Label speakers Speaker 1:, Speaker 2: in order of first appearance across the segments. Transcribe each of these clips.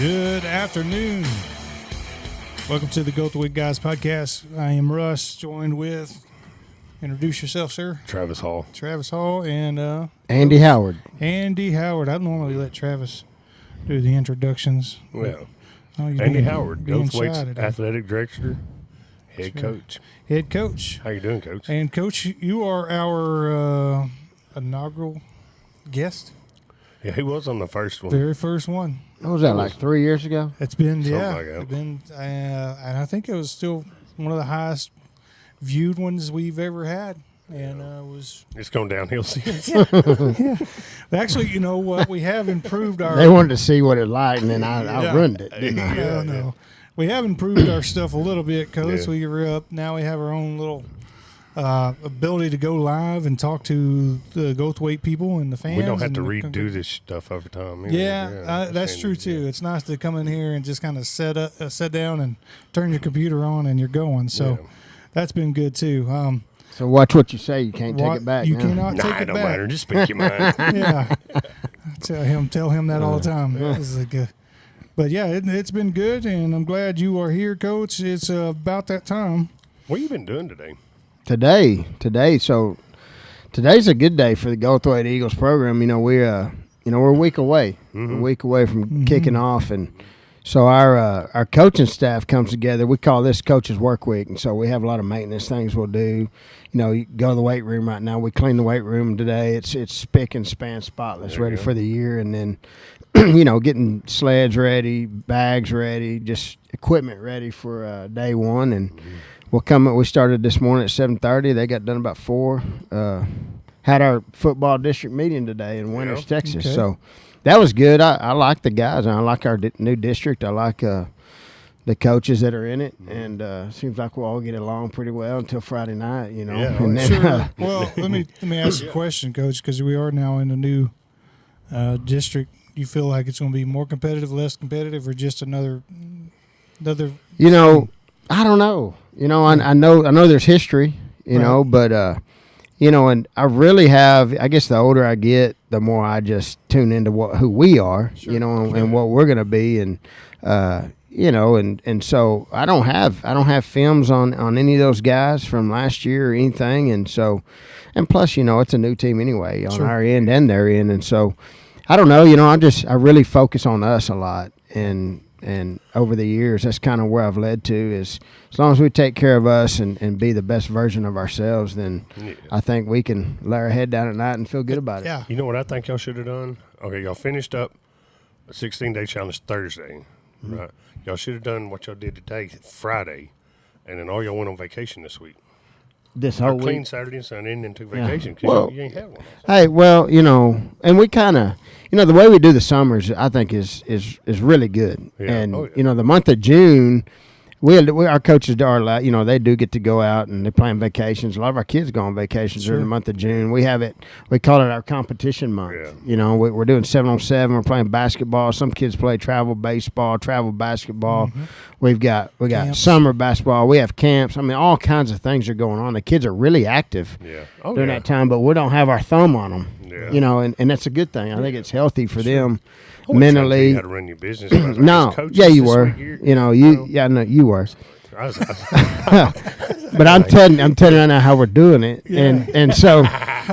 Speaker 1: Good afternoon. Welcome to the Goldthwaite Guys podcast. I am Russ, joined with, introduce yourself, sir.
Speaker 2: Travis Hall.
Speaker 1: Travis Hall and
Speaker 3: Andy Howard.
Speaker 1: Andy Howard. I normally let Travis do the introductions.
Speaker 2: Well,
Speaker 1: Andy
Speaker 2: Howard, Goldthwaite's athletic director, head coach.
Speaker 1: Head coach.
Speaker 2: How you doing, Coach?
Speaker 1: And Coach, you are our inaugural guest.
Speaker 2: Yeah, he was on the first one.
Speaker 1: Very first one.
Speaker 3: What was that, like 3 years ago?
Speaker 1: It's been,
Speaker 2: Something
Speaker 1: yeah.
Speaker 2: like that.
Speaker 1: It's been, and I think it was still one of the highest viewed ones we've ever had. And was
Speaker 2: It's gone downhill since.
Speaker 1: yeah. Actually, you know what? We have improved our.
Speaker 3: They wanted to see what it like, and then I ruined it, didn't I?
Speaker 2: Yeah.
Speaker 1: No. We have improved our stuff a little bit, Coach.
Speaker 2: Yeah.
Speaker 1: We were up. Now we have our own little ability to go live and talk to the Goldthwaite people and the fans.
Speaker 2: We don't have
Speaker 1: and
Speaker 2: to
Speaker 1: the-
Speaker 2: redo this stuff over time. either.
Speaker 1: Yeah, that's true too. It's nice to come in here and just kind of sit down and turn your computer on and you're going. So
Speaker 2: Yeah.
Speaker 1: that's been good too.
Speaker 3: So watch what you say. You can't take it back.
Speaker 1: You
Speaker 3: now.
Speaker 1: cannot
Speaker 2: Nah,
Speaker 1: take
Speaker 2: it
Speaker 1: it
Speaker 2: don't
Speaker 1: back.
Speaker 2: matter. Just speak your mind.
Speaker 1: Yeah, tell him that all the time. This is a good. But yeah, it's been good, and I'm glad you are here, Coach. It's about that time.
Speaker 2: What you been doing today?
Speaker 3: Today. So today's a good day for the Goldthwaite Eagles program. You know, we're a week away.
Speaker 2: Mm-hmm.
Speaker 3: A week away from kicking off, and so our coaching staff comes together. We call this Coach's Work Week, and so we have a lot of maintenance things we'll do. You know, you go to the weight room right now. We clean the weight room today. It's spick and span, spotless,
Speaker 2: There you
Speaker 3: ready
Speaker 2: go.
Speaker 3: for the year, and then getting sleds ready, bags ready, just equipment ready for day one, and. We started this morning at 7:30. They got done about 4. Had our football district meeting today in Winters, Texas.
Speaker 1: Okay.
Speaker 3: So that was good. I like the guys. And I like our new district. I like the coaches that are in it. And seems like we'll all get along pretty well until Friday night, you know.
Speaker 2: Yeah.
Speaker 3: And then,
Speaker 1: Sure. Well, let me ask a question, Coach, because we are now in a new district. You feel like it's going to be more competitive, less competitive, or just another?
Speaker 3: you know, I don't know. You know, I know there's history, but and I really have. I guess the older I get, the more I just tune into who we are, and what we're gonna be, and and so I don't have films on any of those guys from last year or anything, and plus, it's a new team anyway on our end and their end, and so I don't know. I really focus on us a lot, and over the years, that's kind of where I've led to is as long as we take care of us and be the best version of ourselves, then I think we can lay our head down at night and feel good about it.
Speaker 1: Yeah.
Speaker 2: You know what I think y'all should have done? Okay, y'all finished up a 16-day challenge Thursday, right? Y'all should have done what y'all did today, Friday, and then all y'all went on vacation this week.
Speaker 3: This
Speaker 2: Or
Speaker 3: whole
Speaker 2: clean
Speaker 3: week.
Speaker 2: Saturday and Sunday and then took vacation because
Speaker 3: Well,
Speaker 2: you ain't had one.
Speaker 3: Hey, well, and we kind of, the way we do the summers, I think is really good.
Speaker 2: Yeah.
Speaker 3: And
Speaker 2: Oh, yeah.
Speaker 3: the month of June, our coaches are like, they do get to go out and they plan vacations. A lot of our kids go on vacations during the month of June. We call it our competition month.
Speaker 2: Yeah.
Speaker 3: We're doing 7-on-7. We're playing basketball. Some kids play travel baseball, travel basketball.
Speaker 1: Mm-hmm.
Speaker 3: We got
Speaker 1: Camps.
Speaker 3: summer basketball. We have camps. I mean, all kinds of things are going on. The kids are really active
Speaker 2: Yeah. Oh,
Speaker 3: during
Speaker 2: yeah.
Speaker 3: that time, but we don't have our thumb on them.
Speaker 2: Yeah.
Speaker 3: And that's a good thing. I think it's healthy for them
Speaker 2: I wasn't trying to tell
Speaker 3: mentally.
Speaker 2: you how to run your business. I was like,
Speaker 3: No,
Speaker 2: as coaches
Speaker 3: yeah, you
Speaker 2: this
Speaker 3: were.
Speaker 2: week here,
Speaker 3: You were.
Speaker 2: I was
Speaker 3: But I'm telling you right now how we're doing it, and so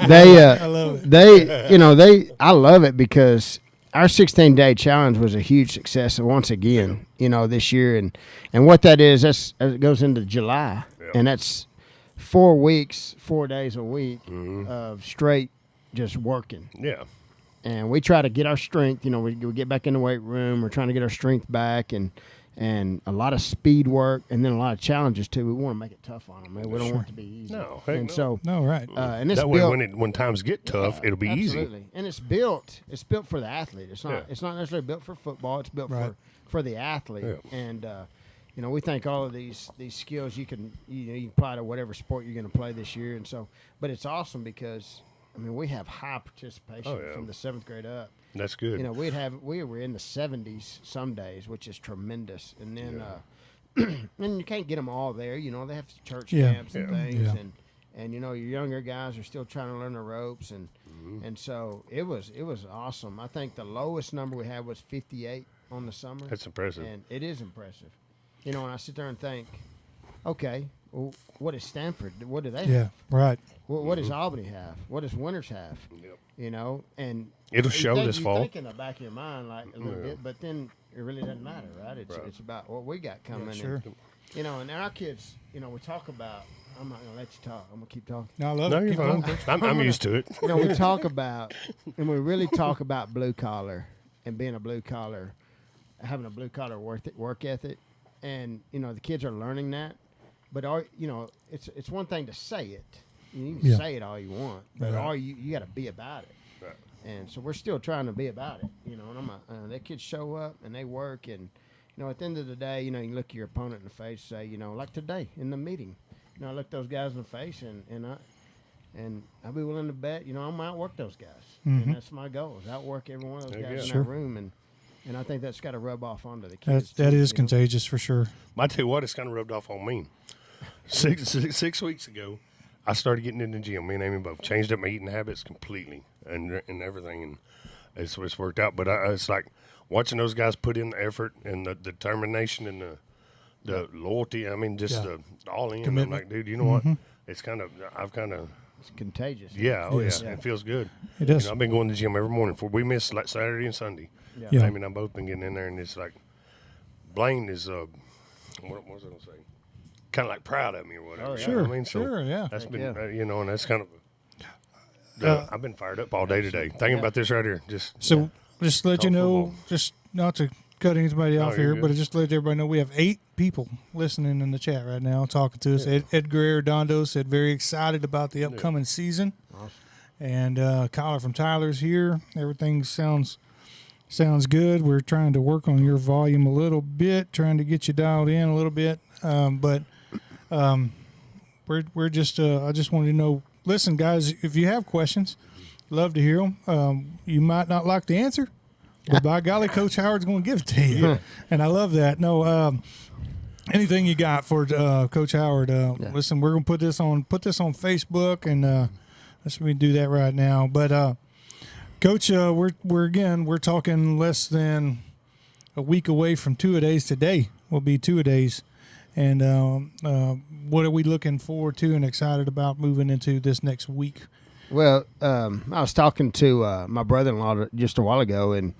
Speaker 3: they,
Speaker 1: I love it.
Speaker 3: I love it because our 16-day challenge was a huge success once again, this year, and what that is, it goes into July, and that's 4 weeks, 4 days a week of straight just working.
Speaker 2: yeah.
Speaker 3: And we try to get our strength. We get back in the weight room. We're trying to get our strength back, and a lot of speed work, and then a lot of challenges too. We want to make it tough on them. Man. We don't want it to be easy.
Speaker 2: No, heck
Speaker 3: and
Speaker 2: no.
Speaker 3: so
Speaker 1: No, right.
Speaker 3: and it's
Speaker 2: That way,
Speaker 3: built.
Speaker 2: when times get tough, it'll be
Speaker 3: Absolutely.
Speaker 2: easy.
Speaker 3: And it's built for the athlete. It's not.
Speaker 2: Yeah.
Speaker 3: It's not necessarily built for football. It's built
Speaker 1: Right.
Speaker 3: for the athlete.
Speaker 2: Yeah.
Speaker 3: And we think all of these skills you can apply to whatever sport you're going to play this year. And so, but it's awesome because we have high participation from the 7th grade up.
Speaker 2: That's good.
Speaker 3: We were in the 70s some days, which is tremendous. And then, and you can't get them all there. They have church camps and things, and your younger guys are still trying to learn the ropes, and so it was awesome. I think the lowest number we had was 58 on the summer.
Speaker 2: That's impressive.
Speaker 3: And it is impressive. You know, when I sit there and think, okay, well, what is Stanford? What do they have?
Speaker 1: Yeah, right.
Speaker 3: What does Albany have? What does Winters have?
Speaker 2: Yep.
Speaker 3: You know, and
Speaker 2: It'll show this fall.
Speaker 3: You think in the back of your mind like a little bit, but then it really doesn't matter, right? It's about what we got coming.
Speaker 1: Yeah, sure.
Speaker 3: And, you know, and our kids, you know, we talk about. I'm not gonna let you talk. I'm gonna keep talking.
Speaker 1: No, I love
Speaker 2: No,
Speaker 1: it.
Speaker 2: you're
Speaker 1: Keep going,
Speaker 2: fine.
Speaker 1: Coach.
Speaker 2: I'm used to it.
Speaker 3: You know, we talk about, and we really talk about blue collar and being a blue collar, having a blue collar work ethic, and you know the kids are learning that. But you know, it's one thing to say it. You can say it all you want, but you got to be about it.
Speaker 2: Right.
Speaker 3: And so we're still trying to be about it. You know, and their kids show up and they work, and you know, at the end of the day, you know, you look at your opponent in the face, say, you know, like today in the meeting. You know, I look those guys in the face, and I'll be willing to bet, you know, I'm gonna outwork those guys, and that's my goal is outwork every one of those guys in that room, and I think that's got to rub off onto the kids.
Speaker 1: That is contagious for sure.
Speaker 2: I tell you what, it's kind of rubbed off on me. Six weeks ago, I started getting in the gym. Me and Amy both changed up my eating habits completely and everything, and it's worked out. But it's like watching those guys put in the effort and the determination and the loyalty. I mean, just the all in. I'm like, dude, you know what? It's kind of
Speaker 3: it's contagious.
Speaker 2: Yeah, it feels good.
Speaker 1: It does.
Speaker 2: You know, I've been going to the gym every morning. We miss like Saturday and Sunday.
Speaker 1: Yeah.
Speaker 2: Amy and I both been getting in there, and it's like Blaine is what was I gonna say? Kind of like proud of me or whatever.
Speaker 3: Oh, yeah.
Speaker 2: You know what I mean?
Speaker 1: Sure, yeah.
Speaker 2: That's been you know, and that's kind of. I've been fired up all day today, thinking about this right here. Just football.
Speaker 1: just not to cut anybody off
Speaker 2: you're
Speaker 1: here,
Speaker 2: good.
Speaker 1: but just to let everybody know, we have 8 people listening in the chat right now, talking to us. Ed Guerrero Dondo said very excited about the upcoming season,
Speaker 3: Awesome.
Speaker 1: and Kyler from Tyler's here. Everything sounds good. We're trying to work on your volume a little bit, trying to get you dialed in a little bit, but we're just I just wanted to know. Listen, guys, if you have questions, love to hear them. You might not like the answer, but by golly, Coach Howard's going to give it to you, and I love that. No, anything you got for Coach Howard? Listen, we're going to put this on Facebook, and let's do that right now. But Coach, we're talking less than a week away from two-a-days. Today will be two-a-days. And what are we looking forward to and excited about moving into this next week?
Speaker 3: Well, I was talking to my brother-in-law just a while ago, and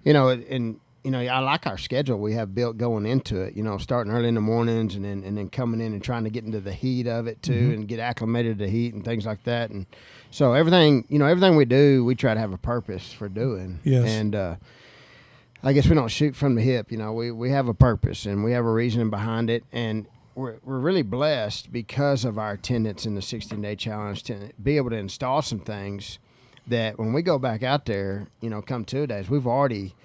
Speaker 3: I like our schedule we have built going into it. You know, starting early in the mornings and then coming in and trying to get into the heat of it too, and get acclimated to heat and things like that. And so everything we do, we try to have a purpose for doing.
Speaker 1: Yes.
Speaker 3: And I guess we don't shoot from the hip. You know, we have a purpose and we have a reasoning behind it, and we're really blessed because of our attendance in the 16-day challenge to be able to install some things that when we go back out there, you know, come 2 days, we've already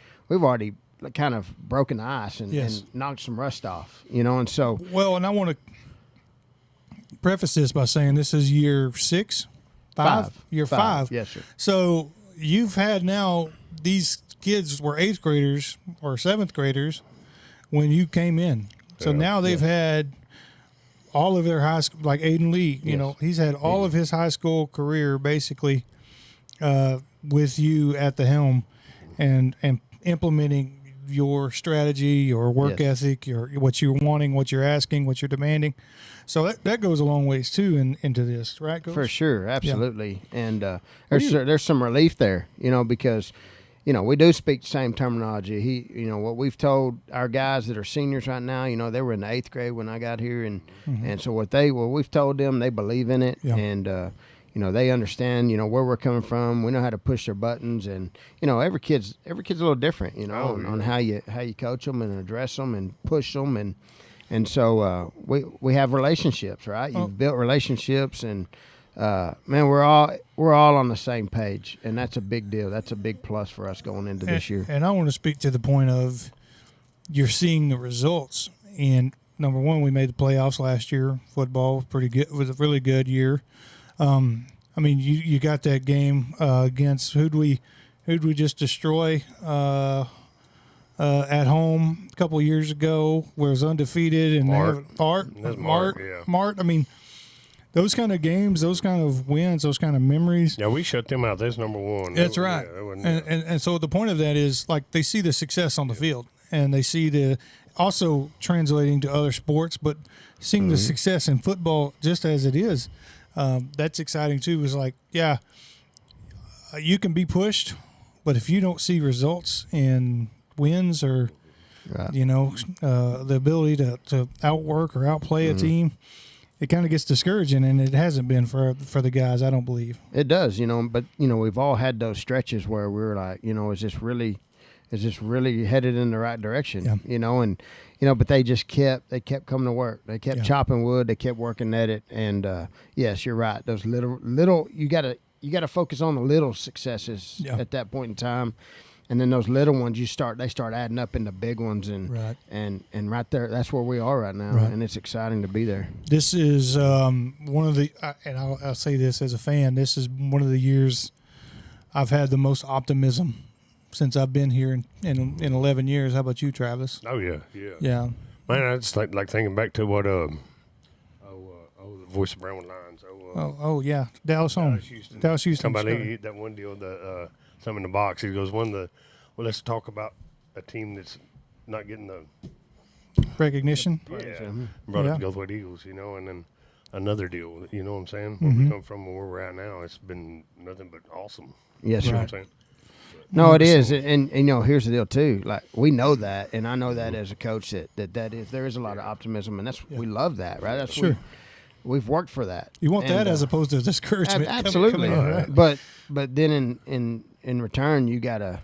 Speaker 3: kind of broken the ice and knocked some rust off, you know, and so.
Speaker 1: Well, and I want to preface this by saying this is year 6, 5? Year 5.
Speaker 3: Yes, sir.
Speaker 1: So you've had now these kids were 8th graders or 7th graders when you came in. So now they've had all of their high school, like Aiden Lee, you know, he's had all of his high school career basically with you at the helm and implementing your strategy, your work ethic, what you're wanting, what you're asking, what you're demanding. So that goes a long ways too into this, right, Coach?
Speaker 3: For sure, absolutely. Yeah. And there's some relief there, you know, because you know we do speak the same terminology. What we've told our guys that are seniors right now, you know, they were in the 8th grade when I got here, and so what we've told them, they believe in it, and you know, they understand, you know, where we're coming from. We know how to push their buttons, and you know, every kid's a little different, you know, on how you coach them and address them and push them, and so we have relationships, right? You've built relationships, and man, we're all on the same page, and that's a big deal. That's a big plus for us going into this year.
Speaker 1: And I want to speak to the point of you're seeing the results. And number one, we made the playoffs last year. Football was pretty good. It was a really good year. I mean, you got that game against who'd we just destroy at home a couple of years ago, where it was undefeated and
Speaker 2: Mart.
Speaker 1: Mart. I mean, those kind of games, those kind of wins, those kind of memories.
Speaker 2: Yeah, we shut them out. That's number one.
Speaker 1: That's right.
Speaker 2: Yeah,
Speaker 1: and so the point of that is like they see the success on the field, and they see the also translating to other sports, but seeing the success in football just as it is. That's exciting too. Is like, yeah, you can be pushed, but if you don't see results in wins or the ability to outwork or outplay a team, it kind of gets discouraging, and it hasn't been for the guys, I don't believe.
Speaker 3: It does, but we've all had those stretches where we're like, is this really headed in the right direction?
Speaker 1: Yeah.
Speaker 3: But they kept coming to work. They kept chopping wood. They kept working at it. And yes, you're right. Those little you gotta focus on the little successes at that point in time. And then those little ones, they start adding up into big ones, and right there, that's where we are right now, and it's exciting to be there.
Speaker 1: This is one of the, and I'll say this as a fan, this is one of the years I've had the most optimism since I've been here in 11 years. How about you, Travis?
Speaker 2: Oh yeah.
Speaker 1: Yeah.
Speaker 2: Man, I just like thinking back to what the voice of Brownwood Lions.
Speaker 1: Yeah, Dallas home. Dallas Houston.
Speaker 2: Somebody that one deal some in the box. He goes, let's talk about a team that's not getting the
Speaker 1: recognition.
Speaker 2: Brought up the Goldthwaite Eagles, and then another deal. You know what I'm saying? Where we come from, where we're at now, it's been nothing but awesome.
Speaker 3: Yes,
Speaker 2: you know
Speaker 3: sir.
Speaker 2: what I'm saying?
Speaker 3: No, it is, and here's the deal too. Like we know that, and I know that as a coach that is there is a lot of optimism, and we love that, right? That's
Speaker 1: sure.
Speaker 3: We've worked for that.
Speaker 1: You want that as opposed to discouragement.
Speaker 3: Absolutely,
Speaker 1: coming in, right?
Speaker 3: But then in return, you gotta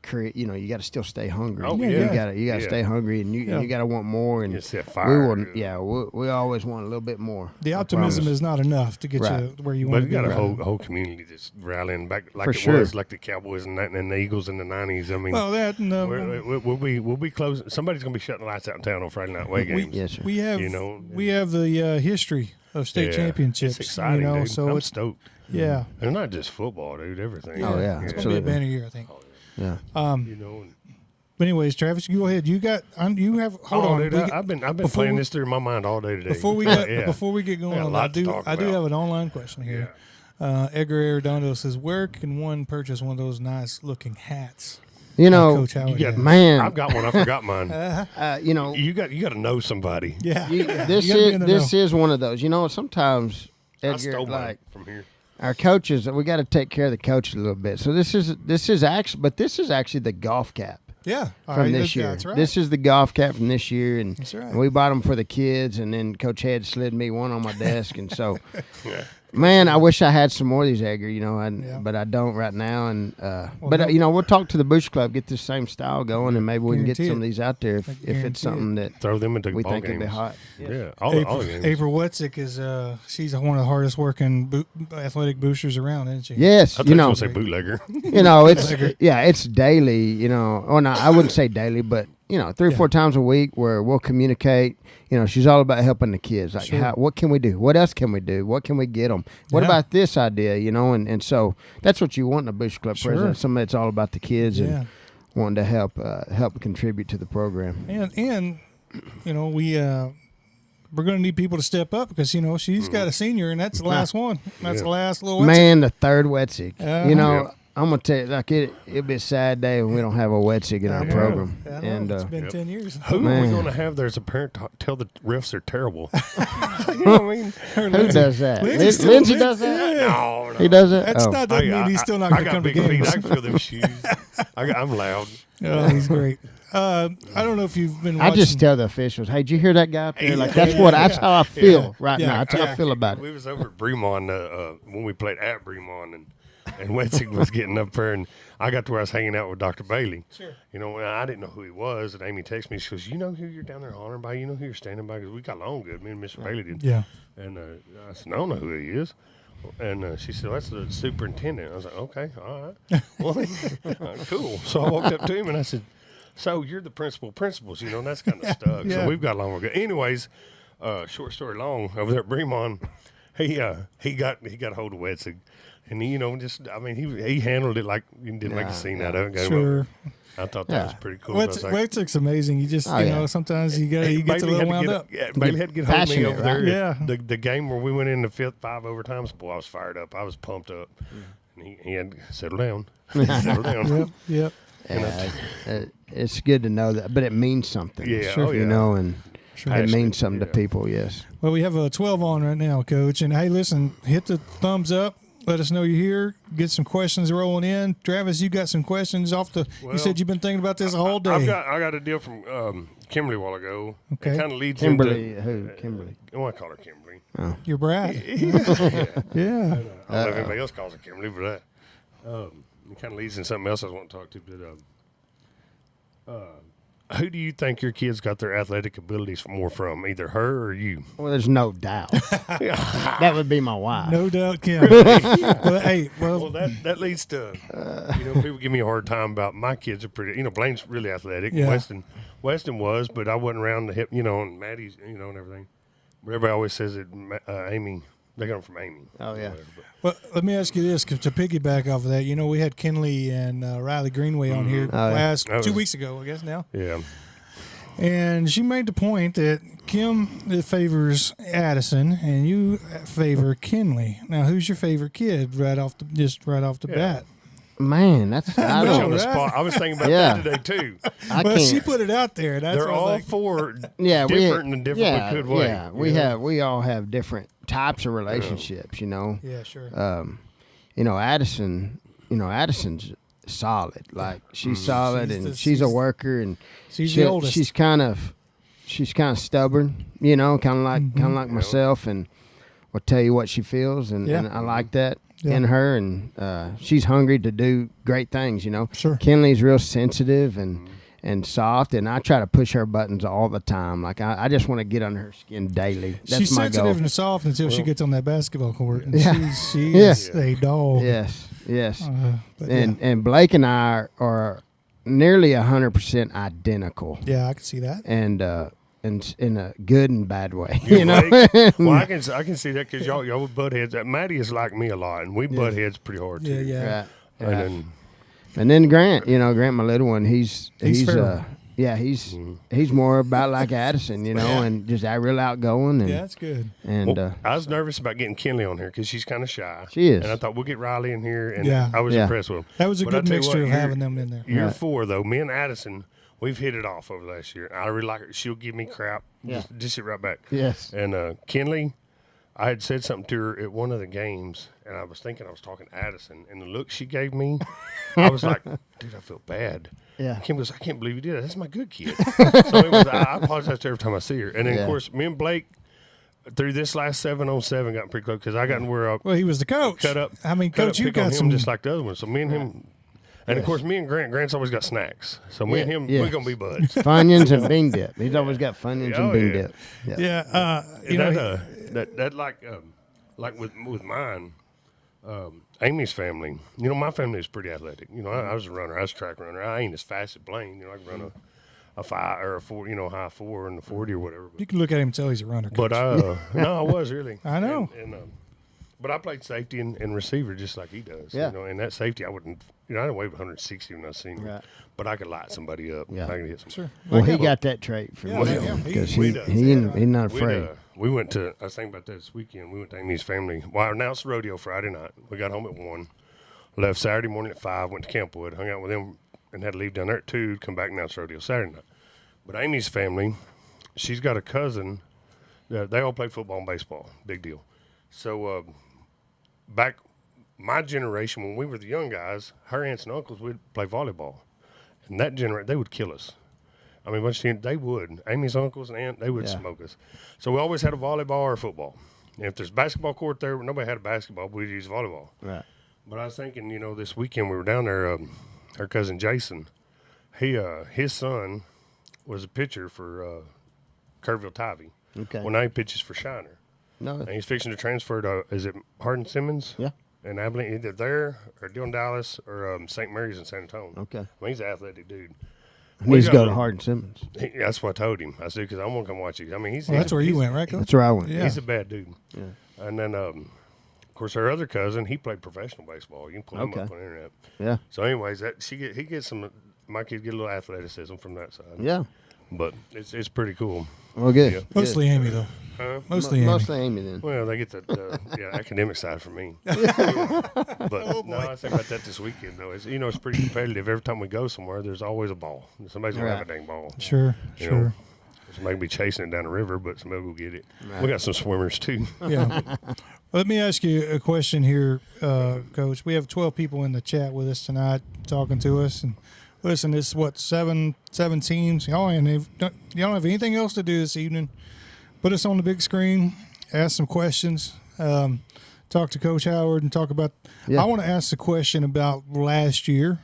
Speaker 3: create. You gotta still stay hungry.
Speaker 2: Oh,
Speaker 3: You gotta stay hungry, and you gotta want more. And
Speaker 2: it's that fire.
Speaker 3: We always want a little bit more.
Speaker 1: The optimism is not enough to get you where you want to be.
Speaker 2: But you got a whole community that's rallying back like was, like the Cowboys and the Eagles in the '90s. I mean,
Speaker 1: well, that
Speaker 2: we'll be closing. Somebody's gonna be shutting the lights out in town on Friday night away games.
Speaker 3: Yes, sir.
Speaker 1: We have the history of state championships.
Speaker 2: It's exciting, dude.
Speaker 1: So
Speaker 2: I'm
Speaker 1: it's
Speaker 2: stoked.
Speaker 1: Yeah,
Speaker 2: and not just football, dude. Everything.
Speaker 3: Oh yeah,
Speaker 1: it's gonna be a banner year, I think.
Speaker 3: Yeah.
Speaker 1: But anyways, Travis, you go ahead. You have. Hold on,
Speaker 2: dude. I've been playing this through my mind all day today.
Speaker 1: Before we get going on, I do have an online question here.
Speaker 2: Yeah.
Speaker 1: Edgar Arredondo says, "Where can one purchase one of those nice looking hats?"
Speaker 2: Coach
Speaker 1: Howard
Speaker 3: man,
Speaker 2: I've got one. I forgot mine.
Speaker 3: You
Speaker 2: got to know somebody.
Speaker 1: Yeah,
Speaker 3: this is one of those. Sometimes Edgar,
Speaker 2: I stole mine from here.
Speaker 3: Our coaches, we got to take care of the coaches a little bit. So this is actually the golf cap.
Speaker 1: Yeah,
Speaker 3: from this year.
Speaker 1: That's right.
Speaker 3: This is the golf cap from this year, and,
Speaker 1: that's right.
Speaker 3: And we bought them for the kids. And then Coach Head slid me one on my desk, and so, man, I wish I had some more of these, Edgar. But I don't right now. And we'll talk to the Bush Club, get this same style going, and maybe we can get some of these out there if it's something that
Speaker 2: throw them into
Speaker 3: we
Speaker 2: ball
Speaker 3: think
Speaker 2: games.
Speaker 3: would be hot.
Speaker 2: Yeah, all the games.
Speaker 1: April Wetzik is she's one of the hardest working athletic boosters around, isn't she?
Speaker 3: Yes,
Speaker 2: I thought you were gonna say bootlegger.
Speaker 3: It's daily. I wouldn't say daily, but 3 or 4 times a week where we'll communicate. She's all about helping the kids. Like, what can we do? What else can we do? What can we get them? What about this idea? And so that's what you want in a Bush Club president. Somebody that's all about the kids and wanting to help contribute to the program.
Speaker 1: And we're going to need people to step up because she's got a senior and that's the last one. That's the last little
Speaker 3: man, the third Wetzik. I'm gonna tell you, it'll be a sad day when we don't have a Wetzik in our program. And
Speaker 1: it's been 10 years.
Speaker 2: Who are we going to have there as a parent to tell the refs they're terrible? You know what I mean?
Speaker 3: Who does that? Lindsay does that?
Speaker 2: Yeah. No,
Speaker 3: he does it.
Speaker 1: That's not that mean he's still not going to come to games.
Speaker 2: I can feel them shoes. I'm loud.
Speaker 1: Oh, he's great. I don't know if you've been watching.
Speaker 3: I just tell the officials, hey, did you hear that guy up there? That's how I feel right now. That's how I feel about it.
Speaker 2: We was over at Bremont when we played at Bremont, and Wetzik was getting up there, and I got to where I was hanging out with Dr. Bailey.
Speaker 1: Sure.
Speaker 2: And I didn't know who he was, and Amy texted me. She goes, "You know who you're down there honoring by? You know who you're standing by?" Because we got along good. Me and Mr. Bailey did.
Speaker 1: Yeah.
Speaker 2: And I said, "I don't know who he is." And she said, "That's the superintendent." I was like, "Okay, all right, well, cool." So I walked up to him and I said, "So you're the principals, that's kind of stuck."
Speaker 1: Yeah.
Speaker 2: So we've got along good. Anyways, short story long, over there at Bremont, he got a hold of Wetzik. And he handled it like he didn't make a scene out of it. Got him
Speaker 1: Sure.
Speaker 2: up. I thought that was pretty cool.
Speaker 1: What's amazing. You just sometimes you get a little wound up.
Speaker 2: Bailey had to get hold of me over there.
Speaker 1: Yeah.
Speaker 2: The game where we went in the 5 overtimes, boy, I was fired up. I was pumped up. And he had to settle down. Settle down.
Speaker 1: Yep.
Speaker 3: It's good to know that, but it means something.
Speaker 2: Yeah.
Speaker 1: Sure.
Speaker 3: You know, and
Speaker 2: Passionate,
Speaker 3: it means something to people. Yes.
Speaker 1: Well, we have a 12 on right now, Coach. And hey, listen, hit the thumbs up. Let us know you're here. Get some questions rolling in. Travis, you got some questions off the. You said you've been thinking about this all day.
Speaker 2: I got a deal from Kimberly a while ago.
Speaker 1: Okay.
Speaker 2: It kind of leads
Speaker 3: Kimberly,
Speaker 2: into
Speaker 3: who? Kimberly.
Speaker 2: I want to call her Kimberly.
Speaker 3: Oh.
Speaker 1: Your brat.
Speaker 2: Yeah.
Speaker 1: Yeah.
Speaker 2: I don't know if anybody else calls her Kimberly, but it kind of leads into something else I want to talk to. But who do you think your kids got their athletic abilities more from, either her or you?
Speaker 3: Well, there's no doubt. That would be my wife.
Speaker 1: No doubt, Kim. Well,
Speaker 2: that leads to people give me a hard time about my kids are pretty. Blaine's really athletic.
Speaker 1: Yeah.
Speaker 2: Weston was, but I wasn't around the hip. And Maddie's, and everything. But everybody always says that Amy. They got them from Amy.
Speaker 3: Oh yeah.
Speaker 1: Well, let me ask you this, 'cause to piggyback off of that, we had Kenley and Riley Greenway on here last 2 weeks ago, I guess now.
Speaker 2: Yeah.
Speaker 1: And she made the point that Kim favors Addison and you favor Kenley. Now, who's your favorite kid right off the bat?
Speaker 3: Man, that's I
Speaker 2: on
Speaker 3: don't.
Speaker 2: the spot. I was thinking about that today too.
Speaker 1: Well, she put it out there. They're
Speaker 2: all four different in different good ways.
Speaker 3: Yeah, we all have different types of relationships.
Speaker 1: Yeah, sure.
Speaker 3: Addison's solid. Like she's solid, and she's a worker, and
Speaker 1: she's the oldest.
Speaker 3: She's kind of stubborn. Kind of like myself, and will tell you what she feels, and I like that. In her, and she's hungry to do great things,
Speaker 1: Sure.
Speaker 3: Kenley's real sensitive and soft, and I try to push her buttons all the time. Like I just want to get under her skin daily. That's
Speaker 1: she's
Speaker 3: my
Speaker 1: sensitive
Speaker 3: goal.
Speaker 1: and soft until she gets on that basketball court. And
Speaker 3: Yeah.
Speaker 1: she's a dog.
Speaker 3: Yes. And Blake and I are nearly 100% identical.
Speaker 1: Yeah, I can see that.
Speaker 3: And in a good and bad way,
Speaker 2: Well, I can see that because y'all would butt heads. Maddie is like me a lot, and we butt heads pretty hard too.
Speaker 1: Yeah.
Speaker 3: Right. And then Grant, Grant, my little one, he's
Speaker 1: feral.
Speaker 3: he's more about like Addison, and just real outgoing. And,
Speaker 1: that's good.
Speaker 3: And
Speaker 2: I was nervous about getting Kenley on here because she's kind of shy.
Speaker 3: She is.
Speaker 2: And I thought we'll get Riley in here, and I was
Speaker 3: Yeah.
Speaker 2: impressed with him.
Speaker 1: That was a
Speaker 2: But
Speaker 1: good
Speaker 2: I tell you
Speaker 1: mixture
Speaker 2: what,
Speaker 1: of having them in there.
Speaker 2: Year
Speaker 3: Right.
Speaker 2: 4, though, me and Addison, we've hit it off over last year. I really like her. She'll give me crap.
Speaker 3: Yeah.
Speaker 2: Just sit right back.
Speaker 3: Yes.
Speaker 2: And Kenley, I had said something to her at one of the games, and I was thinking I was talking to Addison, and the look she gave me, I was like, dude, I feel bad.
Speaker 3: Yeah.
Speaker 2: Kim goes, I can't believe you did that. That's my good kid. So anyways, I apologize to her every time I see her. And then, of course, me and Blake, through this last 7-on-7, got pretty close because I got in where
Speaker 1: Well, he was the coach.
Speaker 2: cut up.
Speaker 1: I mean,
Speaker 2: cut
Speaker 1: Coach,
Speaker 2: up,
Speaker 1: you
Speaker 2: pick on
Speaker 1: got
Speaker 2: him
Speaker 1: some.
Speaker 2: just like the other one. So me and him, and of course, me and Grant's always got snacks. So me and him, we're gonna be buds.
Speaker 3: Funyuns and bean dip. He's always got Funyuns and bean dip.
Speaker 1: Yeah.
Speaker 2: That like with mine, Amy's family. My family is pretty athletic. I was a runner. I was a track runner. I ain't as fast as Blaine. I can run a 5 or a 4, high 4 and a 40 or whatever.
Speaker 1: You can look at him and tell he's a runner.
Speaker 2: But no, I was really.
Speaker 1: I know.
Speaker 2: But I played safety and receiver just like he does.
Speaker 3: Yeah.
Speaker 2: And that safety, I wouldn't. I didn't weigh 160 when I seen him. Right. But I could light somebody up.
Speaker 3: Yeah.
Speaker 2: I could hit somebody.
Speaker 1: Sure.
Speaker 3: Well, he got that trait from him because he's not afraid.
Speaker 2: We went to. I was thinking about that this weekend. We went to Amy's family. Well, I announced the rodeo Friday night. We got home at 1. Left Saturday morning at 5. Went to Campwood. Hung out with them and had to leave down there at 2. Come back and announce the rodeo Saturday night. But Amy's family, she's got a cousin. They all play football and baseball. Big deal. So back my generation, when we were the young guys, her aunts and uncles would play volleyball. And that generation, they would kill us. I mean, they would. Amy's uncles and aunt, they would smoke us. So we always had a volleyball or a football. And if there's a basketball court there, nobody had a basketball, we'd use volleyball.
Speaker 3: Right.
Speaker 2: But I was thinking, this weekend we were down there, her cousin Jason, his son was a pitcher for Kerrville Tivy.
Speaker 3: Okay.
Speaker 2: Well, now he pitches for Shiner.
Speaker 3: No.
Speaker 2: And he's fixing to transfer to, is it Hardin Simmons?
Speaker 3: Yeah.
Speaker 2: And Abilene, either there or Dillon Dallas or St. Mary's in San Antonio.
Speaker 3: Okay.
Speaker 2: I mean, he's an athletic dude.
Speaker 3: He needs to go to Hardin Simmons.
Speaker 2: That's what I told him. I said, because I want to come watch you. I mean,
Speaker 1: That's where you went, right, Coach?
Speaker 3: That's where I went.
Speaker 1: Yeah.
Speaker 2: He's a bad dude.
Speaker 3: Yeah.
Speaker 2: And then, of course, her other cousin, he played professional baseball. You can pull him
Speaker 3: Okay.
Speaker 2: up on the internet.
Speaker 3: Yeah.
Speaker 2: So, anyways, he gets some. My kids get a little athleticism from that side.
Speaker 3: Yeah.
Speaker 2: But it's pretty cool.
Speaker 3: Well, good.
Speaker 2: Yeah.
Speaker 1: Mostly Amy, though.
Speaker 2: Huh?
Speaker 1: Mostly Amy.
Speaker 3: Mostly Amy then.
Speaker 2: Well, they get the academic side from me. But no, I think about that this weekend though. It's pretty competitive. Every time we go somewhere, there's always a ball. Somebody's gonna have a dang ball.
Speaker 1: Sure,
Speaker 2: You
Speaker 1: sure.
Speaker 2: know, somebody be chasing it down the river, but somebody will get it.
Speaker 3: Right.
Speaker 2: We got some swimmers too.
Speaker 1: Yeah. Let me ask you a question here, Coach. We have 12 people in the chat with us tonight talking to us. And listen, it's what, seven teams? Y'all don't have anything else to do this evening. Put us on the big screen, ask some questions, talk to Coach Howard and talk about I want to ask the question about last year.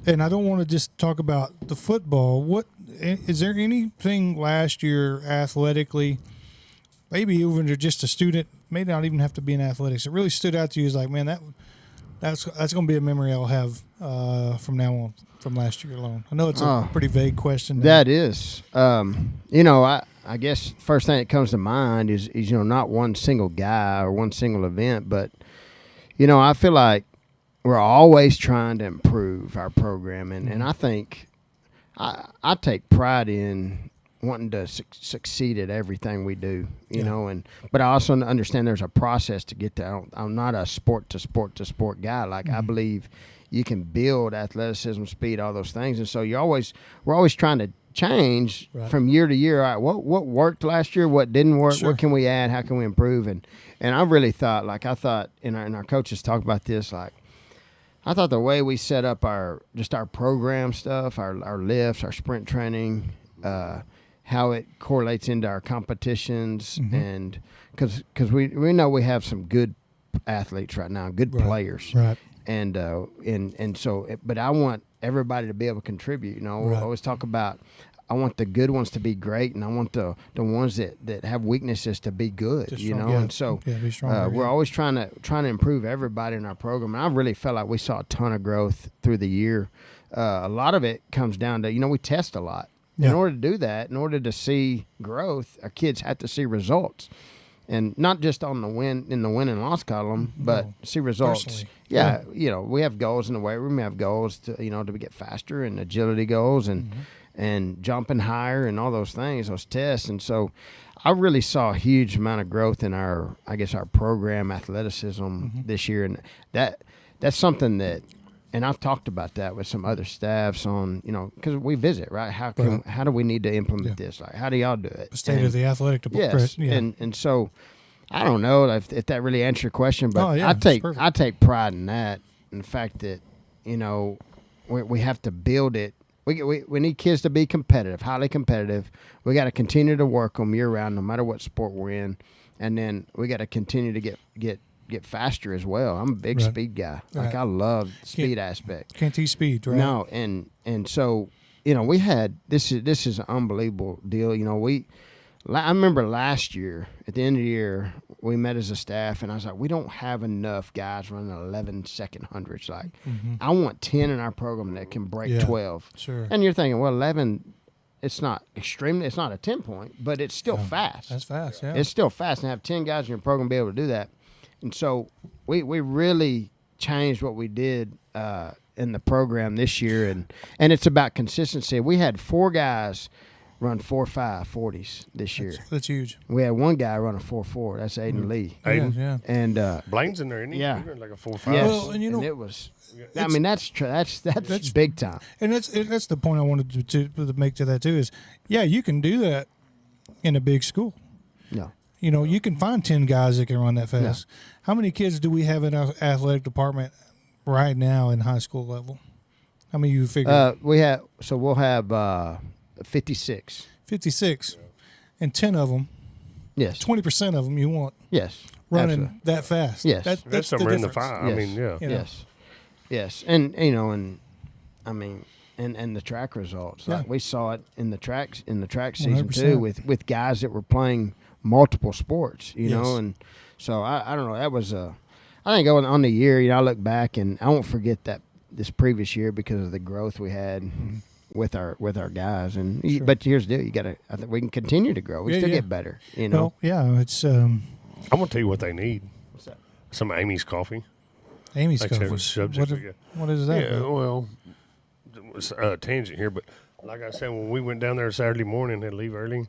Speaker 1: And I don't want to just talk about the football. What is there anything last year athletically, maybe even just a student, may not even have to be in athletics, it really stood out to you as like, man, that's going to be a memory I'll have from now on, from last year alone? I know it's a pretty vague question.
Speaker 3: That is. I guess first thing that comes to mind is not one single guy or one single event, but, I feel like we're always trying to improve our program. And I think I take pride in wanting to succeed at everything we do, but I also understand there's a process to get there. I'm not a sport to sport guy. Like I believe you can build athleticism, speed, all those things. And so we're always trying to change from year to year. All right, what worked last year? What didn't work? Sure. What can we add? How can we improve? And I really thought, in our coaches talk about this, I thought the way we set up our program stuff, our lifts, our sprint training, how it correlates into our competitions, and because we know we have some good athletes right now, good players,
Speaker 1: right?
Speaker 3: And so, but I want everybody to be able to contribute. We always talk about, I want the good ones to be great, and I want the ones that have weaknesses to be good. And so
Speaker 1: be stronger,
Speaker 3: we're always trying to improve everybody in our program. And I really felt like we saw a ton of growth through the year. A lot of it comes down to we test a lot. In order to do that, in order to see growth, our kids have to see results. And not just on the win and loss column, but see results.
Speaker 1: Personally.
Speaker 3: Yeah, we have goals in the weight room. We have goals to to get faster, and agility goals, and jumping higher, and all those things, those tests. And so, I really saw a huge amount of growth in our program athleticism this year, and that's something that. And I've talked about that with some other staffs on, because we visit, right? How do we need to implement this? Like, how do y'all do it?
Speaker 1: The state of the athletic department.
Speaker 3: Yes, and so I don't know if that really answers your question, but I take pride in that, in the fact that we have to build it. We need kids to be competitive, highly competitive. We got to continue to work them year round, no matter what sport we're in, and then we got to continue to get faster as well. I'm a big speed guy. Like I love the speed aspect.
Speaker 1: Can't teach speed, right?
Speaker 3: No, and so we had this is an unbelievable deal. I remember last year at the end of the year we met as a staff, and I was like, we don't have enough guys running 11-second hundreds. Like I want 10 in our program that can break 12.
Speaker 1: Sure.
Speaker 3: And you're thinking, well, 11. It's not a 10-point, but it's still fast.
Speaker 1: That's fast. Yeah.
Speaker 3: It's still fast, and have 10 guys in your program be able to do that. And so we really changed what we did in the program this year, and it's about consistency. We had 4 guys run 4.5 40s this year.
Speaker 1: That's huge.
Speaker 3: We had 1 guy run a 4.4. That's Aiden Lee.
Speaker 2: Aiden,
Speaker 1: yeah.
Speaker 3: And
Speaker 2: Blaine's in there, isn't he?
Speaker 3: Yeah.
Speaker 2: He ran like a 4.5.
Speaker 3: Yes.
Speaker 1: Well, and
Speaker 3: it was. I mean, that's big time.
Speaker 1: And that's the point I wanted to make to that too. Is you can do that in a big school.
Speaker 3: No.
Speaker 1: You can find 10 guys that can run that fast. Yeah. How many kids do we have in our athletic department right now in high school level? How many you figure?
Speaker 3: We'll have 56.
Speaker 1: 56. And 10 of them.
Speaker 3: Yes.
Speaker 1: 20% of them you want.
Speaker 3: Yes.
Speaker 1: Running
Speaker 3: absolutely.
Speaker 1: that fast.
Speaker 3: Yes.
Speaker 2: That's somewhere in the 5.
Speaker 3: Yes.
Speaker 2: I mean, yeah.
Speaker 3: Yes. Yes. And and I mean and the track results. Like we saw it in the track season 100%. Too with guys that were playing multiple sports, know, and so I don't know. That was I think on the year, I look back and I won't forget that this previous year because of the growth we had with our guys. And but here's the deal: I think we can continue to grow. We still get better,
Speaker 1: Well, it's.
Speaker 2: I'm gonna tell you what they need.
Speaker 3: What's that?
Speaker 2: some Amy's coffee.
Speaker 1: Amy's
Speaker 2: Like
Speaker 1: coffee.
Speaker 2: that subject we got.
Speaker 1: What is that?
Speaker 2: Yeah, well, it was a tangent here, but like I said, when we went down there Saturday morning, had to leave early.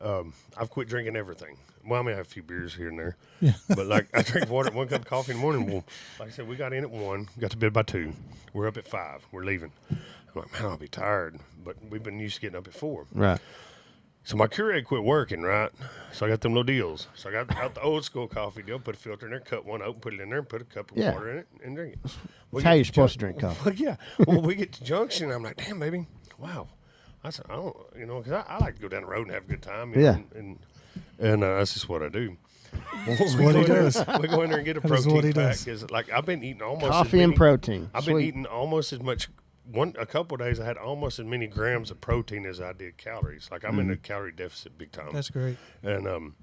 Speaker 2: I've quit drinking everything. Well, I may have a few beers here and there.
Speaker 1: Yeah.
Speaker 2: But like I drink water, 1 cup of coffee in the morning. Well, like I said, we got in at 1, got to bed by 2. We're up at 5. We're leaving. I'm like, man, I'll be tired. But we've been used to getting up at 4.
Speaker 3: Right.
Speaker 2: So my Keurig quit working, right? So I got them little deals. So I got out the old school coffee deal, put a filter in there, cut one open, put it in there, and put a cup of
Speaker 3: Yeah.
Speaker 2: water in it, and drink it.
Speaker 3: That's how you're supposed to drink coffee.
Speaker 2: Well, yeah. Well, we get to Junction, I'm like, damn, baby, wow. I said, I don't, because I like to go down the road and have a good time. You know, and that's just what I do.
Speaker 1: That's what he does.
Speaker 2: We go in there and get a
Speaker 1: That is what he
Speaker 2: protein pack.
Speaker 1: does.
Speaker 2: Cause like I've been eating almost
Speaker 3: Coffee
Speaker 2: as
Speaker 3: and
Speaker 2: many,
Speaker 3: protein.
Speaker 2: I've been
Speaker 3: Sweet.
Speaker 2: eating almost as much. A couple of days I had almost as many grams of protein as I did calories. Like I'm in a calorie deficit big time.
Speaker 1: That's great.
Speaker 2: And I'm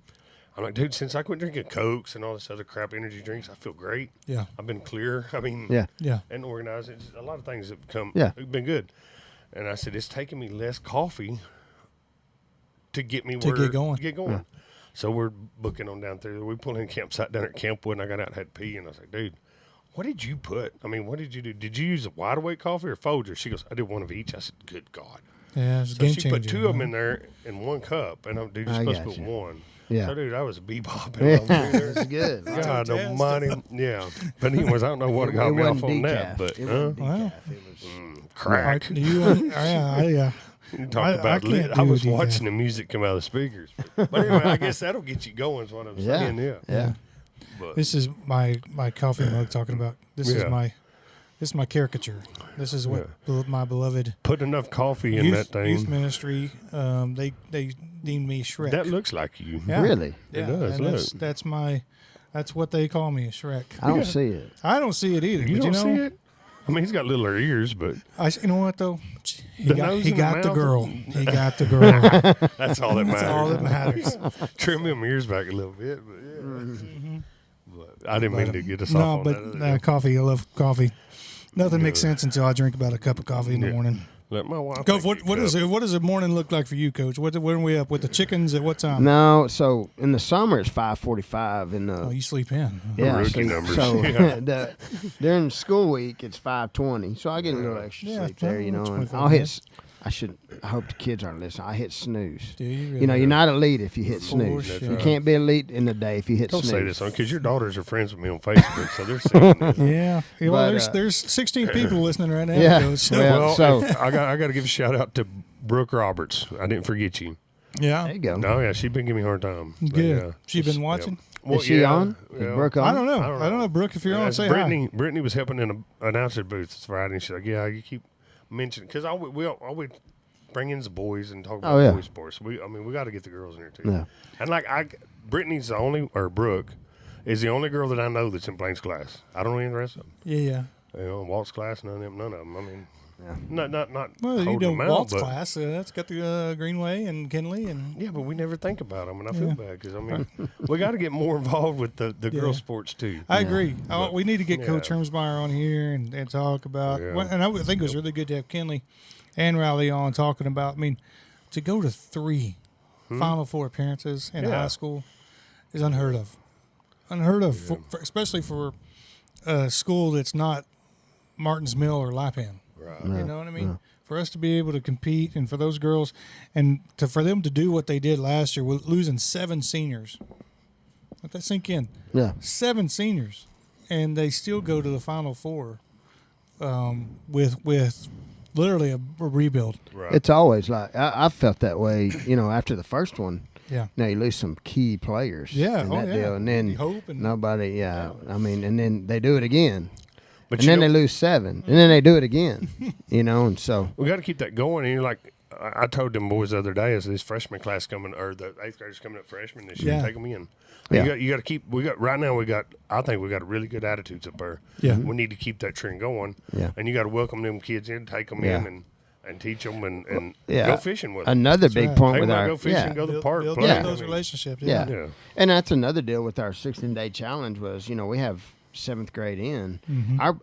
Speaker 2: like, dude, since I quit drinking Cokes and all this other crap energy drinks, I feel great.
Speaker 1: Yeah.
Speaker 2: I've been clear. I mean,
Speaker 1: Yeah.
Speaker 2: and organized. It's a lot of things have become,
Speaker 3: Yeah.
Speaker 2: have been good. And I said, it's taking me less coffee to get me
Speaker 1: To get going.
Speaker 2: Yeah. So we're booking on down there. We pulled in a campsite down at Campwood, and I got out and had to pee. And I was like, dude, what did you put? I mean, what did you do? Did you use a wide awake coffee or Folger? She goes, I did one of each. I said, good God.
Speaker 1: Yeah, it's a
Speaker 2: So
Speaker 1: game
Speaker 2: she
Speaker 1: changer.
Speaker 2: put 2 of them in there in 1 cup, and I'm, dude, you're
Speaker 3: I
Speaker 2: supposed to
Speaker 3: gotcha.
Speaker 2: put 1.
Speaker 3: Yeah.
Speaker 2: So, dude, I was bebopping.
Speaker 3: Yeah, that's good.
Speaker 2: God almighty. Yeah. But anyways, I don't know what got me off on that, but
Speaker 3: It wasn't
Speaker 1: Well.
Speaker 3: decaf. It was
Speaker 2: crack.
Speaker 1: Do you? Yeah.
Speaker 2: You talk
Speaker 1: I
Speaker 2: about
Speaker 1: can't
Speaker 2: lit.
Speaker 1: do
Speaker 2: I was
Speaker 1: decaf.
Speaker 2: watching the music come out of the speakers. But anyway, I guess that'll get you going is what I'm
Speaker 3: Yeah.
Speaker 2: saying. Yeah.
Speaker 3: Yeah.
Speaker 2: But
Speaker 1: This is my coffee mug talking about. This is
Speaker 2: Yeah.
Speaker 1: my caricature. This is what my beloved
Speaker 2: put enough coffee in
Speaker 1: youth,
Speaker 2: that
Speaker 1: youth
Speaker 2: thing.
Speaker 1: ministry. They deemed me Shrek.
Speaker 2: That looks like you.
Speaker 1: Yeah.
Speaker 3: Really?
Speaker 1: Yeah,
Speaker 2: does,
Speaker 1: and
Speaker 2: look.
Speaker 1: that's what they call me, Shrek.
Speaker 3: I don't see it.
Speaker 1: I don't see it either.
Speaker 2: You
Speaker 1: but
Speaker 2: don't
Speaker 1: you know,
Speaker 2: see it? I mean, he's got littler ears, but
Speaker 1: you know what though? He
Speaker 2: The
Speaker 1: got,
Speaker 2: nose
Speaker 1: he
Speaker 2: and the
Speaker 1: got the
Speaker 2: mouth?
Speaker 1: girl. He got the girl.
Speaker 2: that's all that matters.
Speaker 1: That's all that matters.
Speaker 2: Trim them ears back a little bit, but yeah.
Speaker 1: Mm-hmm.
Speaker 2: But I didn't mean to get us
Speaker 1: No,
Speaker 2: off on
Speaker 1: but
Speaker 2: that. other
Speaker 1: coffee. I love coffee. Nothing makes
Speaker 2: Yeah.
Speaker 1: sense until I drink about a cup of coffee in the
Speaker 2: Yeah.
Speaker 1: morning.
Speaker 2: Let my wife.
Speaker 1: Go.
Speaker 2: take
Speaker 1: What
Speaker 2: your
Speaker 1: is
Speaker 2: cup.
Speaker 1: it? What does a morning look like for you, Coach? When are we up with the chickens at what time?
Speaker 3: No, so in the summer it's 5:45 in the
Speaker 1: Oh, you sleep in.
Speaker 3: yeah,
Speaker 2: rookie
Speaker 3: so,
Speaker 2: numbers.
Speaker 3: so
Speaker 2: Yeah.
Speaker 3: during school week it's 5:20, so I get a little extra
Speaker 1: Yeah,
Speaker 3: sleep there, you know. And
Speaker 1: 25
Speaker 3: I'll hit.
Speaker 1: minutes.
Speaker 3: I hope the kids aren't listening. I hit snooze.
Speaker 1: Do you really?
Speaker 3: You know, you're not elite if you hit
Speaker 1: For
Speaker 3: snooze.
Speaker 1: sure.
Speaker 3: You can't be elite in the day if you hit
Speaker 2: Don't
Speaker 3: snooze.
Speaker 2: say this on because your daughters are friends with me on Facebook, so they're seeing this.
Speaker 1: Yeah. Well,
Speaker 3: But,
Speaker 1: there's 16 people listening right now.
Speaker 3: Yeah.
Speaker 1: Coach, so-
Speaker 3: Well,
Speaker 2: Well,
Speaker 3: so-
Speaker 2: I got to give a shout out to Brooke Roberts. I didn't forget you.
Speaker 1: yeah.
Speaker 3: There you go.
Speaker 2: No, yeah, she's been giving me a hard time. But,
Speaker 1: Good.
Speaker 2: yeah,
Speaker 1: She been
Speaker 2: yeah.
Speaker 1: watching?
Speaker 2: Well,
Speaker 3: Is she
Speaker 2: yeah,
Speaker 3: on?
Speaker 2: yeah.
Speaker 3: Is Brooke on?
Speaker 1: I don't know.
Speaker 2: I don't
Speaker 1: I don't know, Brooke. If you're on, say
Speaker 2: Brittany, Brittany was helping in an announcer booth this Friday, and she's like, "Yeah, you keep mentioning because we always bring in the boys and talk about
Speaker 3: Oh, yeah.
Speaker 2: boys sports. We got to get the girls in here too.
Speaker 3: Yeah.
Speaker 2: And like Brittany's the only, or Brooke is the only girl that I know that's in Blaine's class. I don't know any of the rest of them.
Speaker 1: hi. Yeah.
Speaker 2: You know, Walt's class, none of them. I mean,
Speaker 3: Yeah.
Speaker 2: not.
Speaker 1: Well, you
Speaker 2: holding
Speaker 1: know,
Speaker 2: them out,
Speaker 1: Walt's
Speaker 2: but-
Speaker 1: class. That's got the Greenway and Kinley and
Speaker 2: Yeah, but we never think about them, and I feel bad because I mean, we got to get more involved with the
Speaker 1: Yeah.
Speaker 2: girls' sports too.
Speaker 1: I agree.
Speaker 2: But-
Speaker 1: We need to get Coach
Speaker 2: yeah.
Speaker 1: Hermsmeyer on here and talk about.
Speaker 2: Yeah.
Speaker 1: And I would think it was really good to have Kinley and Riley on talking about. I mean, to go to 3 Final Four appearances in
Speaker 2: Yeah.
Speaker 1: high school is unheard of. Unheard of, for, especially for a school that's not Martins Mill or Lipan.
Speaker 2: Right.
Speaker 1: You know what I mean? For us to be able to compete, and for those girls, and for them to do what they did last year, with losing 7 seniors. Let that sink in.
Speaker 3: Yeah.
Speaker 1: 7 seniors, and they still go to the Final Four with literally a rebuild.
Speaker 2: Right.
Speaker 3: It's always like I felt that way, you know, after the first one.
Speaker 1: Yeah.
Speaker 3: Now you lose some key players.
Speaker 1: Yeah,
Speaker 3: in
Speaker 1: oh,
Speaker 3: that
Speaker 1: yeah.
Speaker 3: deal, and then
Speaker 1: Hope and-
Speaker 3: nobody. Yeah, I mean, and then they do it again,
Speaker 2: But
Speaker 3: and
Speaker 2: you
Speaker 3: then
Speaker 2: know,
Speaker 3: they lose 7, and then they do it again. You know, and so
Speaker 2: we got to keep that going. And you're like, I told them boys the other day, as this freshman class coming, or the 8th graders coming up freshmen this year,
Speaker 1: Yeah.
Speaker 2: take them in.
Speaker 3: Yeah.
Speaker 2: You got to keep. We got right now. I think we got really good attitudes up there.
Speaker 1: Yeah.
Speaker 2: We need to keep that trend going.
Speaker 3: Yeah.
Speaker 2: And you got to welcome them kids in, take them
Speaker 3: Yeah.
Speaker 2: in, and teach them, and
Speaker 3: yeah,
Speaker 2: go fishing with them.
Speaker 3: another big
Speaker 1: right.
Speaker 3: point
Speaker 2: Take
Speaker 3: with
Speaker 2: them out,
Speaker 3: our
Speaker 2: go fishing,
Speaker 3: yeah.
Speaker 2: go to the park,
Speaker 1: Build
Speaker 2: play.
Speaker 3: Yeah.
Speaker 1: those
Speaker 2: I mean,
Speaker 1: relationships.
Speaker 3: Yeah.
Speaker 2: Yeah.
Speaker 3: And that's another deal with our 16-day challenge was, you know, we have 7th grade in.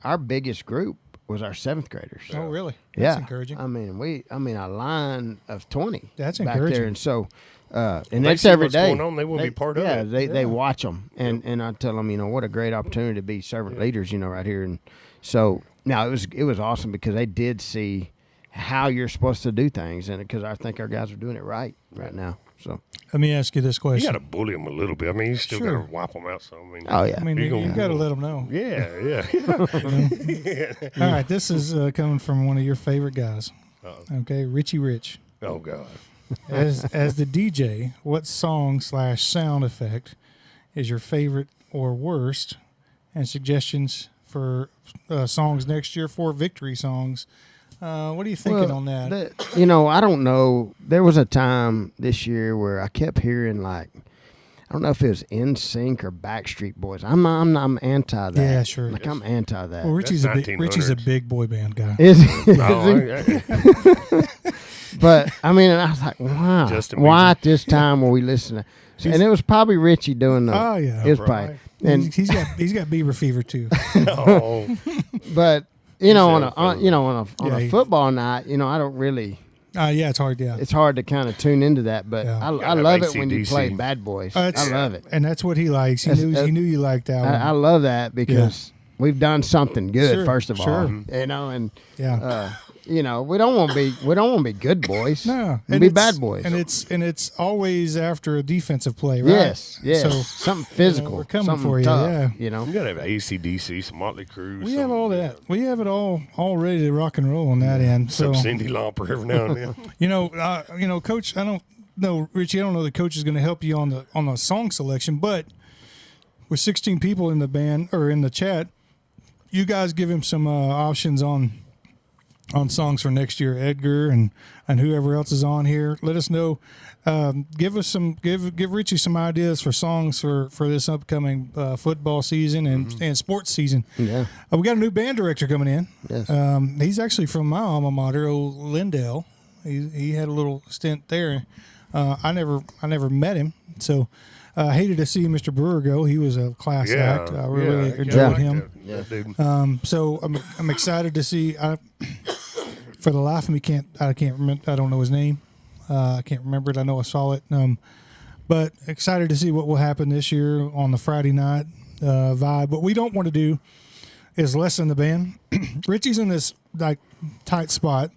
Speaker 3: Our biggest group was our 7th graders.
Speaker 1: Oh, really?
Speaker 3: Yeah.
Speaker 1: That's encouraging.
Speaker 3: I mean, a line of 20.
Speaker 1: That's
Speaker 3: back
Speaker 1: encouraging.
Speaker 3: there. And so And
Speaker 2: They
Speaker 3: that's
Speaker 2: see
Speaker 3: every
Speaker 2: what's
Speaker 3: day.
Speaker 2: going on, they wanna be part of it.
Speaker 3: They watch them, and I tell them, what a great opportunity to be servant leaders, right here. And so now it was awesome because they did see how you're supposed to do things, and because I think our guys are doing it right now. So
Speaker 1: Let me ask you this
Speaker 2: You
Speaker 1: question.
Speaker 2: got to bully them a little bit. I mean, you still
Speaker 1: Sure.
Speaker 2: got to wipe them out. So I mean,
Speaker 3: oh yeah,
Speaker 1: I mean, you got to let them know.
Speaker 2: yeah.
Speaker 1: All right, this is coming from one of your favorite guys. Okay, Richie Rich.
Speaker 2: Oh God.
Speaker 1: As the DJ, what song/sound effect is your favorite or worst? And suggestions for songs next year for victory songs. What are you thinking on that?
Speaker 3: I don't know. There was a time this year where I kept hearing I don't know if it was NSYNC or Backstreet Boys. I'm anti that.
Speaker 1: Yeah, sure.
Speaker 3: I'm anti that.
Speaker 1: Well, Richie's
Speaker 2: That's
Speaker 1: a big boy band guy.
Speaker 3: Is
Speaker 2: Oh,
Speaker 3: But I mean, and I was like, wow,
Speaker 2: Justin
Speaker 3: why
Speaker 2: Bieber.
Speaker 3: at this time were we listening? And it was probably Richie doing the.
Speaker 1: Oh, yeah.
Speaker 3: it was
Speaker 2: Right.
Speaker 3: probably. And
Speaker 1: he's got Bieber fever too.
Speaker 2: oh,
Speaker 3: but on a
Speaker 1: he-
Speaker 3: football night, I don't really.
Speaker 1: Yeah, it's hard. Yeah,
Speaker 3: It's hard to kind of tune into that, but
Speaker 1: Yeah.
Speaker 3: I
Speaker 2: Gotta
Speaker 3: love
Speaker 2: have
Speaker 3: it when you
Speaker 2: AC/DC.
Speaker 3: play Bad Boys. I love it.
Speaker 1: and that's what he likes. He knew you liked that one.
Speaker 3: I love that because we've done something good.
Speaker 1: Sure,
Speaker 3: First of all,
Speaker 1: sure.
Speaker 3: and
Speaker 1: Yeah.
Speaker 3: we don't want to be good boys.
Speaker 1: No,
Speaker 3: we be bad boys.
Speaker 1: and it's always after a defensive play, right?
Speaker 3: Yes,
Speaker 1: So
Speaker 3: something physical.
Speaker 1: we're coming
Speaker 3: something
Speaker 1: for you,
Speaker 3: tough,
Speaker 1: yeah.
Speaker 2: you got to have AC/DC, some Motley Crue.
Speaker 1: we have all that. We have it all ready to rock and roll on that end. So
Speaker 2: Some Cindy Lauper every now and then.
Speaker 1: Coach, I don't know, Richie. I don't know the coach is going to help you on the song selection, but with 16 people in the band or in the chat, you guys give him some options on songs for next year. Edgar and whoever else is on here, let us know. Give Richie some ideas for songs for this upcoming football season and sports season.
Speaker 3: Yeah.
Speaker 1: We got a new band director coming in.
Speaker 3: Yes.
Speaker 1: He's actually from my alma mater, old Lindale. He had a little stint there. I never met him, so I hated to see Mr. Brewer go. He was a class act. I really enjoyed him.
Speaker 2: That dude.
Speaker 1: So I'm excited to see. For the life of me, I can't remember. I don't know his name. I can't remember it. I know I saw it. But excited to see what will happen this year on the Friday night vibe. What we don't want to do is lessen the band. Richie's in this tight spot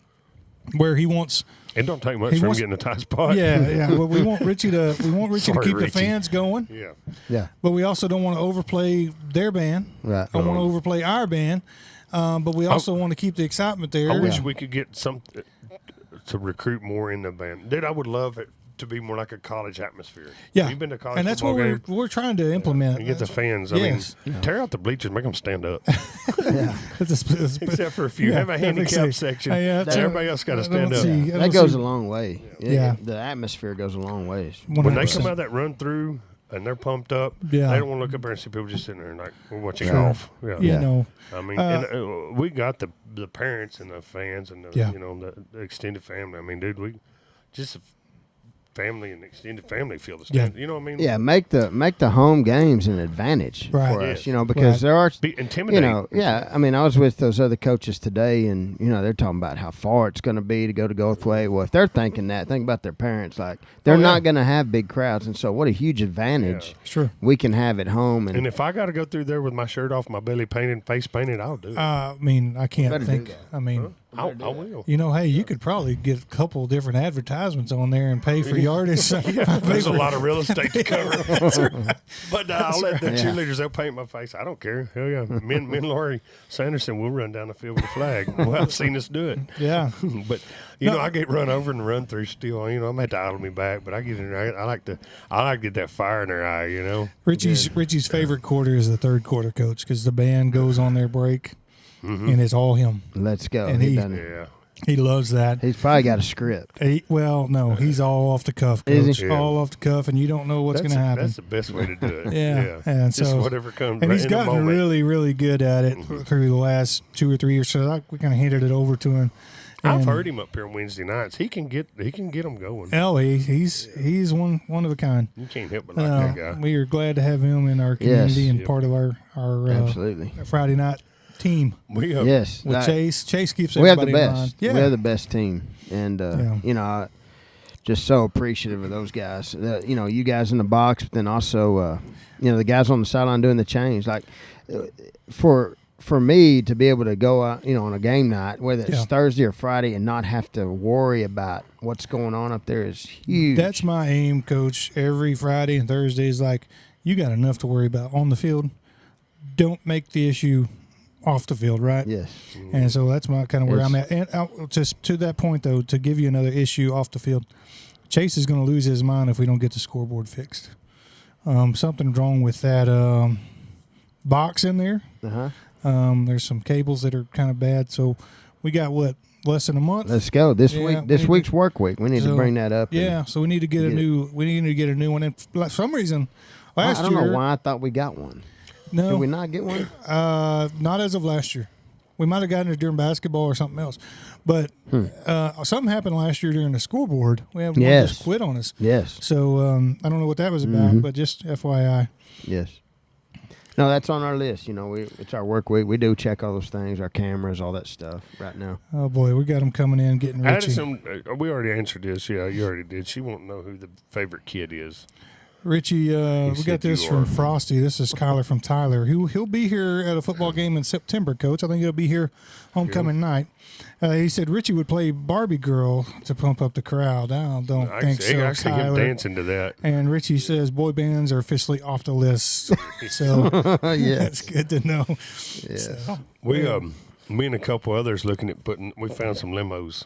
Speaker 1: where he wants.
Speaker 2: It don't take much from getting a tight spot.
Speaker 1: Yeah. Well, we want Richie to
Speaker 2: Sorry,
Speaker 1: keep
Speaker 2: Richie.
Speaker 1: the fans going.
Speaker 2: Yeah.
Speaker 3: Yeah.
Speaker 1: But we also don't want to overplay their band.
Speaker 3: Right.
Speaker 1: Don't want to overplay our band. But we also want to keep the excitement there.
Speaker 2: I wish we could get some to recruit more in the band. Dude, I would love it to be more like a college atmosphere.
Speaker 1: Yeah,
Speaker 2: You've been to college
Speaker 1: and that's
Speaker 2: football
Speaker 1: what
Speaker 2: game,
Speaker 1: we're trying to implement.
Speaker 2: and get the fans.
Speaker 1: Yes.
Speaker 2: I mean, tear out the bleachers, make them stand up.
Speaker 1: Except
Speaker 2: for a few. Have a handicap section. Everybody else got to stand up.
Speaker 3: That goes a long way.
Speaker 1: Yeah.
Speaker 3: The atmosphere goes a long ways.
Speaker 2: When they come out of that run through and they're pumped up,
Speaker 1: Yeah.
Speaker 2: they don't want to look up there and see people just sitting there and we're watching
Speaker 1: Sure.
Speaker 2: golf. Yeah.
Speaker 1: Yeah.
Speaker 2: I mean, we got the parents and the fans and the extended family. I mean, dude, we just family and extended family feel the stand.
Speaker 1: Yeah.
Speaker 2: You know what I mean?
Speaker 3: Yeah, make the home games an advantage
Speaker 1: Right.
Speaker 3: for us,
Speaker 2: Yes.
Speaker 3: because
Speaker 1: Right.
Speaker 3: there are,
Speaker 2: Be intimidating.
Speaker 3: I mean, I was with those other coaches today, and they're talking about how far it's going to be to go to Goldthwaite. Well, if they're thinking that, think about their parents. Like they're not going to have big crowds, and so what a huge advantage
Speaker 1: Sure.
Speaker 3: we can have at home.
Speaker 2: And if I got to go through there with my shirt off, my belly painted, face painted, I'll do it.
Speaker 1: I mean, I can't
Speaker 3: Better do
Speaker 1: think.
Speaker 3: that.
Speaker 1: I mean,
Speaker 2: I will.
Speaker 1: hey, you could probably get a couple of different advertisements on there and pay for the artists.
Speaker 2: There's a lot of real estate to cover. But I'll let the cheerleaders, they'll paint my face. I don't care. Hell yeah. Me and Laurie Sanderson will run down the field with a flag. Well, I've seen us do it.
Speaker 1: Yeah.
Speaker 2: But I get run over and run through still. I'm gonna have to idle me back, but I get in there. I like to get that fire in their eye.
Speaker 1: Richie's favorite quarter is the third quarter, coach, because the band goes on their break, and it's all him.
Speaker 3: Let's go.
Speaker 1: And
Speaker 3: He
Speaker 1: he-
Speaker 3: done it.
Speaker 2: Yeah.
Speaker 1: He loves that.
Speaker 3: He's probably got a script.
Speaker 1: No, he's all off the cuff,
Speaker 3: Is
Speaker 1: coach.
Speaker 3: he?
Speaker 2: Yeah.
Speaker 1: All off the cuff, and you don't know what's going to happen.
Speaker 2: That's the best way to do it.
Speaker 1: Yeah. And
Speaker 2: just
Speaker 1: so-
Speaker 2: whatever comes.
Speaker 1: And
Speaker 2: right
Speaker 1: he's
Speaker 2: in the
Speaker 1: gotten
Speaker 2: moment.
Speaker 1: really, really good at it through the last 2 or 3 years. So we kind of handed it over to him.
Speaker 2: I've
Speaker 1: And-
Speaker 2: heard him up here on Wednesday nights. He can get them going.
Speaker 1: He's one of a kind.
Speaker 2: You can't help but like that guy.
Speaker 1: We are glad to have him in our community
Speaker 3: Yes.
Speaker 1: and part of our
Speaker 3: Absolutely.
Speaker 1: Friday night team
Speaker 2: We
Speaker 3: Yes.
Speaker 1: with Chase. Chase keeps
Speaker 3: We have the
Speaker 1: everybody in line.
Speaker 3: best.
Speaker 1: Yeah.
Speaker 3: We have the best team, and just so appreciative of those guys. You guys in the box, but then also, the guys on the sideline doing the change. Like, for me to be able to go out, on a game night, whether it's Thursday or Friday, and not have to worry about what's going on up there is huge.
Speaker 1: That's my aim, Coach. Every Friday and Thursday is like, you got enough to worry about on the field. Don't make the issue off the field, right?
Speaker 3: Yes.
Speaker 1: And so that's my kind of where I'm at. And just to that point, though, to give you another issue off the field, Chase is going to lose his mind if we don't get the scoreboard fixed. Something's wrong with that box in there.
Speaker 3: Uh-huh.
Speaker 1: There's some cables that are kind of bad. So we got, less than a month?
Speaker 3: Let's go. This week's work week. We need to bring that up.
Speaker 1: Yeah, so we need to get a new one. And for some reason, last year.
Speaker 3: I don't know why I thought we got one.
Speaker 1: No.
Speaker 3: Did we not get one?
Speaker 1: Not as of last year. We might have gotten it during basketball or something else. But something happened last year during the scoreboard. We had one just quit on us.
Speaker 3: Yes.
Speaker 1: So I don't know what that was about, but just FYI.
Speaker 3: Yes. No, that's on our list. It's our work week. We do check all those things, our cameras, all that stuff right now.
Speaker 1: Oh, boy. We got them coming in, getting Richie.
Speaker 2: Addison, we already answered this. Yeah, you already did. She won't know who the favorite kid is.
Speaker 1: Richie, we got this from Frosty. This is Kyler from Tyler. He'll be here at a football game in September, Coach. I think he'll be here homecoming night. He said Richie would play Barbie Girl to pump up the crowd. I don't think so,
Speaker 2: I see him dancing to that.
Speaker 1: And Richie says boy bands are officially off the list. So that's good to know.
Speaker 3: Yes.
Speaker 1: So,
Speaker 2: me and a couple others looking at we found some limos.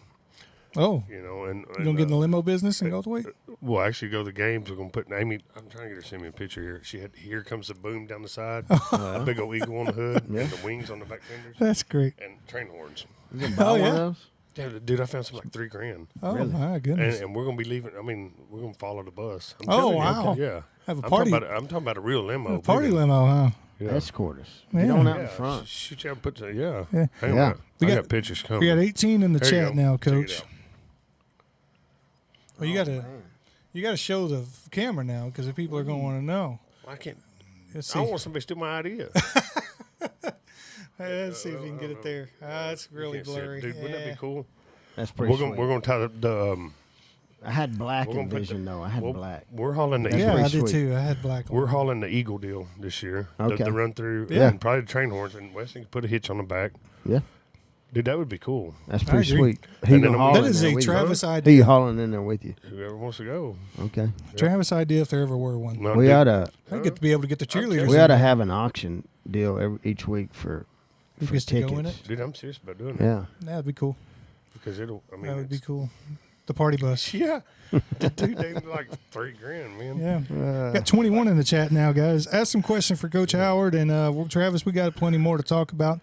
Speaker 1: Oh.
Speaker 2: And
Speaker 1: you don't get in the limo business in Goldthwaite?
Speaker 2: We'll actually go to the games. We're going to put Amy. I'm trying to get her to send me a picture here. She had Here Comes the Boom down the side, a big old eagle on the hood, and the wings on the back fenders.
Speaker 1: That's great.
Speaker 2: And train horns.
Speaker 3: You can buy one of those?
Speaker 2: Yeah, dude, I found some like $3,000.
Speaker 1: Oh,
Speaker 3: really?
Speaker 1: My goodness.
Speaker 2: And we're going to be leaving. I mean, we're going to follow the bus.
Speaker 1: Wow.
Speaker 2: Yeah.
Speaker 1: Have a party.
Speaker 2: I'm talking about a real limo.
Speaker 1: A party limo, huh?
Speaker 2: Yeah.
Speaker 3: Escort us.
Speaker 1: Yeah.
Speaker 3: Get on out in front.
Speaker 2: Shoot you out and put the,
Speaker 1: Yeah.
Speaker 2: Hang on. I got pictures coming.
Speaker 1: We got 18 in the
Speaker 2: There you
Speaker 1: chat
Speaker 2: go.
Speaker 1: now,
Speaker 2: Check it
Speaker 1: Coach.
Speaker 2: out.
Speaker 1: Well, you got to show the camera now because the people are going to want to know.
Speaker 2: I can't.
Speaker 1: Let's
Speaker 2: I
Speaker 1: see.
Speaker 2: don't want somebody to steal my idea.
Speaker 1: Let's see if you can get it there. It's really
Speaker 2: Can't see it.
Speaker 1: blurry.
Speaker 2: Dude, wouldn't that be cool?
Speaker 3: That's pretty
Speaker 2: We're going to tie the
Speaker 3: I had black
Speaker 2: we're gonna
Speaker 3: in
Speaker 2: put
Speaker 3: Vision, though. I had black.
Speaker 2: We're hauling the
Speaker 1: Yeah,
Speaker 2: Eagle.
Speaker 1: I did
Speaker 3: sweet.
Speaker 1: too. I had black on.
Speaker 2: We're hauling the Eagle deal this year.
Speaker 3: Okay.
Speaker 2: The run through and probably the train horns, and Weston can put a hitch on the back.
Speaker 3: Yeah.
Speaker 2: Dude, that would be cool.
Speaker 3: That's pretty
Speaker 1: agree.
Speaker 3: sweet. Who
Speaker 2: And
Speaker 3: you
Speaker 2: then
Speaker 3: hauling
Speaker 1: That is
Speaker 3: there
Speaker 1: a
Speaker 3: with you?
Speaker 1: Travis
Speaker 3: Who
Speaker 1: idea.
Speaker 3: you hauling in there with you?
Speaker 2: Whoever wants to go.
Speaker 3: Okay.
Speaker 1: Travis idea if there ever were one.
Speaker 2: No,
Speaker 3: We
Speaker 2: dude,
Speaker 3: ought to
Speaker 1: I get to be able to get the cheerleaders.
Speaker 3: we
Speaker 1: in
Speaker 3: ought to
Speaker 1: there.
Speaker 3: have an auction deal each week for
Speaker 1: Who gets to
Speaker 3: tickets.
Speaker 1: go in it?
Speaker 2: Dude, I'm serious about doing it.
Speaker 3: Yeah.
Speaker 1: That'd be cool.
Speaker 2: Because it'll, I mean,
Speaker 1: That would be cool. The party bus.
Speaker 2: Yeah. Dude, they like $3,000, man.
Speaker 1: Yeah. Got 21 in the chat now, guys. Ask some questions for Coach Howard and Travis. We got plenty more to talk about.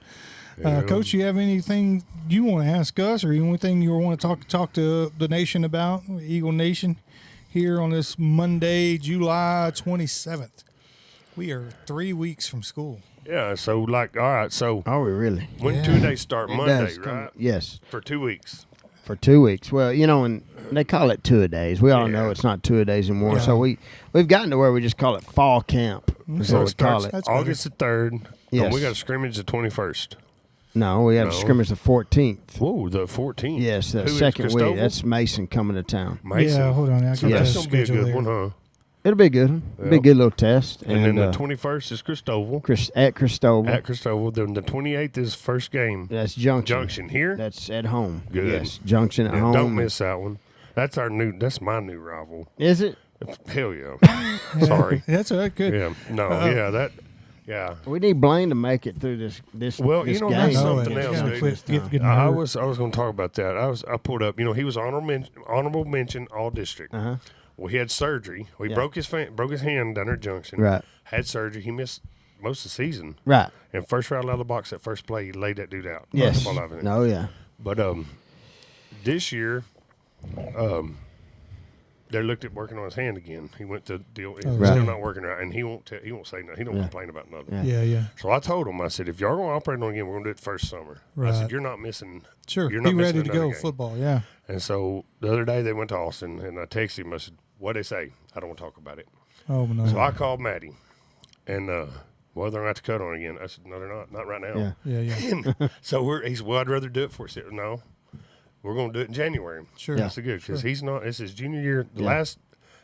Speaker 1: Coach, you have anything you want to ask us, or anything you want to talk to the nation about, Eagle Nation, here on this Monday, July 27th? We are 3 weeks from school.
Speaker 2: Yeah, so all right, so
Speaker 3: Are we really?
Speaker 2: when 2 days start
Speaker 3: It
Speaker 2: Monday,
Speaker 3: does come-
Speaker 2: right?
Speaker 3: Yes.
Speaker 2: For 2 weeks.
Speaker 3: For 2 weeks. Well, and they call it 2-a-days. We all know
Speaker 2: Yeah.
Speaker 3: it's not 2-a-days anymore.
Speaker 1: Yeah.
Speaker 3: So we've gotten to where we just call it fall camp. Is
Speaker 2: So
Speaker 3: what
Speaker 2: it
Speaker 3: we call
Speaker 2: starts
Speaker 3: it.
Speaker 1: That's
Speaker 2: August the 3rd.
Speaker 3: Yes.
Speaker 2: And we got a scrimmage the 21st.
Speaker 3: No, we had a
Speaker 2: No.
Speaker 3: scrimmage the 14th.
Speaker 2: Whoa, the 14th.
Speaker 3: Yes, the
Speaker 2: Who is
Speaker 3: second week.
Speaker 2: Christoval?
Speaker 3: That's Mason coming to town.
Speaker 2: Mason.
Speaker 1: Yeah, hold on. I got
Speaker 2: So
Speaker 3: Yeah.
Speaker 2: that's
Speaker 1: the
Speaker 2: going to be a
Speaker 1: schedule
Speaker 2: good
Speaker 1: there.
Speaker 2: one, huh?
Speaker 3: It'll be a good one. It'll be a
Speaker 2: Yep.
Speaker 3: good little test.
Speaker 2: And then the 21st is Christoval.
Speaker 3: at Christoval.
Speaker 2: At Christoval. Then the 28th is first game.
Speaker 3: That's Junction.
Speaker 2: Junction here.
Speaker 3: That's at home.
Speaker 2: Good.
Speaker 3: Yes, Junction at
Speaker 2: Yeah,
Speaker 3: home.
Speaker 2: don't miss that one. That's my new rival.
Speaker 3: Is it?
Speaker 2: Hell yeah. Sorry.
Speaker 1: That's all right. Good.
Speaker 2: Yeah. No, yeah.
Speaker 3: We need Blaine to make it through this.
Speaker 2: Well,
Speaker 3: this
Speaker 2: you know,
Speaker 3: game.
Speaker 2: that's
Speaker 1: No,
Speaker 2: something
Speaker 1: it-
Speaker 2: else,
Speaker 1: yeah,
Speaker 2: dude.
Speaker 1: quit getting
Speaker 2: I
Speaker 1: hurt.
Speaker 2: was going to talk about that. I pulled up. He was honorable mention all district.
Speaker 3: Uh-huh.
Speaker 2: Well, he had surgery. Well, he
Speaker 3: Yeah.
Speaker 2: broke his hand down at Junction.
Speaker 3: Right.
Speaker 2: Had surgery. He missed most of the season.
Speaker 3: Right.
Speaker 2: And first round out of the box, that first play, he laid that dude out.
Speaker 3: Yes.
Speaker 2: Football live in it.
Speaker 3: No. Yeah.
Speaker 2: But this year, they looked at working on his hand again. He went to deal. It's
Speaker 3: Right.
Speaker 2: still not working right, and he won't say nothing. He don't
Speaker 3: Yeah.
Speaker 2: complain about nothing.
Speaker 3: Yeah.
Speaker 1: Yeah.
Speaker 2: So I told him, I said, if y'all going to operate on it again, we're going to do it first summer. I
Speaker 1: Right.
Speaker 2: said, you're not missing.
Speaker 1: Sure.
Speaker 2: You're not
Speaker 1: Be
Speaker 2: missing
Speaker 1: ready to
Speaker 2: another
Speaker 1: go
Speaker 2: game.
Speaker 1: football. Yeah.
Speaker 2: And so the other day they went to Austin, and I texted him. I said, what'd they say? I don't want to talk about it.
Speaker 1: Oh, no.
Speaker 2: So I called Maddie, and well, they're going to have to cut on it again. I said, no, they're not. Not right now.
Speaker 3: Yeah.
Speaker 1: Yeah.
Speaker 2: So he said, well, I'd rather do it for you. I said, no. we're going to do it in January.
Speaker 1: Sure.
Speaker 2: That's the good because he's not. It's his junior year.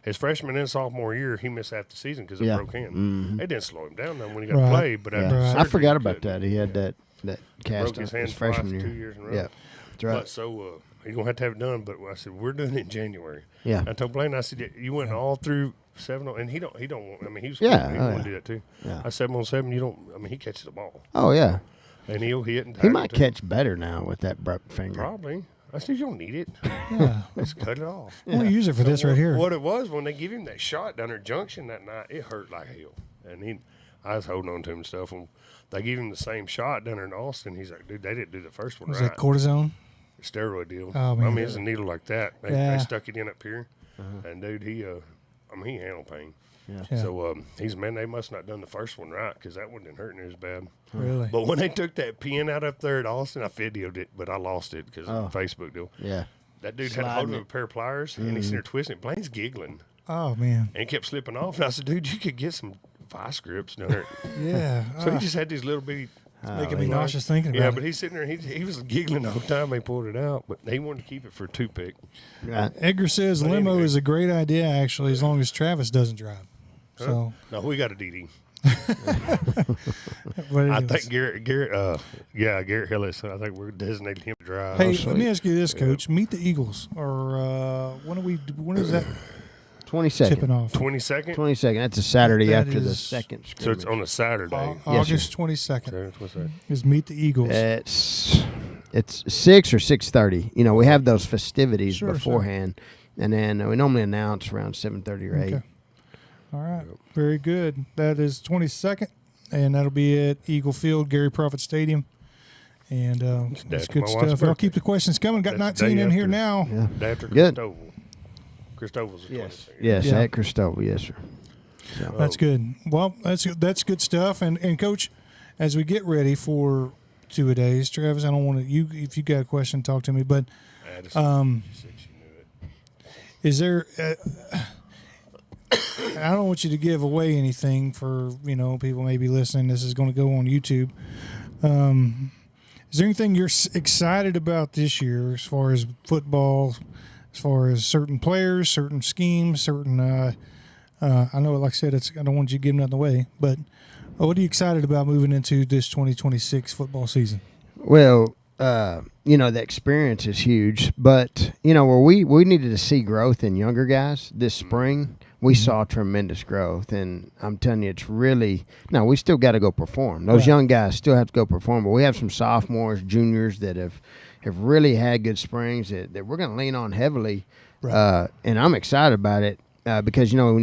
Speaker 2: His freshman and sophomore year, he missed half the season because of broke hand. It didn't slow him down though when he got to play. But after surgery,
Speaker 3: I forgot about that. He had that cast
Speaker 2: broke his hand
Speaker 3: his freshman
Speaker 2: twice,
Speaker 3: year.
Speaker 2: 2 years in a row.
Speaker 3: Yeah, that's right.
Speaker 2: But so he's gonna have to have it done. But I said we're doing it in January.
Speaker 3: Yeah.
Speaker 2: I told Blaine, I said you went all through 7 on, and he don't. I mean, he was.
Speaker 3: Yeah,
Speaker 2: he want to do that too.
Speaker 3: Yeah.
Speaker 2: I 7-on-7. You don't. I mean, he catches the ball
Speaker 3: Oh yeah,
Speaker 2: and he'll hit. And
Speaker 3: he might
Speaker 2: too.
Speaker 3: catch better now with that broke finger.
Speaker 2: Probably. I said you don't need it.
Speaker 1: Yeah.
Speaker 2: Just cut it off.
Speaker 1: I'm going to use it for this right here.
Speaker 2: What it was when they give him that shot down at Junction that night, it hurt like hell. And I was holding on to him and stuff. And they give him the same shot down there in Austin. He's like, dude, they didn't do the first one
Speaker 1: Was
Speaker 2: right.
Speaker 1: that cortisone?
Speaker 2: Steroid deal.
Speaker 1: Oh, man.
Speaker 2: I mean, it's a needle like that. They stuck it in up here. And dude, he handled pain.
Speaker 3: Yeah.
Speaker 2: So they must not done the first one right because that one didn't hurt near as bad.
Speaker 1: Really?
Speaker 2: But when they took that pin out up there at Austin, I videoed it, but I lost it because of the Facebook deal.
Speaker 3: Yeah.
Speaker 2: That dude had a hold of a pair of pliers, and he's in there twisting. Blaine's giggling,
Speaker 1: Oh, man.
Speaker 2: and he kept slipping off. And I said, dude, you could get some vice grips down there.
Speaker 1: Yeah.
Speaker 2: So he just had these little bitty.
Speaker 1: making me nauseous thinking about
Speaker 2: Yeah,
Speaker 1: it.
Speaker 2: but he's sitting there, he was giggling the whole time they pulled it out, but he wanted to keep it for a toothpick.
Speaker 3: Right.
Speaker 1: Edgar says
Speaker 2: But
Speaker 1: limo
Speaker 2: anyway.
Speaker 1: is a great idea, actually, as long as Travis doesn't drive. So,
Speaker 2: No, we got a DD.
Speaker 1: but
Speaker 2: I
Speaker 1: anyways.
Speaker 2: think Garrett Hillis, I think we're designating him to drive.
Speaker 1: Hey, let me ask you this, Coach. Meet the Eagles, or when is that
Speaker 3: 22nd.
Speaker 1: tipping off?
Speaker 2: 22nd?
Speaker 3: 22nd. That's a Saturday
Speaker 1: That
Speaker 3: after the
Speaker 1: is-
Speaker 3: second
Speaker 2: So
Speaker 3: scrimmage.
Speaker 2: it's on a Saturday.
Speaker 1: August 22nd
Speaker 2: So what's that?
Speaker 1: is Meet the Eagles.
Speaker 3: It's 6 or 6:30. You know, we have those festivities
Speaker 1: Sure,
Speaker 3: beforehand, and then we normally announce around 7:30 or 8.
Speaker 1: Okay. All right. Very good. That is 22nd, and that'll be at Eagle Field, Gary Prophet Stadium. And that's
Speaker 2: That's
Speaker 1: good
Speaker 2: my wife's
Speaker 1: stuff. Y'all
Speaker 2: birthday.
Speaker 1: keep the questions coming. Got
Speaker 2: That's
Speaker 1: 19
Speaker 2: day
Speaker 1: in here
Speaker 2: after.
Speaker 1: now.
Speaker 3: Yeah.
Speaker 2: Day after
Speaker 3: Good.
Speaker 2: Cristoval's the 22nd.
Speaker 3: Yes,
Speaker 1: Yeah.
Speaker 3: at Cristobal. Yes, sir. So,
Speaker 1: That's good. Well, that's good stuff. And Coach, as we get ready for 2-a-days, Travis, I don't want to. If you got a question, talk to me. But
Speaker 2: Addison, she said she knew it.
Speaker 1: is there? I don't want you to give away anything for people maybe listening. This is going to go on YouTube. Is there anything you're excited about this year as far as football, as far as certain players, certain schemes, certain? I know, like I said, I don't want you to give nothing away, but what are you excited about moving into this 2026 football season?
Speaker 3: well, the experience is huge, but where we needed to see growth in younger guys this spring. We saw tremendous growth, and I'm telling you, it's really we still got to go perform. Those young guys still have to go perform, but we have some sophomores, juniors that have really had good springs that we're going to lean on heavily, and I'm excited about it because when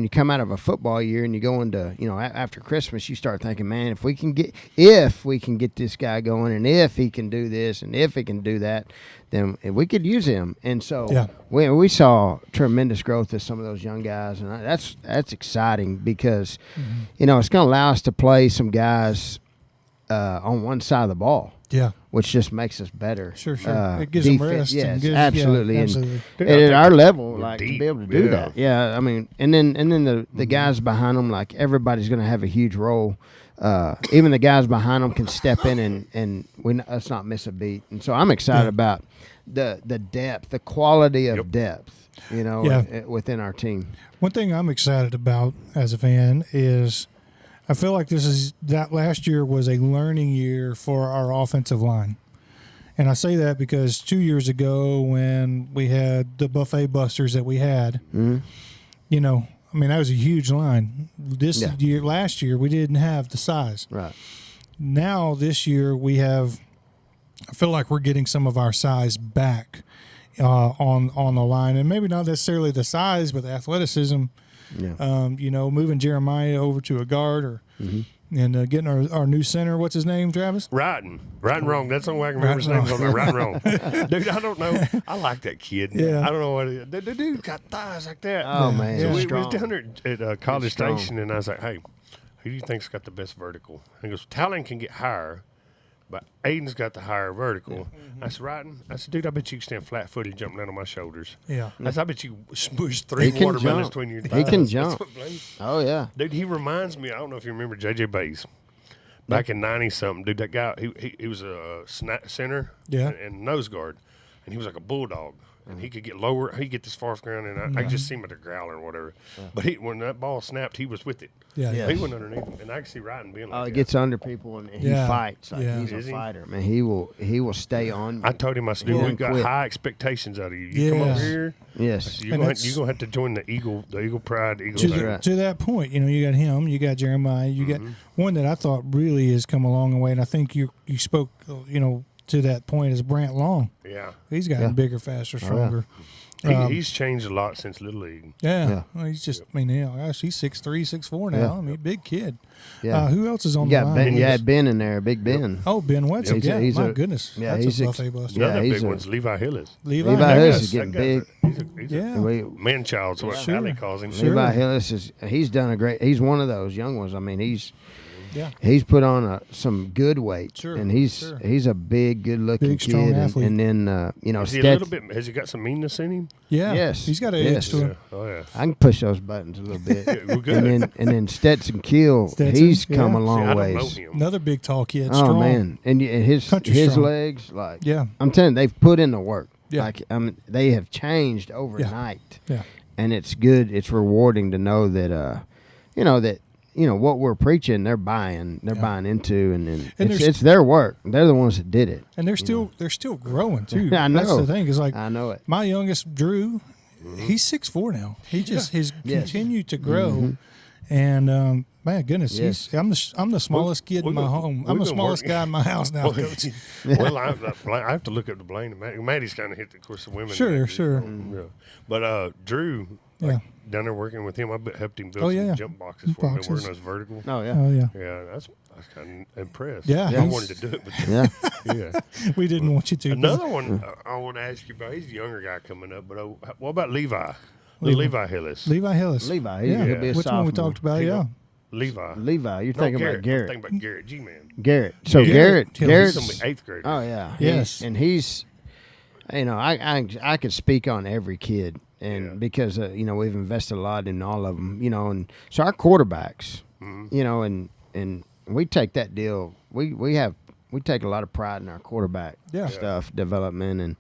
Speaker 3: you come out of a football year and you go into after Christmas, you start thinking, man, if we can get this guy going, and if he can do this, and if he can do that, then we could use him. And so we saw tremendous growth with some of those young guys, and that's exciting because it's going to allow us to play some guys on one side of the ball.
Speaker 1: Yeah,
Speaker 3: which just makes us better.
Speaker 1: Sure. It gives them rest.
Speaker 3: Yes,
Speaker 1: and gives,
Speaker 3: absolutely.
Speaker 1: Yeah,
Speaker 3: And
Speaker 1: absolutely.
Speaker 2: Dude,
Speaker 3: at our level,
Speaker 2: we're
Speaker 3: like to
Speaker 2: deep.
Speaker 3: be able to do that. Yeah, I mean, and then the guys behind them, like everybody's going to have a huge role. Even the guys behind them can step in and let's not miss a beat. And so I'm excited about the depth, the quality of depth, within our team.
Speaker 1: One thing I'm excited about as a fan is I feel like that last year was a learning year for our offensive line. And I say that because 2 years ago when we had the buffet busters that we had, that was a huge line. Last year, we didn't have the size.
Speaker 3: Right.
Speaker 1: Now, this year, I feel like we're getting some of our size back on the line. And maybe not necessarily the size, but the athleticism.
Speaker 3: Yeah.
Speaker 1: Moving Jeremiah over to a guard and getting our new center. What's his name, Travis?
Speaker 2: Right and wrong. That's the only way I can remember his name. Right and wrong. Dude, I don't know. I like that kid.
Speaker 1: Yeah.
Speaker 2: I don't know what it is. The dude got thighs like that.
Speaker 3: Oh, man.
Speaker 2: So
Speaker 3: he's
Speaker 2: we
Speaker 3: strong.
Speaker 2: was down there at College
Speaker 3: strong.
Speaker 2: Station, and I was like, hey, who do you think's got the best vertical? He goes, Talon can get higher, but Aiden's got the higher vertical. I said, Ryden? I said, dude, I bet you can stand flat-footed jumping down on my shoulders.
Speaker 1: Yeah.
Speaker 2: I said, I bet you smush
Speaker 3: He
Speaker 2: 3
Speaker 3: can
Speaker 2: watermelons
Speaker 3: jump.
Speaker 2: between your
Speaker 3: He
Speaker 2: thighs.
Speaker 3: can
Speaker 2: That's
Speaker 3: jump.
Speaker 2: what Blaine-
Speaker 3: Oh yeah.
Speaker 2: Dude, he reminds me, I don't know if you remember J.J. Bays. Back in 90-something, dude, that guy, he was a center
Speaker 1: Yeah.
Speaker 2: and nose guard. and he was like a bulldog. And he could get lower. He get this far off the ground, and I just see him at the growler or whatever. But when that ball snapped, he was with it.
Speaker 1: Yeah.
Speaker 2: He went underneath him, and I can see Ryan being like
Speaker 3: he
Speaker 2: that.
Speaker 3: gets under people and he fights. Like he's
Speaker 2: Is
Speaker 3: a
Speaker 2: he?
Speaker 3: fighter, man. He will stay on.
Speaker 2: I told him, I said, dude, we got high expectations out of you. You come over here.
Speaker 3: Yes.
Speaker 2: You're going to have to join the Eagle Pride.
Speaker 1: To that point, you got him, you got Jeremiah, you got one that I thought really has come a long way, and I think you spoke, to that point is Brant Long.
Speaker 2: Yeah.
Speaker 1: He's gotten bigger, faster, stronger.
Speaker 2: He's changed a lot since Little League.
Speaker 1: Yeah. Well, he's just, gosh, he's 6'3", 6'4" now.
Speaker 3: Yeah.
Speaker 1: I mean, big kid.
Speaker 3: Yeah.
Speaker 1: Who else is on
Speaker 3: You
Speaker 1: the
Speaker 3: got
Speaker 1: line?
Speaker 3: Ben, you had Ben in there, Big Ben.
Speaker 1: Oh, Ben Wetzel.
Speaker 3: He's a-
Speaker 1: Yeah,
Speaker 3: he's
Speaker 1: my
Speaker 3: a-
Speaker 1: goodness.
Speaker 3: yeah,
Speaker 1: That's
Speaker 3: he's
Speaker 1: a
Speaker 3: a-
Speaker 1: buffet buster.
Speaker 3: Yeah,
Speaker 2: Another
Speaker 3: he's
Speaker 2: big
Speaker 3: a-
Speaker 2: one's Levi Hillis.
Speaker 1: Levi
Speaker 3: Levi
Speaker 1: Hillis.
Speaker 3: Hillis is getting big.
Speaker 2: He's
Speaker 1: Yeah.
Speaker 2: a man-child, so what
Speaker 1: Sure.
Speaker 2: Allie calls him.
Speaker 1: Sure.
Speaker 3: Levi Hillis he's done a great. He's one of those young ones. I mean, he's put on some good weight,
Speaker 1: Sure,
Speaker 3: and he's a big, good-looking
Speaker 1: Big, strong
Speaker 3: kid.
Speaker 1: athlete.
Speaker 3: And then
Speaker 2: Is he a little bit? Has he got some meanness in him?
Speaker 1: Yeah.
Speaker 3: Yes.
Speaker 1: He's got an
Speaker 3: Yes.
Speaker 1: edge to him.
Speaker 2: Oh yeah.
Speaker 3: I can push those buttons a little bit.
Speaker 2: We're good.
Speaker 3: and then Stetson Kill, he's come a
Speaker 2: See,
Speaker 3: long
Speaker 2: I don't
Speaker 3: ways.
Speaker 2: know him.
Speaker 1: Another big tall kid.
Speaker 3: Oh
Speaker 1: strong.
Speaker 3: man, and his
Speaker 1: Country
Speaker 3: his
Speaker 1: strong.
Speaker 3: legs, like
Speaker 1: Yeah.
Speaker 3: I'm telling you, they've put in the work.
Speaker 1: Yeah.
Speaker 3: Like they have changed overnight.
Speaker 1: Yeah.
Speaker 3: And it's good. It's rewarding to know that what we're preaching, they're buying into, and it's their work. They're the ones that did it.
Speaker 1: And they're still growing too.
Speaker 3: I know.
Speaker 1: That's the thing. Is like
Speaker 3: I know it.
Speaker 1: my youngest Drew, he's 6'4" now. He just has continued to grow, and my goodness,
Speaker 3: Yes.
Speaker 1: I'm the smallest kid in my home. I'm the smallest guy in my house now, Coach.
Speaker 2: Well, I have to look up the Blaine. Maddie's kind of hit, of course, the women.
Speaker 1: Sure.
Speaker 2: Yeah. But Drew, down there working with him, I helped him build some jump boxes for him. They're wearing those vertical.
Speaker 3: Oh yeah.
Speaker 1: Oh yeah.
Speaker 2: Yeah, I was kind of impressed.
Speaker 1: Yeah,
Speaker 2: I wanted to do it, but
Speaker 3: Yeah.
Speaker 1: We didn't want you to.
Speaker 2: Another one I want to ask you about. He's a younger guy coming up, but what about Levi? Levi Hillis.
Speaker 1: Levi Hillis.
Speaker 3: Levi,
Speaker 1: Yeah.
Speaker 3: he'll be a
Speaker 1: Which one we
Speaker 3: sophomore.
Speaker 1: talked about? Yeah.
Speaker 2: Levi.
Speaker 3: You're thinking about Garrett.
Speaker 2: I'm thinking about Garrett G-Man.
Speaker 3: Garrett. So
Speaker 1: Garrett.
Speaker 3: Garrett's
Speaker 2: He's going to be 8th grader.
Speaker 3: Oh yeah.
Speaker 1: Yes.
Speaker 3: He's I could speak on every kid, and because we've invested a lot in all of them, and so our quarterbacks, and we take that deal. We take a lot of pride in our quarterback stuff development,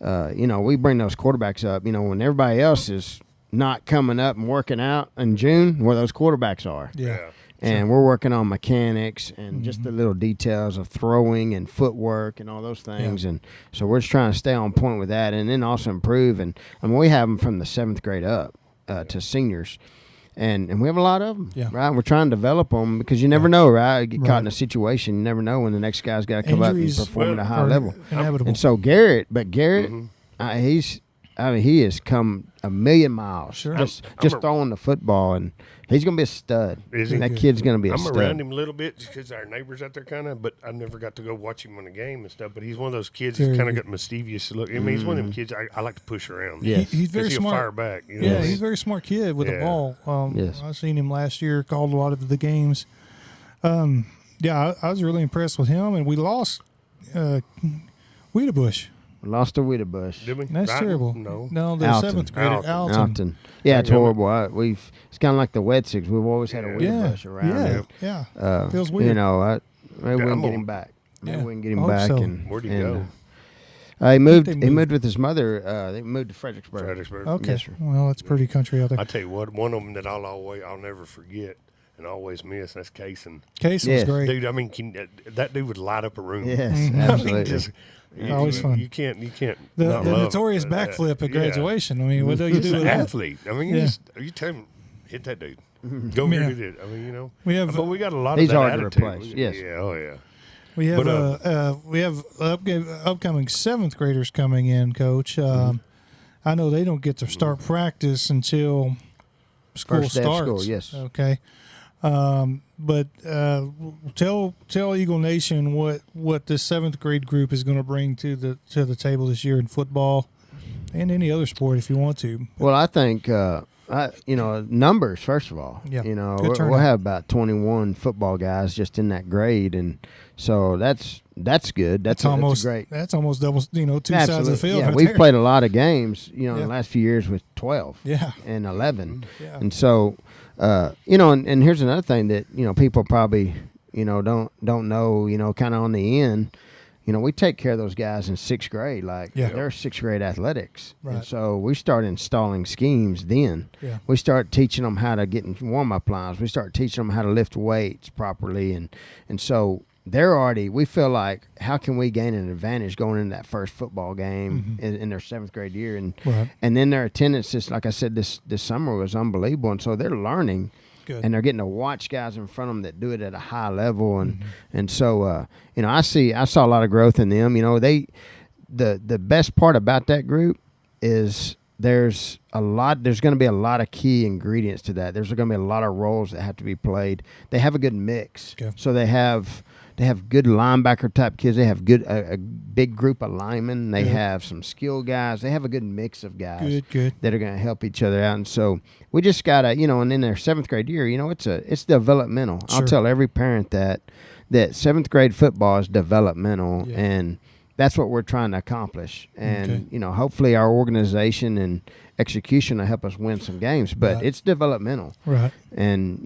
Speaker 3: and we bring those quarterbacks up. when everybody else is not coming up and working out in June, where those quarterbacks are.
Speaker 1: Yeah.
Speaker 3: And we're working on mechanics and just the little details of throwing and footwork and all those things. And so we're just trying to stay on point with that, and then also improve. And we have them from the 7th grade up to seniors. And we have a lot of them, right? We're trying to develop them because you never know, right? You get caught in a situation. You never know when the next guy's got to come
Speaker 1: Injuries
Speaker 3: up and perform at a high level.
Speaker 1: Inevitable.
Speaker 3: And so Garrett, he has come a million miles.
Speaker 1: Sure.
Speaker 3: Just throwing the football, and he's going to be a stud.
Speaker 2: Is he?
Speaker 3: That kid's going to be a
Speaker 2: I'm
Speaker 3: stud.
Speaker 2: around him a little bit just because our neighbors out there kind of, but I never got to go watch him on a game and stuff. But he's one of those kids. He's kind of got mischievous look. I mean, he's one of them kids I like to push around.
Speaker 3: Yeah.
Speaker 1: He's very
Speaker 2: 'Cause he'll
Speaker 1: smart.
Speaker 2: fire back.
Speaker 1: Yeah, he's a very smart kid with the ball.
Speaker 3: Yes.
Speaker 1: I've seen him last year, called a lot of the games. I was really impressed with him, and we lost Wiedebush.
Speaker 3: Lost to Wiedebush.
Speaker 2: Did we?
Speaker 1: That's
Speaker 2: Right?
Speaker 1: terrible.
Speaker 2: No.
Speaker 1: the
Speaker 3: Alton.
Speaker 1: 7th grader,
Speaker 3: Alton. Yeah, it's horrible. It's kind of like the Wetzigs. We've always had a Wiedebush around.
Speaker 1: Yeah.
Speaker 3: And,
Speaker 1: Feels weird.
Speaker 3: Maybe we can
Speaker 2: I'm
Speaker 3: get
Speaker 2: on-
Speaker 3: him back. Maybe
Speaker 1: Yeah.
Speaker 3: we can get him
Speaker 1: I hope
Speaker 3: back.
Speaker 1: so.
Speaker 3: And
Speaker 2: Where'd he go?
Speaker 3: He moved.
Speaker 1: they
Speaker 3: He
Speaker 1: moved.
Speaker 3: moved with his mother. They moved to Fredericksburg.
Speaker 2: Fredericksburg.
Speaker 1: Okay.
Speaker 3: Yes, sir.
Speaker 1: Well, it's pretty country out there.
Speaker 2: I tell you what, one of them that I'll never forget and always miss. That's Kaysen.
Speaker 1: Case
Speaker 3: Yes.
Speaker 1: was great.
Speaker 2: Dude, I mean, that dude would light up a room.
Speaker 3: Yes,
Speaker 2: I mean,
Speaker 3: absolutely.
Speaker 2: just
Speaker 1: Always fun.
Speaker 2: You can't.
Speaker 1: The
Speaker 2: not love
Speaker 1: notorious
Speaker 2: that.
Speaker 1: backflip at
Speaker 2: Yeah.
Speaker 1: graduation. I mean, what do you
Speaker 2: He's
Speaker 1: do with
Speaker 2: an
Speaker 1: that?
Speaker 2: athlete. I mean, you tell him hit that dude. Go
Speaker 1: Yeah.
Speaker 2: here, do it. I mean,
Speaker 1: We have
Speaker 2: but we got a lot
Speaker 3: He's
Speaker 2: of that
Speaker 3: hard to
Speaker 2: attitude.
Speaker 3: replace, yes.
Speaker 2: Yeah. Oh yeah.
Speaker 1: We have
Speaker 2: But,
Speaker 1: upcoming 7th graders coming in, Coach. I know they don't get to start practice until school
Speaker 3: First day of
Speaker 1: starts.
Speaker 3: school, yes.
Speaker 1: Okay. But tell Eagle Nation what this 7th grade group is going to bring to the table this year in football and any other sport if you want to.
Speaker 3: Well, I think numbers first of all.
Speaker 1: Yeah. Good
Speaker 3: We'll
Speaker 1: turnout.
Speaker 3: have about 21 football guys just in that grade, and so that's good. That's
Speaker 1: almost
Speaker 3: great.
Speaker 1: That's almost double. Two sides of the field.
Speaker 3: Yeah,
Speaker 1: right
Speaker 3: we've
Speaker 1: there.
Speaker 3: played a lot of games. In
Speaker 1: Yeah.
Speaker 3: the last few years with 12.
Speaker 1: Yeah.
Speaker 3: And 11.
Speaker 1: Yeah.
Speaker 3: And so, and here's another thing that people probably don't know. Kind of on the end. we take care of those guys in 6th grade. Like, they're 6th grade athletics.
Speaker 1: Right.
Speaker 3: And so we start installing schemes then.
Speaker 1: Yeah.
Speaker 3: We start teaching them how to get in warm-up lines. We start teaching them how to lift weights properly. And so we feel like, how can we gain an advantage going into that first football game in their 7th grade year? And and then their attendance, is, like I said, this summer was unbelievable. And so they're learning. Good. And they're getting to watch guys in front of them that do it at a high level, and so I saw a lot of growth in them. The best part about that group is there's going to be a lot of key ingredients to that. There's going to be a lot of roles that have to be played. They have a good mix, so they have good linebacker type kids. They have a big group of linemen. They have some skill guys. They have a good mix of guys that are going to help each other out. And so we just got to, and in their 7th grade year, it's developmental. Sure. I'll tell every parent that 7th grade football is developmental, and that's what we're trying to accomplish. And, hopefully our organization and execution will help us win some games, but it's developmental.
Speaker 1: Right.
Speaker 3: And,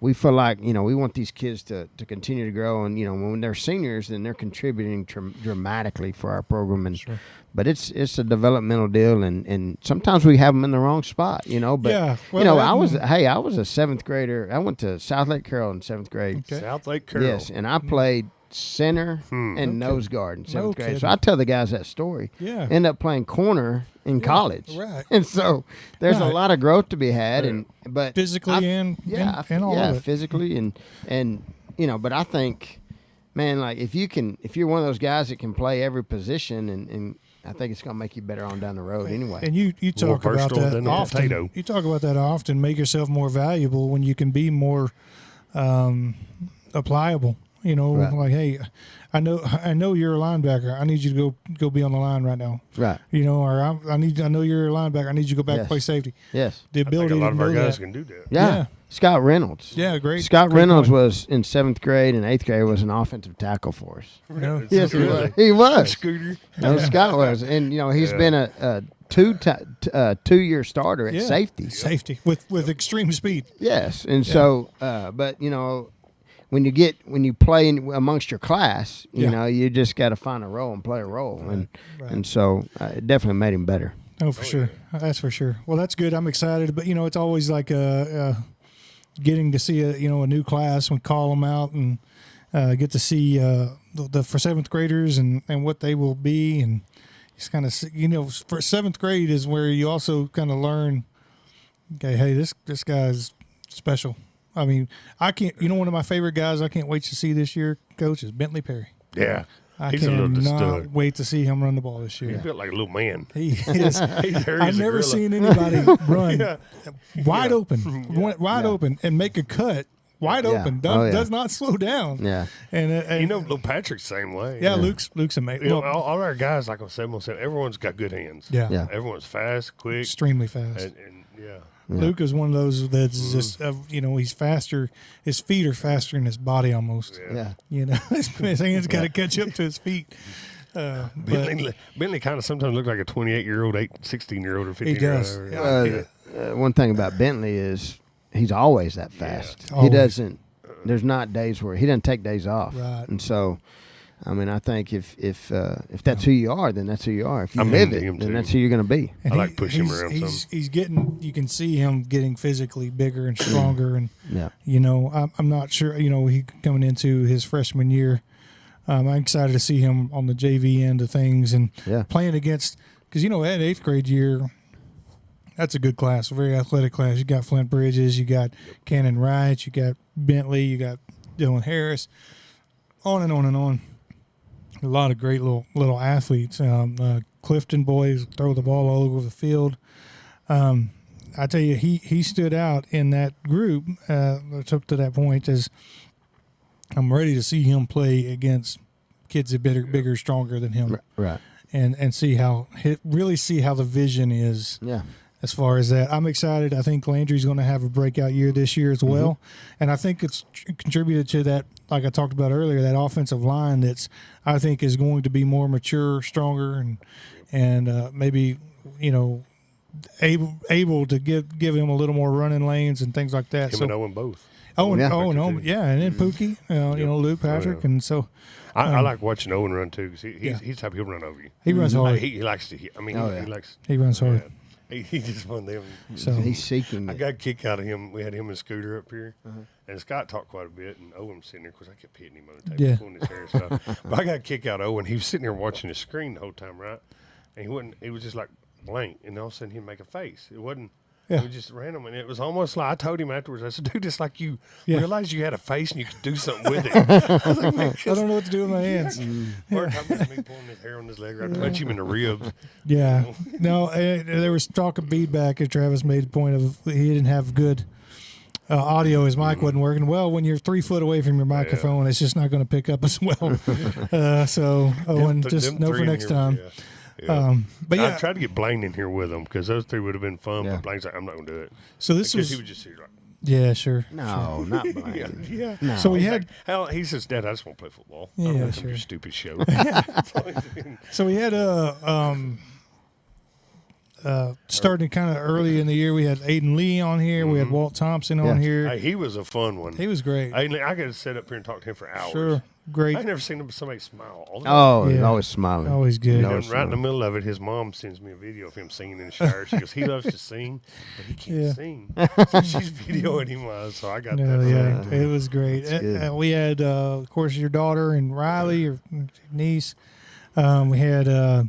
Speaker 3: we feel like, we want these kids to continue to grow. And, when they're seniors, then they're contributing dramatically for our program. And but it's a developmental deal. And sometimes we have them in the wrong spot, but, I was a 7th grader. I went to South Lake Carroll in 7th grade.
Speaker 2: Okay. South Lake Carroll.
Speaker 3: Yes. And I played center and nose guard in 7th grade. So I tell the guys that story. Yeah. End up playing corner in college. Right. And so there's a lot of growth to be had, but
Speaker 1: physically and all of it.
Speaker 3: Physically and but I think, man, like if you're one of those guys that can play every position, and I think it's going to make you better on down the road anyway.
Speaker 1: And you talk about that often. You talk about that often. Make yourself more valuable when you can be more applicable. Like, hey, I know you're a linebacker. I need you to go be on the line right now. Right. Or I know you're a linebacker. I need you to go back and play safety.
Speaker 3: Yes.
Speaker 2: The ability a lot of our guys can do that.
Speaker 3: Yeah. Scott Reynolds.
Speaker 1: Yeah, great.
Speaker 3: Scott Reynolds was in 7th grade and 8th grade was an offensive tackle for us.
Speaker 2: Really?
Speaker 3: Yes, he was. Scooter. No, Scott was, and he's been a 2-year starter at safety.
Speaker 1: Safety with extreme speed.
Speaker 3: Yes, and so, but when you play amongst your class, you just got to find a role and play a role, and so it definitely made him better.
Speaker 1: Oh, for sure. That's for sure. Well, that's good. I'm excited, but it's always like getting to see a new class and call them out and get to see for 7th graders and what they will be, and just kind of for 7th grade is where you also kind of learn, okay, hey, this guy's special. I mean, I can't. One of my favorite guys I can't wait to see this year, Coach, is Bentley Perry.
Speaker 2: Yeah,
Speaker 1: I cannot wait to see him run the ball this year.
Speaker 2: He's built like a little man.
Speaker 1: He is. I've never seen anybody run wide open and make a cut wide open. Does not slow down.
Speaker 3: Yeah,
Speaker 1: and
Speaker 2: Luke Patrick's the same way.
Speaker 1: Yeah, Luke's amazing.
Speaker 2: All our guys, like I said, everyone's got good hands.
Speaker 1: Yeah.
Speaker 2: Everyone's fast, quick,
Speaker 1: extremely fast,
Speaker 2: and yeah.
Speaker 1: Luke is one of those that's just, he's faster. His feet are faster than his body almost.
Speaker 3: Yeah.
Speaker 1: His hands got to catch up to his feet.
Speaker 2: Bentley kind of sometimes looks like a 28-year-old, 16-year-old, or 15-year-old.
Speaker 1: He does.
Speaker 3: One thing about Bentley is he's always that fast.
Speaker 1: Always.
Speaker 3: He doesn't. There's not days where he doesn't take days off.
Speaker 1: Right.
Speaker 3: And so, I mean, I think if that's who you are, then that's who you are. If you live it, then that's who you're going to be.
Speaker 2: And I like pushing him around some.
Speaker 1: He's getting. You can see him getting physically bigger and stronger. And I'm not sure. He coming into his freshman year. I'm excited to see him on the JV end of things and playing against. Because at 8th grade year, that's a good class, a very athletic class. You got Flint Bridges, you got Cannon Wright, you got Bentley, you got Dylan Harris, on and on and on. A lot of great little athletes. Clifton boys throw the ball all over the field. I tell you, he stood out in that group up to that point as I'm ready to see him play against kids that are bigger, stronger than him.
Speaker 3: Right.
Speaker 1: And see how the vision is.
Speaker 3: Yeah.
Speaker 1: As far as that, I'm excited. I think Landry's going to have a breakout year this year as well, and I think it's contributed to that. Like I talked about earlier, that offensive line I think is going to be more mature, stronger, and maybe able to give him a little more running lanes and things like that.
Speaker 2: Him and Owen both.
Speaker 1: Owen,
Speaker 3: Yeah.
Speaker 1: Owen, yeah, and then Pookie, Luke Patrick, and so
Speaker 2: I like watching Owen run too because he's the type he'll run over you.
Speaker 1: he runs hard.
Speaker 2: He likes to. I mean, he likes.
Speaker 1: He runs hard.
Speaker 2: He just one of them.
Speaker 1: So
Speaker 3: He's seeking
Speaker 2: I
Speaker 3: it.
Speaker 2: got a kick out of him. We had him and Scooter up here, and Scott talked quite a bit, and Owen was sitting there because I kept hitting him on the table, pulling his hair and stuff. But I got a kick out of Owen. He was sitting there watching the screen the whole time, right? And he wasn't. He was just like blank, and all of a sudden he'd make a face. It wasn't.
Speaker 1: Yeah.
Speaker 2: It was just random, and it was almost like I told him afterwards. I said, "Dude, it's like you realized you had a face and you could do something with it." I was like, "Man,
Speaker 1: I don't know what to do with my hands.
Speaker 2: One time it was me pulling his hair on his leg, I punch him in the ribs.
Speaker 1: Yeah, no, there was talk of feedback, and Travis made a point of he didn't have good audio. His mic wasn't working well. When you're 3 foot away from your microphone, it's just not going to pick up as well. So Owen, just know for next time. But
Speaker 2: I tried to get Blaine in here with him because those three would have been fun.
Speaker 3: Yeah.
Speaker 2: But Blaine's like, I'm not going to do it.
Speaker 1: So this
Speaker 2: Because
Speaker 1: was
Speaker 2: he would just sit like,
Speaker 1: yeah, sure.
Speaker 3: No, not Blaine.
Speaker 2: yeah.
Speaker 3: No.
Speaker 1: So we had
Speaker 2: He says, Dad, I just want to play football. I
Speaker 1: Yeah,
Speaker 2: don't want to
Speaker 1: sure.
Speaker 2: your stupid show.
Speaker 1: starting kind of early in the year. We had Aiden Lee on here. We had Walt Thompson on here.
Speaker 2: Hey, he was a fun one.
Speaker 1: He was great.
Speaker 2: I got to sit up here and talk to him for hours.
Speaker 1: Sure, great.
Speaker 2: I've never seen somebody smile. All the time.
Speaker 3: Oh, he's
Speaker 1: Yeah.
Speaker 3: always smiling.
Speaker 1: Always good.
Speaker 3: No.
Speaker 2: And right in the middle of it, his mom sends me a video of him singing in the shower. She goes, he loves to sing, but he can't
Speaker 1: Yeah.
Speaker 2: sing. So she's videoing him. So I got
Speaker 1: No,
Speaker 2: that.
Speaker 1: yeah, it was great.
Speaker 3: good.
Speaker 1: We had, of course, your daughter and Riley, your niece. We had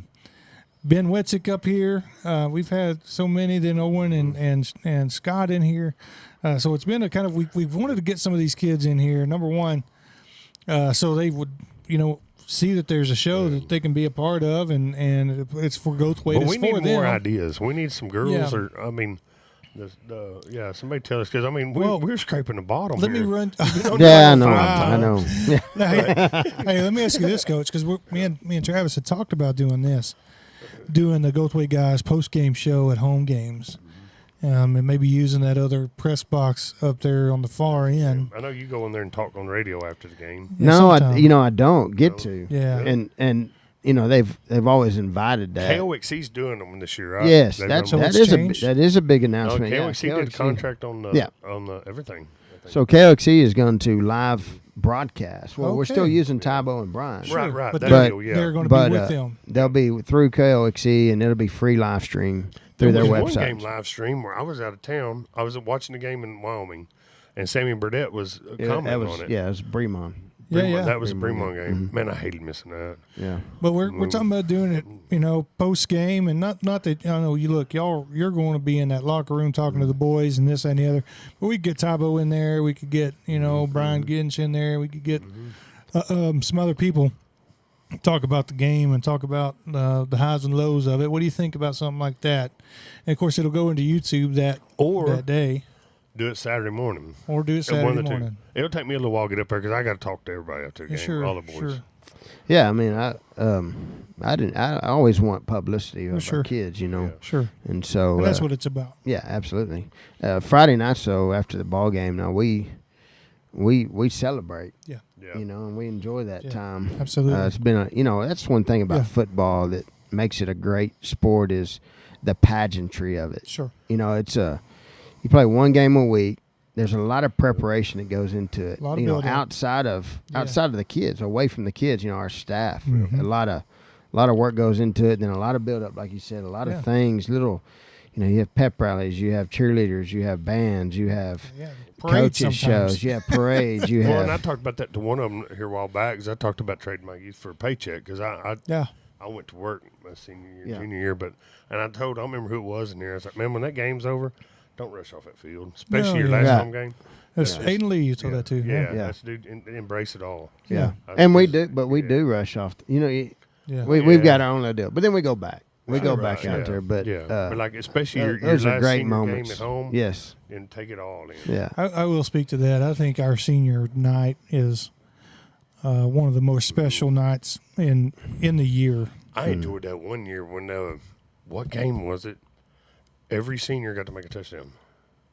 Speaker 1: Ben Wetzik up here. We've had so many. Then Owen and Scott in here. So it's been a kind of we've wanted to get some of these kids in here. Number one, so they would see that there's a show that they can be a part of, and it's for Goldthwaite.
Speaker 2: But
Speaker 1: It's
Speaker 2: we
Speaker 1: for
Speaker 2: need more
Speaker 1: them.
Speaker 2: ideas. We need some girls,
Speaker 1: Yeah.
Speaker 2: or I mean, somebody tell us because I mean we're scraping the bottom.
Speaker 1: Let me
Speaker 2: here.
Speaker 1: run.
Speaker 3: Yeah, I know.
Speaker 1: Five
Speaker 3: I know. Yeah.
Speaker 1: Hey, let me ask you this, Coach, because me and Travis had talked about doing the Goldthwaite guys post game show at home games, and maybe using that other press box up there on the far end.
Speaker 2: I know you go in there and talk on the radio after the game.
Speaker 1: Yeah,
Speaker 3: No,
Speaker 1: sometime.
Speaker 3: I don't get to.
Speaker 1: Yeah.
Speaker 3: And they've always invited that.
Speaker 2: KOXC's doing them this year, right?
Speaker 3: Yes,
Speaker 2: They've
Speaker 3: that
Speaker 2: done
Speaker 1: it's
Speaker 3: is
Speaker 1: changed?
Speaker 3: that is a big
Speaker 2: No,
Speaker 3: announcement. Yeah,
Speaker 2: KOXC did a contract on the
Speaker 3: Yeah.
Speaker 2: on the everything. I think.
Speaker 3: So KOXC is going to live broadcast. Well, we're
Speaker 1: Okay.
Speaker 3: still using Tybo and Brian.
Speaker 2: Right.
Speaker 1: But
Speaker 2: That
Speaker 1: they're,
Speaker 2: deal, yeah.
Speaker 1: they're going to
Speaker 3: But
Speaker 1: be with them.
Speaker 3: they'll be through KOXC, and it'll be free live stream through their
Speaker 2: There was one
Speaker 3: website.
Speaker 2: game live stream where I was out of town. I was watching the game in Wyoming, and Sammy Burdette was commenting
Speaker 3: that was
Speaker 2: on it.
Speaker 3: it was Bremont.
Speaker 1: Yeah.
Speaker 2: That was a
Speaker 3: Bremont
Speaker 2: Bremont game. Man, I hated missing that.
Speaker 3: Yeah.
Speaker 1: But we're talking about doing it, post game, and not that I know you look, you're going to be in that locker room talking to the boys and this and the other. But we could get Tybo in there. We could get Brian Ginch in there. We could get some other people talk about the game and talk about the highs and lows of it. What do you think about something like that? And of course, it'll go into YouTube that day,
Speaker 2: Do it Saturday morning.
Speaker 1: or do it
Speaker 2: One
Speaker 1: Saturday
Speaker 2: of the two.
Speaker 1: morning.
Speaker 2: It'll take me a little while to get up there because I got to talk to everybody after the game.
Speaker 1: Sure,
Speaker 2: all the boys.
Speaker 1: sure.
Speaker 3: Yeah, I mean, I always want publicity of
Speaker 1: Sure.
Speaker 3: our kids,
Speaker 1: Sure.
Speaker 3: and so
Speaker 1: And that's what it's about.
Speaker 3: yeah, absolutely. Friday night, so after the ball game, now we celebrate,
Speaker 1: Yeah.
Speaker 2: Yeah.
Speaker 3: and we enjoy that
Speaker 1: Yeah,
Speaker 3: time.
Speaker 1: absolutely.
Speaker 3: It's been that's one thing about
Speaker 1: Yeah.
Speaker 3: football that makes it a great sport is the pageantry of it.
Speaker 1: Sure.
Speaker 3: It's you play one game a week. There's a lot of preparation that goes into it.
Speaker 1: A lot of build-up.
Speaker 3: outside of the kids, away from the kids, our staff.
Speaker 1: Mhm.
Speaker 3: A lot of work goes into it. Then a lot of build up, like you said, a lot
Speaker 1: Yeah.
Speaker 3: of things. Little, you have pep rallies, you have cheerleaders, you have bands, you have
Speaker 1: Yeah. Parades
Speaker 3: coaches
Speaker 1: sometimes.
Speaker 3: shows, you have parades, you
Speaker 2: Well, and I
Speaker 3: have.
Speaker 2: talked about that to one of them here a while back because I talked about trading my youth for a paycheck because I went to work my senior year,
Speaker 3: Yeah.
Speaker 2: junior year, I don't remember who it was in there. I was like, man, when that game's over, don't rush off that field, especially your
Speaker 1: yeah.
Speaker 2: last
Speaker 3: Yeah.
Speaker 2: home game.
Speaker 1: That's Aiden Lee, you told that too.
Speaker 2: Yeah,
Speaker 3: Yeah.
Speaker 2: that's dude. Embrace it all.
Speaker 3: Yeah,
Speaker 2: I
Speaker 3: and we
Speaker 2: just-
Speaker 3: do, but we
Speaker 2: yeah.
Speaker 3: do rush off.
Speaker 1: Yeah.
Speaker 3: We've got our own little deal, but then we go back. We go
Speaker 2: Right,
Speaker 3: back out
Speaker 2: yeah.
Speaker 3: there, but
Speaker 2: but like especially your
Speaker 3: those are
Speaker 2: last
Speaker 3: great
Speaker 2: senior
Speaker 3: moments.
Speaker 2: game at home,
Speaker 3: Yes,
Speaker 2: and take it all in.
Speaker 3: yeah.
Speaker 1: I will speak to that. I think our senior night is one of the most special nights in the year.
Speaker 2: I enjoyed that one year when what game was it? Every senior got to make a touchdown,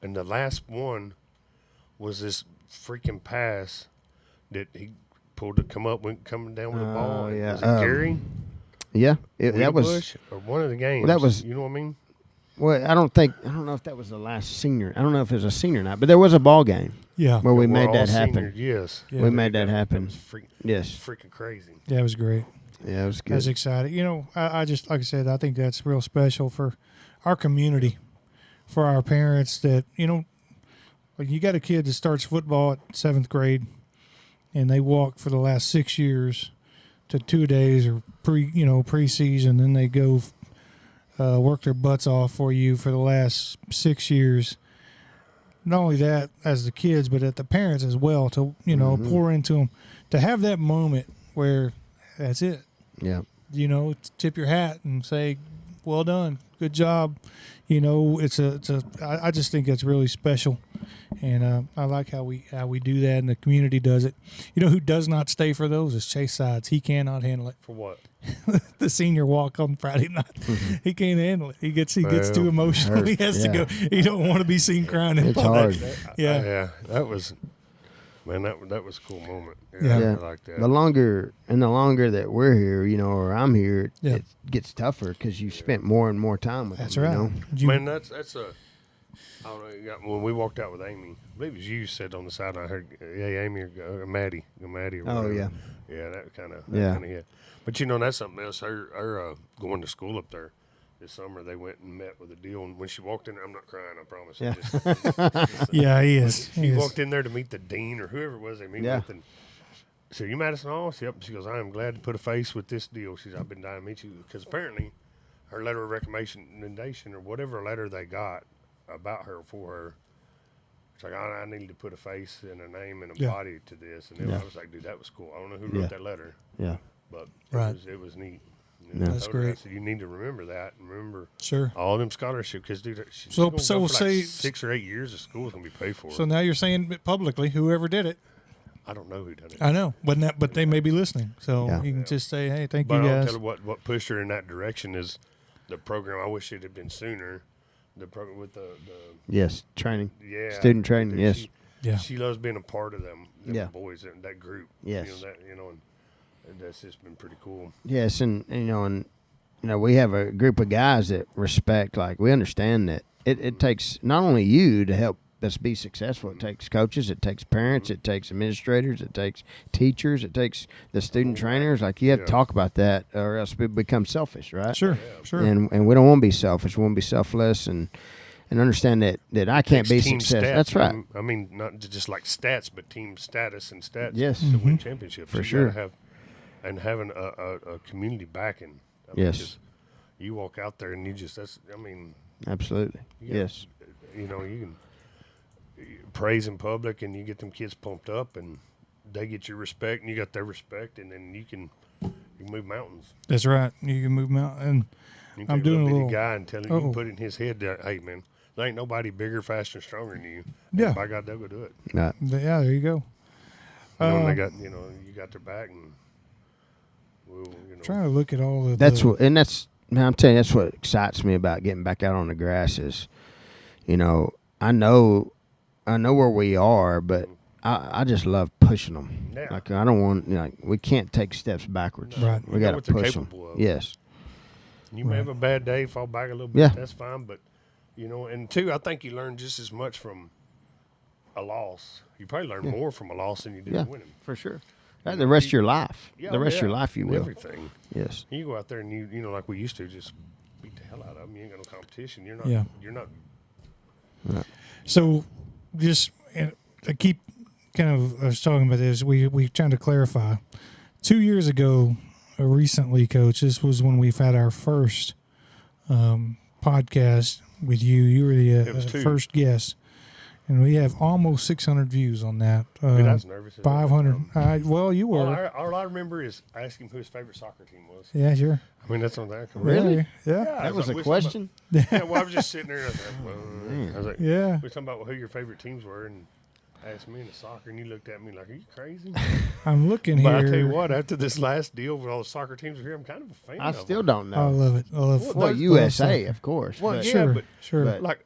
Speaker 2: and the last one was this freaking pass that he pulled to coming down with the ball.
Speaker 3: yeah.
Speaker 2: Was it Gary?
Speaker 3: Yeah, that was
Speaker 2: Bush or one of the games.
Speaker 3: that was-
Speaker 2: you know what I mean?
Speaker 3: Well, I don't know if that was the last senior. I don't know if it was a senior night, but there was a ball game.
Speaker 1: Yeah.
Speaker 3: Where we
Speaker 2: We're
Speaker 3: made
Speaker 2: all
Speaker 3: that happen.
Speaker 2: seniors, yes.
Speaker 1: Yeah.
Speaker 3: We made that
Speaker 2: That
Speaker 3: happen.
Speaker 2: was
Speaker 3: Yes.
Speaker 2: freaking crazy.
Speaker 1: Yeah, it was great.
Speaker 3: Yeah, it was
Speaker 1: I was
Speaker 3: good.
Speaker 1: excited. You know, I just, like I said, I think that's real special for our community, for our parents that, you know, like you got a kid that starts football at 7th grade and they walk for the last 6 years to 2 days or preseason, then they go work their butts off for you for the last 6 years. Not only that as the kids, but at the parents as well to, you know, pour into them, to have that moment where that's it.
Speaker 3: Yeah.
Speaker 1: You know, tip your hat and say, well done, good job. You know, I just think it's really special. And I like how we do that and the community does it. You know who does not stay for those is Chase Sides. He cannot handle it.
Speaker 2: For what?
Speaker 1: The senior walk on Friday night. He can't handle it. He gets too emotional.
Speaker 3: hurt.
Speaker 1: He has to
Speaker 3: Yeah.
Speaker 1: go. He don't want to be seen crying in
Speaker 3: It's
Speaker 1: public.
Speaker 3: hard.
Speaker 1: Yeah.
Speaker 2: That was, man, that was a cool moment.
Speaker 1: Yeah.
Speaker 3: Yeah.
Speaker 2: I like that.
Speaker 3: The longer that we're here, you know, or I'm here,
Speaker 1: Yeah.
Speaker 3: it gets tougher because you spent more and more time with
Speaker 1: That's
Speaker 3: them.
Speaker 1: right.
Speaker 3: You know?
Speaker 1: You-
Speaker 2: Man, that's a. I don't know. When we walked out with Amy, I believe it was you said on the side. I heard, yeah, Amy or Maddie. Or
Speaker 3: Oh,
Speaker 2: whatever.
Speaker 3: yeah.
Speaker 2: Yeah, that kind of hit. But you know, that's something else. Her going to school up there this summer, they went and met with a deal. And when she walked in there, I'm not crying, I promise.
Speaker 3: Yeah.
Speaker 1: Yeah, he is.
Speaker 2: She
Speaker 1: He is.
Speaker 2: walked in there to meet the dean or whoever it was they meet
Speaker 3: Yeah.
Speaker 2: with, and said, "You Madison Hall?" Yep. She goes, "I am glad to put a face with this deal." She said, "I've been dying to meet you," because apparently her letter of recommendation or whatever letter they got about her for her, it's like, I needed to put a face and a name and a
Speaker 1: Yeah.
Speaker 2: body to this, and then
Speaker 3: Yeah.
Speaker 2: I was like, "Dude, that was cool." I don't know who wrote
Speaker 3: Yeah.
Speaker 2: that letter,
Speaker 3: Yeah.
Speaker 2: but
Speaker 1: Right.
Speaker 2: it was neat.
Speaker 3: Yeah.
Speaker 1: That's
Speaker 2: I
Speaker 1: great.
Speaker 2: said, "You need to remember that, and remember
Speaker 1: Sure.
Speaker 2: all them scholarships, because dude, she's
Speaker 1: So-
Speaker 2: gonna
Speaker 1: so
Speaker 2: go for
Speaker 1: say-
Speaker 2: like 6 or 8 years of school is gonna be paid for.
Speaker 1: So now you're saying it publicly, whoever did it.
Speaker 2: I don't know who done it.
Speaker 1: I know, but they may be listening. So
Speaker 3: Yeah.
Speaker 1: you can just say, hey, thank
Speaker 2: But
Speaker 1: you
Speaker 2: I'll
Speaker 1: guys.
Speaker 2: tell you what pushed her in that direction is the program. I wish it had been sooner. The program with the
Speaker 3: Yes. Training.
Speaker 2: yeah
Speaker 3: Student training, yes.
Speaker 2: She,
Speaker 1: Yeah.
Speaker 2: she loves being a part of them
Speaker 3: Yeah.
Speaker 2: boys and that group.
Speaker 3: Yes.
Speaker 2: And that's just been pretty cool.
Speaker 3: Yes, and we have a group of guys that respect. Like we understand that it takes not only you to help us be successful. It takes coaches, it takes parents, it takes administrators, it takes teachers, it takes the student trainers. Like you have to talk about that, or else we become selfish, right?
Speaker 1: Sure, sure.
Speaker 3: And we don't want to be selfish. We want to be selfless and understand that I can't be
Speaker 2: Team
Speaker 3: successful.
Speaker 2: stats.
Speaker 3: That's right.
Speaker 2: I mean, not just like stats, but team status and stats.
Speaker 3: Yes.
Speaker 2: To win championships
Speaker 3: For
Speaker 2: You
Speaker 3: sure.
Speaker 2: gotta have, and having a community backing. I mean,
Speaker 3: Yes.
Speaker 2: 'cause you walk out there and you just
Speaker 3: Absolutely.
Speaker 2: Yeah.
Speaker 3: Yes.
Speaker 2: you can praise in public and you get them kids pumped up and they get your respect and you got their respect, and then you can move mountains.
Speaker 1: That's right. You can move out. And
Speaker 2: You
Speaker 1: I'm
Speaker 2: take
Speaker 1: doing a
Speaker 2: bitty
Speaker 1: little-
Speaker 2: guy and tell him, you
Speaker 1: Uh-oh.
Speaker 2: can put it in his head that, hey man, there ain't nobody bigger, faster, and stronger than you.
Speaker 1: Yeah.
Speaker 2: And by God, they'll go do it.
Speaker 3: Right.
Speaker 1: yeah, there you go.
Speaker 2: And they got you got their back, and we'll
Speaker 1: Trying to look at all of
Speaker 3: That's
Speaker 1: the,
Speaker 3: what, and that's, man, I'm telling you, that's what excites me about getting back out on the grass is, I know where we are, but I just love pushing them.
Speaker 2: Yeah.
Speaker 3: Like I don't want, we can't take steps backwards.
Speaker 1: Right.
Speaker 3: We
Speaker 2: You know
Speaker 3: got
Speaker 2: what
Speaker 3: to
Speaker 2: they're
Speaker 3: push them.
Speaker 2: capable of.
Speaker 3: Yes.
Speaker 2: You may have a bad day, fall back a little bit.
Speaker 3: Yeah.
Speaker 2: That's fine, but and two, I think you learn just as much from a loss. You probably learn more from a loss than you did
Speaker 3: Yeah.
Speaker 2: winning.
Speaker 3: For sure. The rest of your life.
Speaker 2: Yeah,
Speaker 3: The rest of your
Speaker 2: yeah.
Speaker 3: life, you will.
Speaker 2: Everything.
Speaker 3: Yes.
Speaker 2: You go out there and you like we used to, just beat the hell out of them. You ain't got no competition. You're not.
Speaker 1: Yeah.
Speaker 2: You're not.
Speaker 1: So, just to keep kind of I was talking about this. We trying to clarify. 2 years ago, recently, Coach, this was when we've had our first podcast with you. You were
Speaker 2: It was
Speaker 1: the
Speaker 2: two.
Speaker 1: first guest, and we have almost 600 views on that.
Speaker 2: Dude, I was nervous.
Speaker 1: 500. Well, you
Speaker 2: All
Speaker 1: were.
Speaker 2: I remember is asking who his favorite soccer team was.
Speaker 1: Yeah, sure.
Speaker 2: I mean, that's on that.
Speaker 3: Really?
Speaker 1: Yeah.
Speaker 3: That was a
Speaker 2: we
Speaker 3: question?
Speaker 2: Yeah, well, I was just sitting there. And I was like,
Speaker 1: Yeah.
Speaker 2: we were talking about who your favorite teams were, and asked me in the soccer, and you looked at me like, "Are you crazy?"
Speaker 1: I'm looking here.
Speaker 2: But I tell you what, after this last deal with all the soccer teams here, I'm kind of a fan.
Speaker 3: I
Speaker 2: of
Speaker 3: still
Speaker 2: them.
Speaker 3: don't
Speaker 1: I
Speaker 3: know.
Speaker 1: love it. I love
Speaker 3: Well,
Speaker 2: those-
Speaker 3: USA, of course.
Speaker 2: Well,
Speaker 3: but-
Speaker 2: yeah,
Speaker 1: Sure,
Speaker 2: but
Speaker 1: sure.
Speaker 3: but-
Speaker 2: like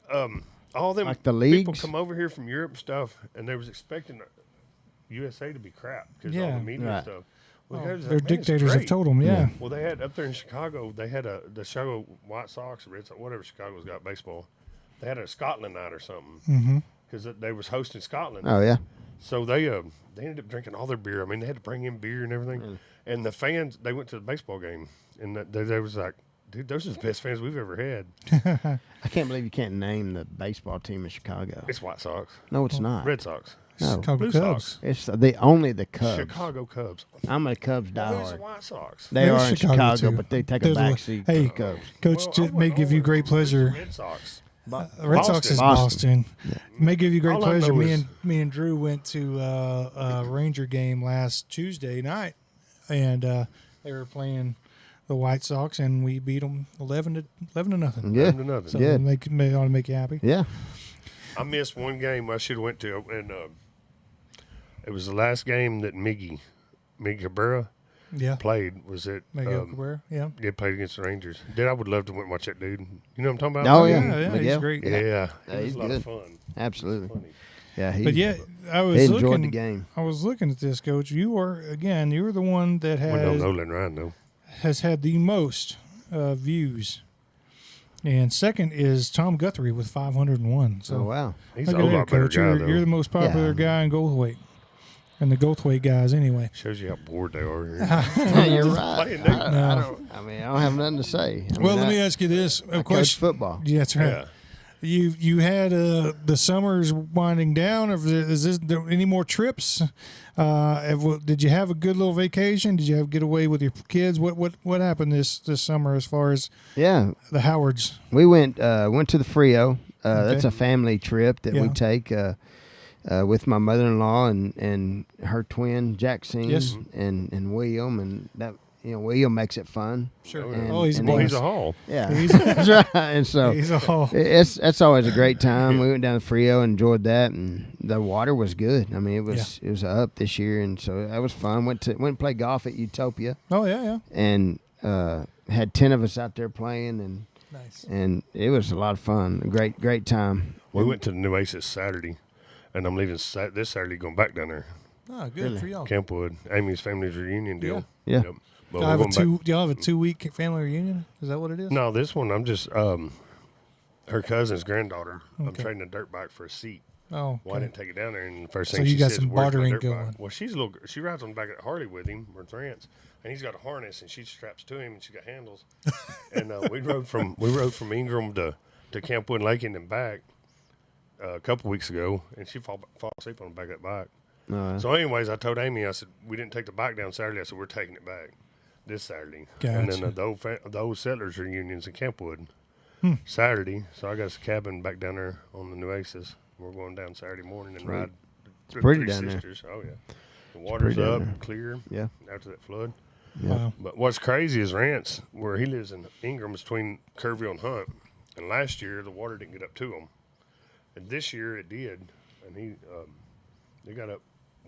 Speaker 2: all them
Speaker 3: Like the
Speaker 2: people
Speaker 3: leagues?
Speaker 2: come over here from Europe and stuff, and they was expecting USA to be crap because all
Speaker 1: Yeah.
Speaker 2: the media
Speaker 3: Right.
Speaker 2: and stuff. Well, guys,
Speaker 1: Their
Speaker 2: man, it's
Speaker 1: dictators have
Speaker 2: great.
Speaker 1: told them, yeah.
Speaker 2: Well, they had up there in Chicago. They had the Chicago White Sox, Red Sox, whatever Chicago's got baseball. They had a Scotland night or something because they was hosting Scotland.
Speaker 3: Oh yeah.
Speaker 2: So they ended up drinking all their beer. I mean, they had to bring in beer and everything. And the fans, they went to the baseball game, and they was like, dude, those are the best fans we've ever had.
Speaker 3: I can't believe you can't name the baseball team in Chicago.
Speaker 2: It's White Sox,
Speaker 3: No, it's not.
Speaker 2: Red Sox,
Speaker 3: No.
Speaker 1: Chicago
Speaker 2: Blue
Speaker 1: Cubs.
Speaker 2: Sox,
Speaker 3: It's only the Cubs.
Speaker 2: Chicago Cubs.
Speaker 3: I'm a Cubs
Speaker 2: Well, there's the
Speaker 3: diehard.
Speaker 2: White Sox.
Speaker 3: They
Speaker 1: There's
Speaker 3: are in
Speaker 1: Chicago,
Speaker 3: Chicago,
Speaker 1: too.
Speaker 3: but they take
Speaker 1: There's
Speaker 3: a
Speaker 1: a-
Speaker 3: backseat
Speaker 1: hey,
Speaker 3: to the Cubs.
Speaker 1: Coach,
Speaker 2: Well,
Speaker 1: it may give you great pleasure.
Speaker 2: Red Sox.
Speaker 1: The Red Sox is
Speaker 3: Boston.
Speaker 1: Boston. It may give you great
Speaker 2: All I
Speaker 1: pleasure.
Speaker 2: know
Speaker 1: Me
Speaker 2: is-
Speaker 1: and Drew went to a Ranger game last Tuesday night, and they were playing the White Sox, and we beat them 11 to nothing.
Speaker 3: Good.
Speaker 2: To nothing.
Speaker 1: So
Speaker 3: Good.
Speaker 1: it ought to make you happy.
Speaker 3: Yeah.
Speaker 2: I missed one game I should have went to, and it was the last game that Miggy Cabrera
Speaker 1: Yeah.
Speaker 2: played. Was it?
Speaker 1: Miguel Cabrera. Yeah.
Speaker 2: They played against the Rangers. Dude, I would love to went and watch that dude. You know what I'm talking about?
Speaker 3: Oh,
Speaker 1: Yeah,
Speaker 3: yeah.
Speaker 1: yeah, he's
Speaker 3: Miguel.
Speaker 1: great.
Speaker 2: Yeah,
Speaker 3: Yeah,
Speaker 2: it was
Speaker 3: he's
Speaker 2: a lot
Speaker 3: good.
Speaker 2: of fun.
Speaker 3: Absolutely.
Speaker 2: Funny.
Speaker 3: Yeah.
Speaker 1: But yeah, I was
Speaker 3: he enjoyed
Speaker 1: looking.
Speaker 3: the game.
Speaker 1: I was looking at this, Coach. You were the one that
Speaker 2: We don't
Speaker 1: has
Speaker 2: know Lynn Ryan though.
Speaker 1: has had the most views, and second is Tom Guthrie with 501. So
Speaker 3: Oh wow.
Speaker 2: He's
Speaker 1: look
Speaker 2: a
Speaker 1: at
Speaker 2: whole
Speaker 1: that,
Speaker 2: lot better
Speaker 1: Coach.
Speaker 2: guy
Speaker 1: You're
Speaker 2: though.
Speaker 1: the most popular
Speaker 3: Yeah.
Speaker 1: guy in Goldthwaite, and the Goldthwaite guys anyway.
Speaker 2: Shows you how bored they are.
Speaker 3: You're right.
Speaker 2: playing, dude.
Speaker 3: I don't have nothing to say.
Speaker 1: Well, let me ask you this:
Speaker 3: I
Speaker 1: a
Speaker 3: coach
Speaker 1: question.
Speaker 3: football.
Speaker 1: Yeah, that's right.
Speaker 2: Yeah.
Speaker 1: You had the summer's winding down. Or is this any more trips? Did you have a good little vacation? Did you have get away with your kids? What happened this summer as far as
Speaker 3: Yeah.
Speaker 1: the Howards?
Speaker 3: We went to the Frio. That's
Speaker 1: Okay.
Speaker 3: a family trip that we
Speaker 1: Yeah.
Speaker 3: take with my mother-in-law and her twin Jackson
Speaker 1: Yes.
Speaker 3: and William, and that William makes it fun.
Speaker 1: Sure.
Speaker 3: And-
Speaker 1: Oh, he's a
Speaker 3: and
Speaker 2: Well,
Speaker 1: boss.
Speaker 2: he's a hall.
Speaker 3: Yeah,
Speaker 1: He's-
Speaker 3: that's right. And so
Speaker 1: He's all.
Speaker 3: that's always a great time. We went down to Frio, enjoyed that, and the water was good. I mean, it was up this year, and so that was fun. Went and played golf at Utopia,
Speaker 1: Oh yeah.
Speaker 3: and had 10 of us out there playing,
Speaker 1: Nice.
Speaker 3: and it was a lot of fun. A great time.
Speaker 2: We went to the New Oasis Saturday, and I'm leaving this Saturday, going back down there.
Speaker 1: Oh, good
Speaker 3: Really?
Speaker 1: for y'all.
Speaker 2: Campwood, Amy's family's reunion deal.
Speaker 3: Yeah.
Speaker 2: Yep. But
Speaker 1: Do
Speaker 2: we're going back.
Speaker 1: y'all have a 2-week family reunion? Is that what it is?
Speaker 2: No, this one I'm just her cousin's granddaughter. I'm
Speaker 1: Okay.
Speaker 2: trading a dirt bike for a seat.
Speaker 1: Oh,
Speaker 2: Well, I
Speaker 1: okay.
Speaker 2: didn't take it down there, and the first
Speaker 1: So
Speaker 2: thing
Speaker 1: you
Speaker 2: she
Speaker 1: got
Speaker 2: says,
Speaker 1: some
Speaker 2: "Where's my
Speaker 1: bartering
Speaker 2: dirt bike?"
Speaker 1: going.
Speaker 2: Well, she rides on the back of Harley with him with Rance, and he's got a harness, and she straps to him, and she got handles. And we rode from Ingram to Campwood Lake and back a couple weeks ago, and she fall asleep on the back of that bike. So, anyways, I told Amy, I said, we didn't take the bike down Saturday. I said, we're taking it back this Saturday. And
Speaker 1: Gotcha.
Speaker 2: then the old settlers reunions in Campwood Saturday. So I got a cabin back down there on the New Oasis. We're going down Saturday morning and ride through
Speaker 3: pretty
Speaker 2: Three
Speaker 3: down there.
Speaker 2: Sisters. Oh, yeah. The water's
Speaker 3: pretty down
Speaker 2: up,
Speaker 3: there.
Speaker 2: clear
Speaker 3: Yeah.
Speaker 2: after that flood.
Speaker 1: Wow.
Speaker 2: But what's crazy is Rance, where he lives in Ingram, between Kerrville and Hunt. And last year, the water didn't get up to him. And this year, it did. And they got up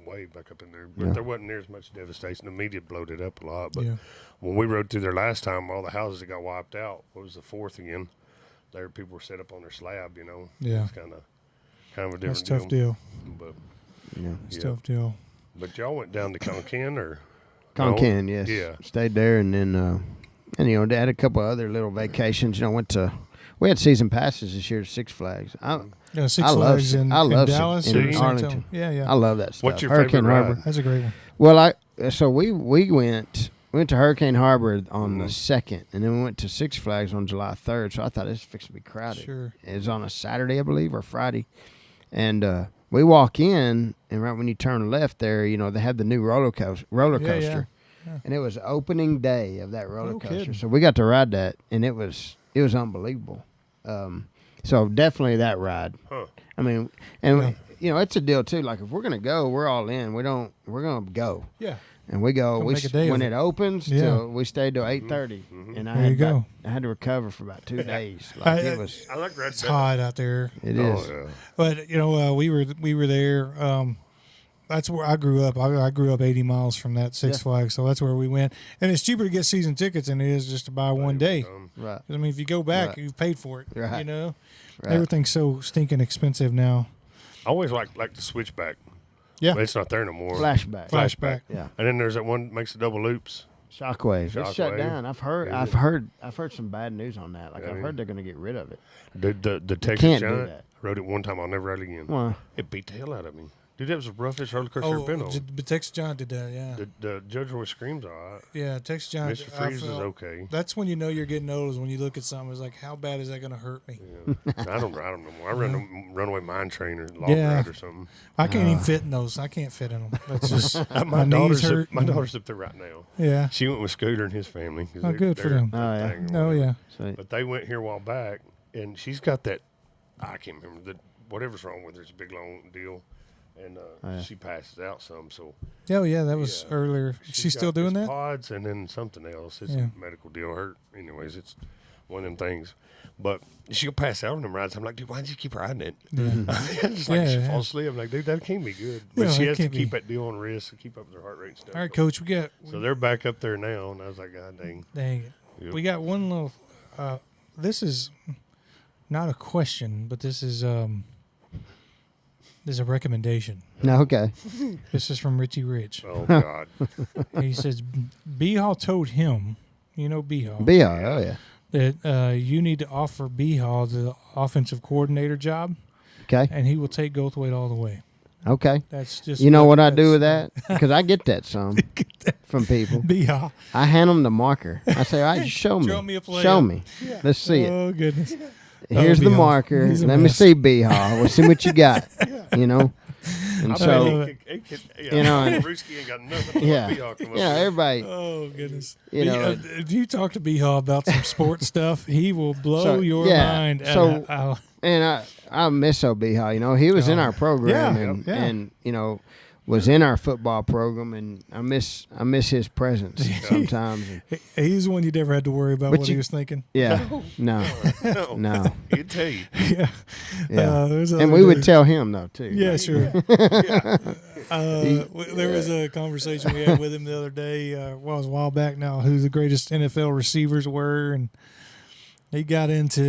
Speaker 2: way back up in there. But
Speaker 3: Yeah.
Speaker 2: there wasn't near as much devastation. The media blowed it up a lot. But
Speaker 1: Yeah.
Speaker 2: when we rode through there last time, all the houses that got wiped out, what was the fourth again? There, people were set up on their slab,
Speaker 1: Yeah.
Speaker 2: It's kind of a different
Speaker 1: That's a tough deal.
Speaker 2: But,
Speaker 3: Yeah.
Speaker 1: It's a
Speaker 2: Yeah.
Speaker 1: tough deal.
Speaker 2: but y'all went down to Concan or?
Speaker 3: Concan, yes.
Speaker 2: Yeah.
Speaker 3: Stayed there, and then they had a couple other little vacations. We had season passes this year to Six Flags.
Speaker 1: Yeah, Six
Speaker 3: I love
Speaker 1: Flags in
Speaker 3: I love
Speaker 1: Dallas
Speaker 3: in
Speaker 1: or San
Speaker 3: Arlington.
Speaker 1: Antonio. Yeah, yeah.
Speaker 3: I love that stuff.
Speaker 2: What's your
Speaker 3: Hurricane
Speaker 2: favorite
Speaker 3: Harbor.
Speaker 2: ride?
Speaker 1: That's a great one.
Speaker 3: Well, we went to Hurricane Harbor on
Speaker 2: Mm-hmm.
Speaker 3: the 2nd, and then we went to Six Flags on July 3rd. So I thought this was fixing to be crowded.
Speaker 1: Sure.
Speaker 3: It was on a Saturday, I believe, or Friday, and we walk in, and right when you turn left there, they have the new roller coaster,
Speaker 1: Yeah.
Speaker 3: and it was opening day of that roller
Speaker 1: No
Speaker 3: coaster.
Speaker 1: kidding.
Speaker 3: So we got to ride that, and it was unbelievable. So definitely that ride.
Speaker 2: Huh.
Speaker 3: I mean, and it's a deal too. Like if we're gonna go, we're all in. We're gonna go,
Speaker 1: Yeah.
Speaker 3: and we go.
Speaker 1: Gonna
Speaker 3: We
Speaker 1: make a day
Speaker 3: when
Speaker 1: of
Speaker 3: it
Speaker 1: it.
Speaker 3: opens,
Speaker 1: Yeah.
Speaker 3: till we stayed till 8:30, and I
Speaker 1: There
Speaker 3: had
Speaker 1: you go.
Speaker 3: I had to recover for about 2 days. Like
Speaker 1: I-
Speaker 3: it was.
Speaker 2: I like red.
Speaker 1: It's hot out there.
Speaker 3: It is.
Speaker 2: Oh, yeah.
Speaker 1: But we were there. That's where I grew up. I grew up 80 miles from that Six
Speaker 3: Yeah.
Speaker 1: Flags, so that's where we went. And it's cheaper to get season tickets than it is just to buy one day.
Speaker 3: Right.
Speaker 1: 'Cause, I mean, if you go back,
Speaker 3: Right.
Speaker 1: you've paid for it.
Speaker 3: Right.
Speaker 1: Right.
Speaker 3: Right.
Speaker 1: Everything's so stinking expensive now.
Speaker 2: I always like the switchback
Speaker 1: Yeah.
Speaker 2: But it's not there no more.
Speaker 3: Flashback. Yeah.
Speaker 2: And then there's that one that makes the double loops.
Speaker 3: Shockwaves. It's shut
Speaker 2: Shockwave.
Speaker 3: down. I've heard some bad news on that. Like
Speaker 2: Yeah.
Speaker 3: I've heard they're going to get rid of it.
Speaker 2: The Texas
Speaker 3: can't do
Speaker 2: Giant.
Speaker 3: that.
Speaker 2: I rode it one time. I'll never ride it again.
Speaker 3: Well,
Speaker 2: It beat the hell out of me. Dude, that was the roughest roller coaster I've been on.
Speaker 1: but Texas Giant did that, yeah.
Speaker 2: The Judge Roy screams all right.
Speaker 1: Yeah, Texas Giant.
Speaker 2: Mr. Freeze is okay.
Speaker 1: That's when you know you're getting old, is when you look at something. It's like, how bad is that going to hurt me?
Speaker 2: Yeah. I don't ride them no more. I run a runaway mine train or log
Speaker 1: Yeah.
Speaker 2: ride or something.
Speaker 1: I can't even fit in those. I can't fit in them. That's just
Speaker 2: My
Speaker 1: knees
Speaker 2: daughter's
Speaker 1: hurt.
Speaker 2: my daughter's up there right now.
Speaker 1: Yeah.
Speaker 2: She went with Scooter and his family. 'Cause
Speaker 1: Oh, good for
Speaker 2: they're
Speaker 1: them.
Speaker 2: a
Speaker 3: Oh, yeah.
Speaker 2: thing or
Speaker 1: Oh
Speaker 2: whatever.
Speaker 1: yeah.
Speaker 3: so
Speaker 2: But they went here a while back, and she's got that. I can't remember whatever's wrong with her. It's a big long deal, and
Speaker 3: yeah.
Speaker 2: she passes out some. So
Speaker 1: Oh yeah, that was
Speaker 2: Yeah.
Speaker 1: earlier. She's still doing that?
Speaker 2: Pods and then something else. It's
Speaker 1: Yeah.
Speaker 2: a medical deal. Anyways, it's one of them things. But she'll pass out on them rides. I'm like, dude, why don't you keep riding it? I'm just like, she
Speaker 1: Yeah.
Speaker 2: falls asleep. I'm like, dude, that can't be good. But
Speaker 1: Yeah,
Speaker 2: she
Speaker 1: that
Speaker 2: has to
Speaker 1: can't
Speaker 2: keep
Speaker 1: be.
Speaker 2: that deal on wrist to keep up with her heart rate and stuff.
Speaker 1: All right, Coach, we got
Speaker 2: So they're back up there now, and I was like, God dang.
Speaker 1: dang it.
Speaker 2: Yep.
Speaker 1: We got one little this is not a question, but this is a recommendation.
Speaker 3: no, okay.
Speaker 1: This is from Richie Rich.
Speaker 2: Oh, God.
Speaker 1: He says B Hall told him, you know B Hall,
Speaker 3: Be all right. Oh yeah.
Speaker 1: that you need to offer B Hall the offensive coordinator job,
Speaker 3: Okay.
Speaker 1: and he will take Goldthwaite all the way.
Speaker 3: Okay.
Speaker 1: That's just
Speaker 3: You know what I do
Speaker 1: that's-
Speaker 3: with that? Because I get that some from people.
Speaker 1: B Hall.
Speaker 3: I hand them the marker. I say, all right, show me.
Speaker 1: Show me a play
Speaker 3: Show
Speaker 1: up."
Speaker 3: me. Let's see it.
Speaker 1: Oh goodness.
Speaker 3: Here's the
Speaker 1: B-Hall.
Speaker 3: marker.
Speaker 1: He's a
Speaker 3: Let me
Speaker 1: mess.
Speaker 3: see, B-Hall. We'll see what you got. You know? And
Speaker 2: I
Speaker 3: so,
Speaker 2: bet he could,
Speaker 3: you know, and-
Speaker 2: Brewski ain't got nothing.
Speaker 3: yeah.
Speaker 2: But Beehawk come
Speaker 3: You
Speaker 2: up
Speaker 3: know,
Speaker 2: with.
Speaker 3: everybody,
Speaker 1: Oh goodness!
Speaker 3: You know,
Speaker 1: if you talk to B Hall about some sports stuff, he will blow
Speaker 3: So,
Speaker 1: your
Speaker 3: yeah,
Speaker 1: mind.
Speaker 3: so-
Speaker 1: And
Speaker 3: and I miss O-B-Hall. You know, he was in our program and, you know, was in our football program, and I miss his presence sometimes. And,
Speaker 1: he's the one you never had to worry about
Speaker 3: But
Speaker 1: what
Speaker 3: you-
Speaker 1: he was thinking.
Speaker 3: yeah. No.
Speaker 2: No.
Speaker 3: No.
Speaker 2: He'd tell you.
Speaker 1: Yeah,
Speaker 3: Yeah.
Speaker 1: there's
Speaker 3: And
Speaker 1: other
Speaker 3: we would
Speaker 1: dudes.
Speaker 3: tell him, though, too.
Speaker 1: Yeah, sure.
Speaker 2: Yeah.
Speaker 1: There was a conversation we had with him the other day. Well, it was a while back now. Who the greatest NFL receivers were, and he got into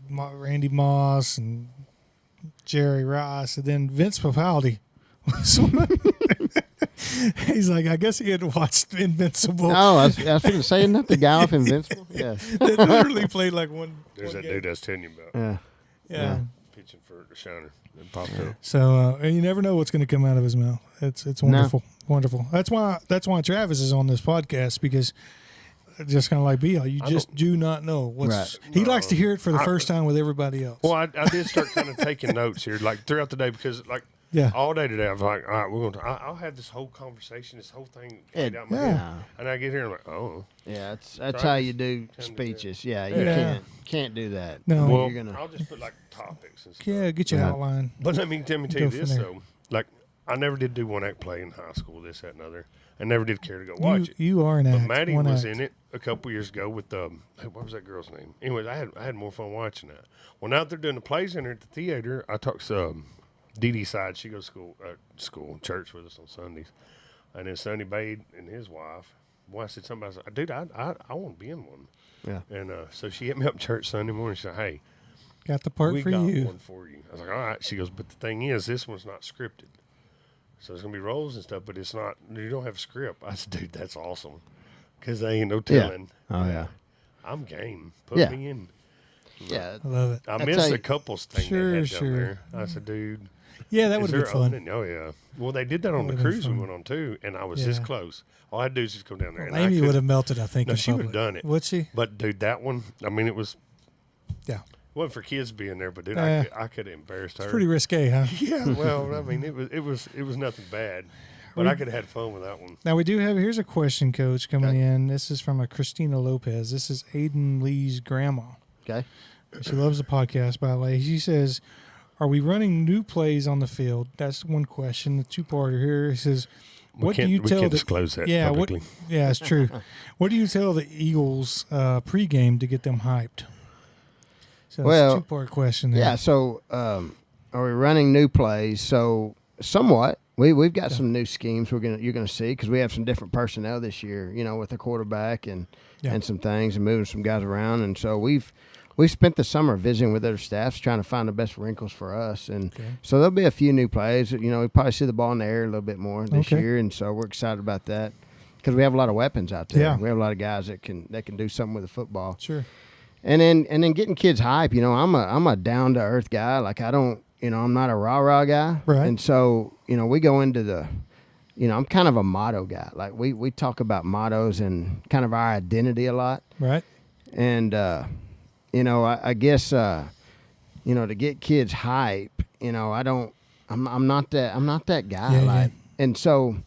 Speaker 1: Randy Moss and Jerry Rice, and then Vince Papaldi. He's like, I guess he had watched Invincible.
Speaker 3: Oh, I was going to say, isn't that the guy off Invincible? Yeah.
Speaker 1: They literally played like one.
Speaker 2: There's
Speaker 1: one
Speaker 2: that
Speaker 1: game.
Speaker 2: dude I was telling you about.
Speaker 3: Yeah.
Speaker 1: Yeah.
Speaker 2: Pitching for the Shiner. That popped up.
Speaker 1: So and you never know what's going to come out of his mouth. It's wonderful, wonderful. That's why Travis is on this podcast, because just kind of like Bill, you just do not know what's.
Speaker 3: Right.
Speaker 1: He likes to hear it for the first time with everybody else.
Speaker 2: Well, I did start kind of taking notes here, like throughout the day, because like
Speaker 1: Yeah.
Speaker 2: all day today, I was like, all right, we're going to. I'll have this whole conversation, this whole thing played out in my head,
Speaker 3: Yeah.
Speaker 2: and I get here and I'm like, oh,
Speaker 3: Yeah, that's
Speaker 2: Try
Speaker 3: how
Speaker 2: to
Speaker 3: you do
Speaker 2: kind of
Speaker 3: speeches. Yeah, you
Speaker 1: Yeah.
Speaker 3: can't do that.
Speaker 1: No.
Speaker 2: well,
Speaker 3: you're gonna.
Speaker 2: I'll just put like topics and stuff.
Speaker 1: Yeah, get your
Speaker 3: Right.
Speaker 1: outline.
Speaker 2: But let me tell
Speaker 1: Go
Speaker 2: you
Speaker 1: from
Speaker 2: this
Speaker 1: there.
Speaker 2: though, like I never did do one act play in high school, this, that, and other. I never did care to go watch it.
Speaker 1: You are an
Speaker 2: But
Speaker 1: act.
Speaker 2: Maddie
Speaker 1: one
Speaker 2: was
Speaker 1: act.
Speaker 2: in it a couple years ago with what was that girl's name? Anyways, I had more fun watching that. Well, now that they're doing the plays in there at the theater, I talked to Dee Dee Side. She goes to church with us on Sundays, and then Sonny Bade and his wife. Boy, I said somebody, I was like, dude, I want to be in one.
Speaker 3: Yeah.
Speaker 2: And so she hit me up church Sunday morning. She said, hey,
Speaker 1: Got the part
Speaker 2: we
Speaker 1: for
Speaker 2: got
Speaker 1: you.
Speaker 2: one for you. I was like, all right. She goes, but the thing is, this one's not scripted. So it's going to be roles and stuff, but it's not, you don't have a script. I said, dude, that's awesome. Because they ain't no telling.
Speaker 3: Oh yeah.
Speaker 2: I'm game. Put
Speaker 3: Yeah.
Speaker 2: me in.
Speaker 3: Yeah.
Speaker 1: I love it.
Speaker 2: I
Speaker 3: That's
Speaker 2: missed
Speaker 3: how
Speaker 2: the
Speaker 3: you-
Speaker 2: couples thing
Speaker 1: Sure,
Speaker 2: they had
Speaker 1: sure.
Speaker 2: down there. I said, dude,
Speaker 1: Yeah, that
Speaker 2: is
Speaker 1: would
Speaker 2: there
Speaker 1: have been fun.
Speaker 2: opening? Oh, yeah. Well, they did that on the
Speaker 1: Would've been
Speaker 2: cruise we
Speaker 1: fun.
Speaker 2: went on, too, and I was this
Speaker 1: Yeah.
Speaker 2: close. All I had to do is just go down there.
Speaker 1: Well,
Speaker 2: and I
Speaker 1: Amy
Speaker 2: could-
Speaker 1: would have melted, I think.
Speaker 2: No,
Speaker 1: in
Speaker 2: she would've
Speaker 1: public.
Speaker 2: done it.
Speaker 1: Would she?
Speaker 2: But, dude, that one, I mean, it was,
Speaker 1: Yeah.
Speaker 2: it wasn't for kids being there, but, dude,
Speaker 1: Eh.
Speaker 2: I could have embarrassed her.
Speaker 1: It's pretty risque, huh?
Speaker 2: Yeah, well, I mean, it was nothing bad, but I could have had fun with that one.
Speaker 1: Now we do have. Here's a question, Coach, coming
Speaker 2: Okay.
Speaker 1: in. This is from a Christina Lopez. This is Aiden Lee's grandma.
Speaker 3: Okay.
Speaker 1: She loves the podcast, by the way. She says, "Are we running new plays on the field?" That's one question. The two-parter here. He says, "What do you
Speaker 2: we
Speaker 1: tell
Speaker 2: can't
Speaker 1: the
Speaker 2: disclose that
Speaker 1: yeah?
Speaker 2: publicly.
Speaker 1: Yeah, it's true. What do you tell the Eagles pregame to get them hyped?" So
Speaker 3: Well,
Speaker 1: it's a two-part question there.
Speaker 3: Yeah. So, are we running new plays? So, somewhat. We've got some new schemes you're gonna see, because we have some different personnel this year. You know, with the quarterback and
Speaker 1: Yeah.
Speaker 3: some things and moving some guys around, and so we've we spent the summer visiting with other staffs trying to find the best wrinkles for us. And so there'll be a few new plays. You know, we probably see the ball in the air a little bit more this year. And so we're excited about that because we have a lot of weapons out there.
Speaker 1: Yeah.
Speaker 3: We have a lot of guys that can do something with the football.
Speaker 1: Sure.
Speaker 3: And then getting kids hype. You know, I'm a down to earth guy. Like I don't, you know, I'm not a rah guy.
Speaker 1: Right.
Speaker 3: And so, you know, we go into the, you know, I'm kind of a motto guy. Like we talk about mottos and kind of our identity a lot.
Speaker 1: Right.
Speaker 3: And, you know, I guess, you know, to get kids hype, you know, I'm not that guy.
Speaker 1: Yeah.
Speaker 3: And so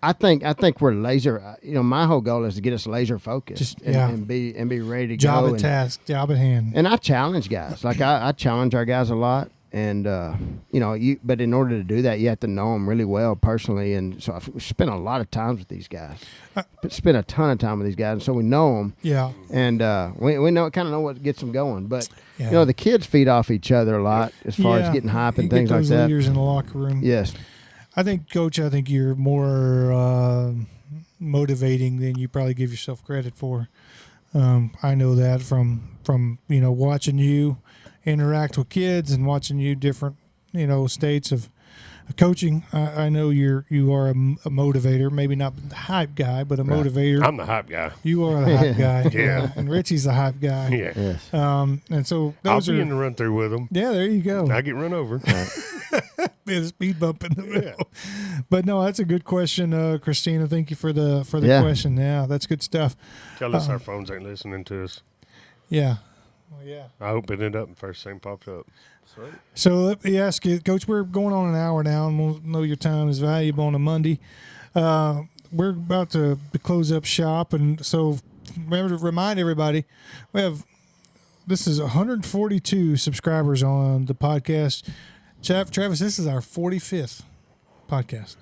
Speaker 3: I think we're laser, you know, my whole goal is to get us laser focused and be ready to
Speaker 1: job
Speaker 3: go.
Speaker 1: At task, job at hand.
Speaker 3: And I challenge guys. Like I challenge our guys a lot. And, you know, but in order to do that, you have to know them really well personally. And so I've spent a lot of times with these guys. Spent a ton of time with these guys. And so we know them.
Speaker 1: Yeah.
Speaker 3: And we kind of know what gets them going. But, you know, the kids feed off each other a lot as far as getting hype and things like that.
Speaker 1: Leaders in the locker room.
Speaker 3: Yes.
Speaker 1: I think, Coach, you're more motivating than you probably give yourself credit for. I know that from you know, watching you interact with kids and watching you different, you know, states of coaching. I know you are a motivator, maybe not the hype guy, but a motivator.
Speaker 2: I'm the hype guy.
Speaker 1: You are the hype guy.
Speaker 2: Yeah.
Speaker 1: And Richie's the hype guy.
Speaker 2: Yeah.
Speaker 3: Yes.
Speaker 1: And so
Speaker 2: I'll be in the run through with them.
Speaker 1: Yeah, there you go.
Speaker 2: I get run over.
Speaker 1: Be a speed bump in the middle. But no, that's a good question, Christina. Thank you for the question. Yeah, that's good stuff.
Speaker 2: Tell us our phones ain't listening to us.
Speaker 1: Yeah. Well, yeah.
Speaker 2: I hope it ended up and first thing popped up. Sweet.
Speaker 1: So let me ask you, Coach, we're going on an hour now, and we'll know your time is valuable on a Monday. We're about to close up shop, and so remember to remind everybody, this is 142 subscribers on the podcast. Travis, this is our 45th podcast.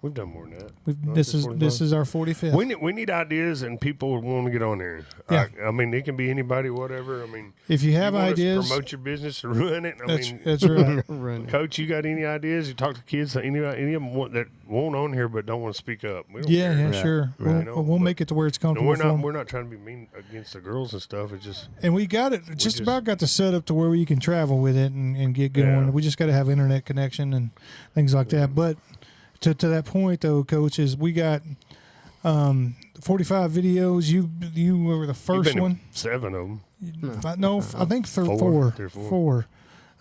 Speaker 2: We've done more than that.
Speaker 1: This is our 45th.
Speaker 2: We need ideas, and people want to get on there.
Speaker 1: Yeah.
Speaker 2: I mean, it can be anybody, whatever. I mean,
Speaker 1: if you have ideas,
Speaker 2: us to promote your business and run it.
Speaker 1: That's right.
Speaker 2: Coach, you got any ideas? You talk to kids, any of them that won't on here but don't want to speak up. We don't care.
Speaker 1: Yeah, sure. We'll make it to where it's comfortable.
Speaker 2: We're not trying to be mean against the girls and stuff. It's just,
Speaker 1: and we got it just about got the setup to where you can travel with it and get going. We just got to have internet connection and things like that. But to that point, though, Coach, is we got 45 videos. You were the first one.
Speaker 2: 7 of them.
Speaker 1: I think
Speaker 2: four.
Speaker 1: Four.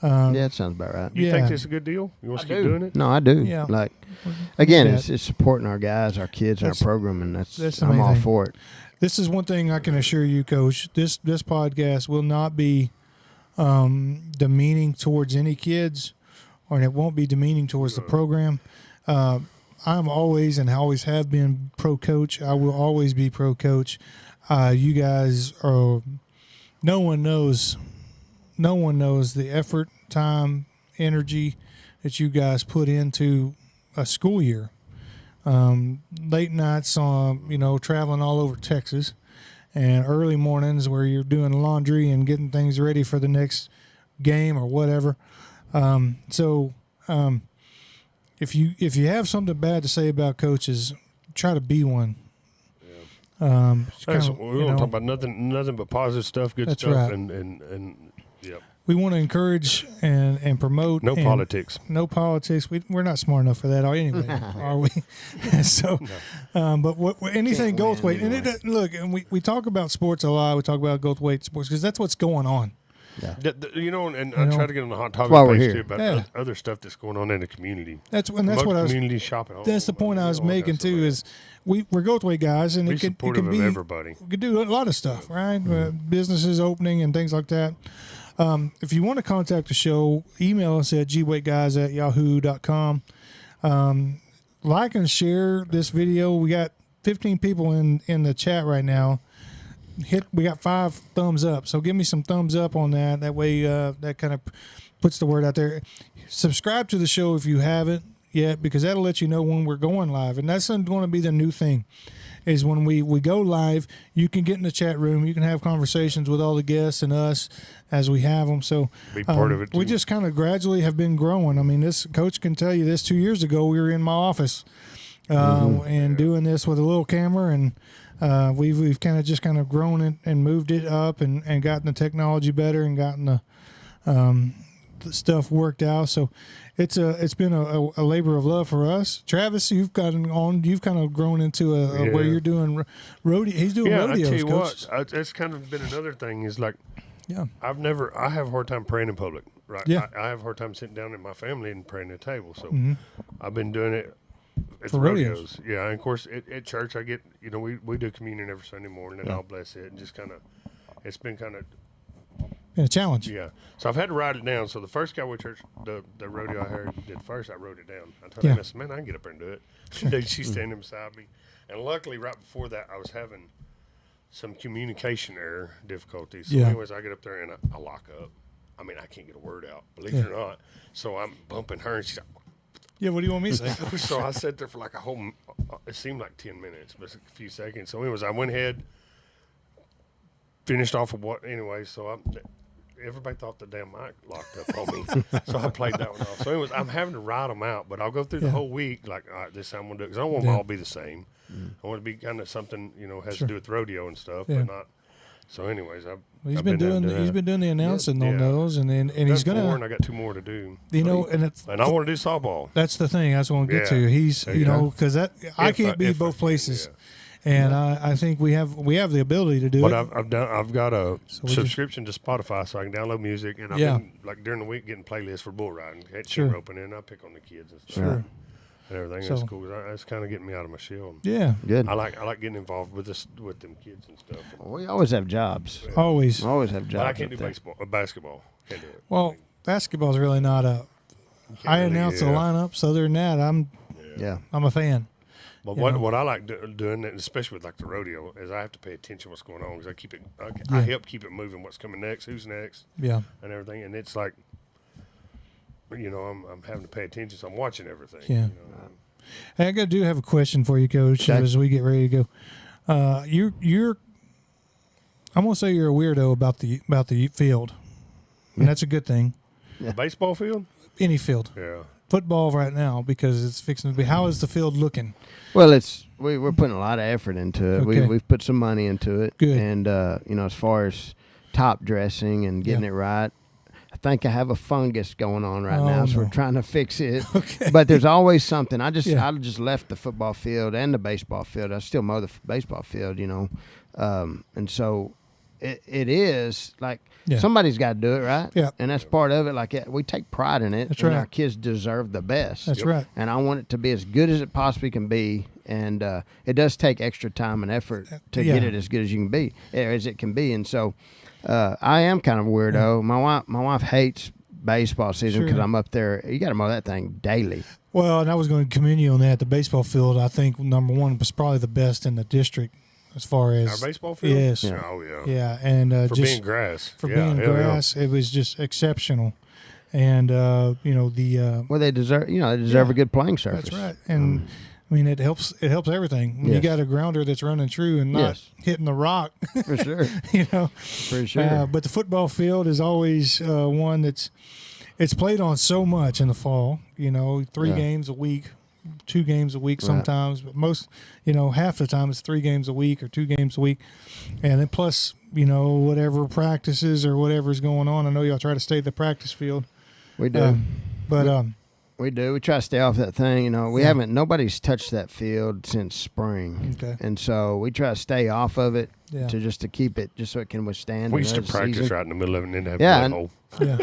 Speaker 3: Yeah, that sounds about right.
Speaker 2: You think this is a good deal? You want to keep doing it?
Speaker 3: No, I do.
Speaker 1: Yeah.
Speaker 3: Like, again, it's supporting our guys, our kids, our program, and that's I'm all for it.
Speaker 1: This is one thing I can assure you, Coach. This podcast will not be demeaning towards any kids, or it won't be demeaning towards the program. I'm always and always have been pro coach. I will always be pro coach. You guys are. No one knows the effort, time, energy that you guys put into a school year. Late nights on, traveling all over Texas, and early mornings where you're doing laundry and getting things ready for the next game or whatever. If you have something bad to say about coaches, try to be one. Yeah.
Speaker 2: We don't talk about nothing but positive stuff, good
Speaker 1: That's
Speaker 2: stuff,
Speaker 1: right.
Speaker 2: and yeah.
Speaker 1: We want to encourage and promote.
Speaker 2: No politics.
Speaker 1: No politics. We're not smart enough for that, anyway, are we? So, but anything Goldthwaite, anyway. And look, and we talk about sports a lot. We talk about Goldthwaite sports because that's what's going on.
Speaker 2: Yeah. I try to get on the hot topic page too about other stuff that's going on in the community.
Speaker 1: That's what
Speaker 2: community shopping.
Speaker 1: That's the point I was making too. Is we're Goldthwaite guys, and it can be
Speaker 2: everybody.
Speaker 1: We could do a lot of stuff, right? Businesses opening and things like that. If you want to contact the show, email us at gwaiteguys@yahoo.com. Like and share this video. We got 15 people in the chat right now. We got 5 thumbs up, so give me some thumbs up on that. That way, that kind of puts the word out there. Subscribe to the show if you haven't yet, because that'll let you know when we're going live, and that's going to be the new thing. Is when we go live, you can get in the chat room, you can have conversations with all the guests and us as we have them. So
Speaker 2: be part of it too.
Speaker 1: We just kind of gradually have been growing. I mean, this coach can tell you this. 2 years ago, we were in my office and doing this with a little camera and we've kind of grown it and moved it up and gotten the technology better and gotten the stuff worked out. So it's been a labor of love for us. Travis, you've kind of grown into where you're doing rodeo. He's doing rodeos.
Speaker 2: I tell you
Speaker 1: Coach.
Speaker 2: what, that's kind of been another thing is like,
Speaker 1: Yeah.
Speaker 2: I have a hard time praying in public. Right.
Speaker 1: Yeah.
Speaker 2: I have a hard time sitting down at my family and praying at a table. So
Speaker 1: Mhm.
Speaker 2: I've been doing it at
Speaker 1: For
Speaker 2: the
Speaker 1: rodeos.
Speaker 2: Yeah. And of course at church I get, we do communion every Sunday morning and
Speaker 1: Yeah.
Speaker 2: I'll bless it and just kind of, it's been kind of,
Speaker 1: And a challenge.
Speaker 2: yeah. So I've had to write it down. So the first Cowboy Church, the rodeo I heard did first, I wrote it down. I told him, I said, man, I can get up there and do it. And she's standing beside me. And luckily right before that I was having some communication error difficulties. So anyways, I get up there and I lock up. I mean, I can't get a word out, believe it or not. So I'm bumping her, and she's like,
Speaker 1: Yeah, what do you want me to say?
Speaker 2: so I sat there for like it seemed like 10 minutes, but a few seconds. So anyways, I went ahead, finished off of so everybody thought the damn mic locked up on me. So I played that one off. So anyways, I'm having to write them out, but I'll go through the whole week, like, all right, this time I'm going to do it, because I don't want them all to be the same. I want it to be kind of something, has to do with rodeo and stuff, but not. So anyways,
Speaker 1: He's been doing the announcing on those, and he's gonna.
Speaker 2: And I got 2 more to do.
Speaker 1: And
Speaker 2: I want to do softball.
Speaker 1: That's the thing. That's what I want to get to. He's because I can't be both places, and I think we have the ability to do it.
Speaker 2: But I've got a subscription to Spotify, so I can download music, and I've been like during the week getting playlists for bull riding, roping, and I pick on the kids and stuff.
Speaker 1: Sure.
Speaker 2: And everything. That's cool. That's kind of getting me out of my shell.
Speaker 1: Yeah,
Speaker 3: good.
Speaker 2: I like getting involved with them kids and stuff.
Speaker 3: We always have jobs.
Speaker 1: Always
Speaker 3: have jobs.
Speaker 2: But I can't do basketball. Can't do it.
Speaker 1: Well, basketball's really not a. I announce the lineups. Other than that, I'm a fan.
Speaker 2: But what I like doing, especially with like the rodeo, is I have to pay attention to what's going on because I help keep it moving. What's coming next? Who's next?
Speaker 1: Yeah.
Speaker 2: And everything, and it's like, I'm having to pay attention, so I'm watching everything.
Speaker 1: Yeah. Hey, I do have a question for you, Coach, as we get ready to go. You're I'm gonna say you're a weirdo about the field, and that's a good thing.
Speaker 2: The baseball field?
Speaker 1: Any field.
Speaker 2: Yeah.
Speaker 1: Football right now because it's fixing to be. How is the field looking?
Speaker 3: Well, we're putting a lot of effort into it.
Speaker 1: Okay.
Speaker 3: We've put some money into it.
Speaker 1: Good.
Speaker 3: And as far as top dressing and getting it right, I think I have a fungus going on right now, so we're trying to fix it.
Speaker 1: Okay.
Speaker 3: But there's always something. I just left the football field and the baseball field. I still mow the baseball field, and so it is like somebody's got to do it, right?
Speaker 1: Yeah.
Speaker 3: And that's part of it. Like we take pride in it.
Speaker 1: That's
Speaker 3: and
Speaker 1: right.
Speaker 3: Our kids deserve the best.
Speaker 1: That's right.
Speaker 3: And I want it to be as good as it possibly can be. And it does take extra time and effort to get it as good as you can be, as it can be. And so I am kind of a weirdo. Yeah. My wife hates baseball season because I'm up there. You got to mow that thing daily.
Speaker 1: Well, and I was going to commend you on that. The baseball field, I think, number one, was probably the best in the district as far as
Speaker 2: our baseball field.
Speaker 1: Yes.
Speaker 2: Yeah. Oh yeah.
Speaker 1: Yeah, and
Speaker 2: for being grass.
Speaker 1: Being grass, it was just exceptional. And
Speaker 3: well, they deserve a good playing surface.
Speaker 1: That's right. And I mean, it helps everything when you got a grounder that's running true and not hitting the rock.
Speaker 3: For sure. For sure.
Speaker 1: But the football field is always one it's played on so much in the fall. 3 games a week, 2 games a week sometimes, but most, half the time it's 3 games a week or 2 games a week. And then plus, whatever practices or whatever's going on. I know y'all try to stay at the practice field.
Speaker 3: We do.
Speaker 1: But
Speaker 3: we do. We try to stay off that thing. Nobody's touched that field since spring.
Speaker 1: Okay.
Speaker 3: And so we try to stay off of it to keep it just so it can withstand.
Speaker 2: We used to practice right in the middle of it and then have a hole.
Speaker 1: Yeah.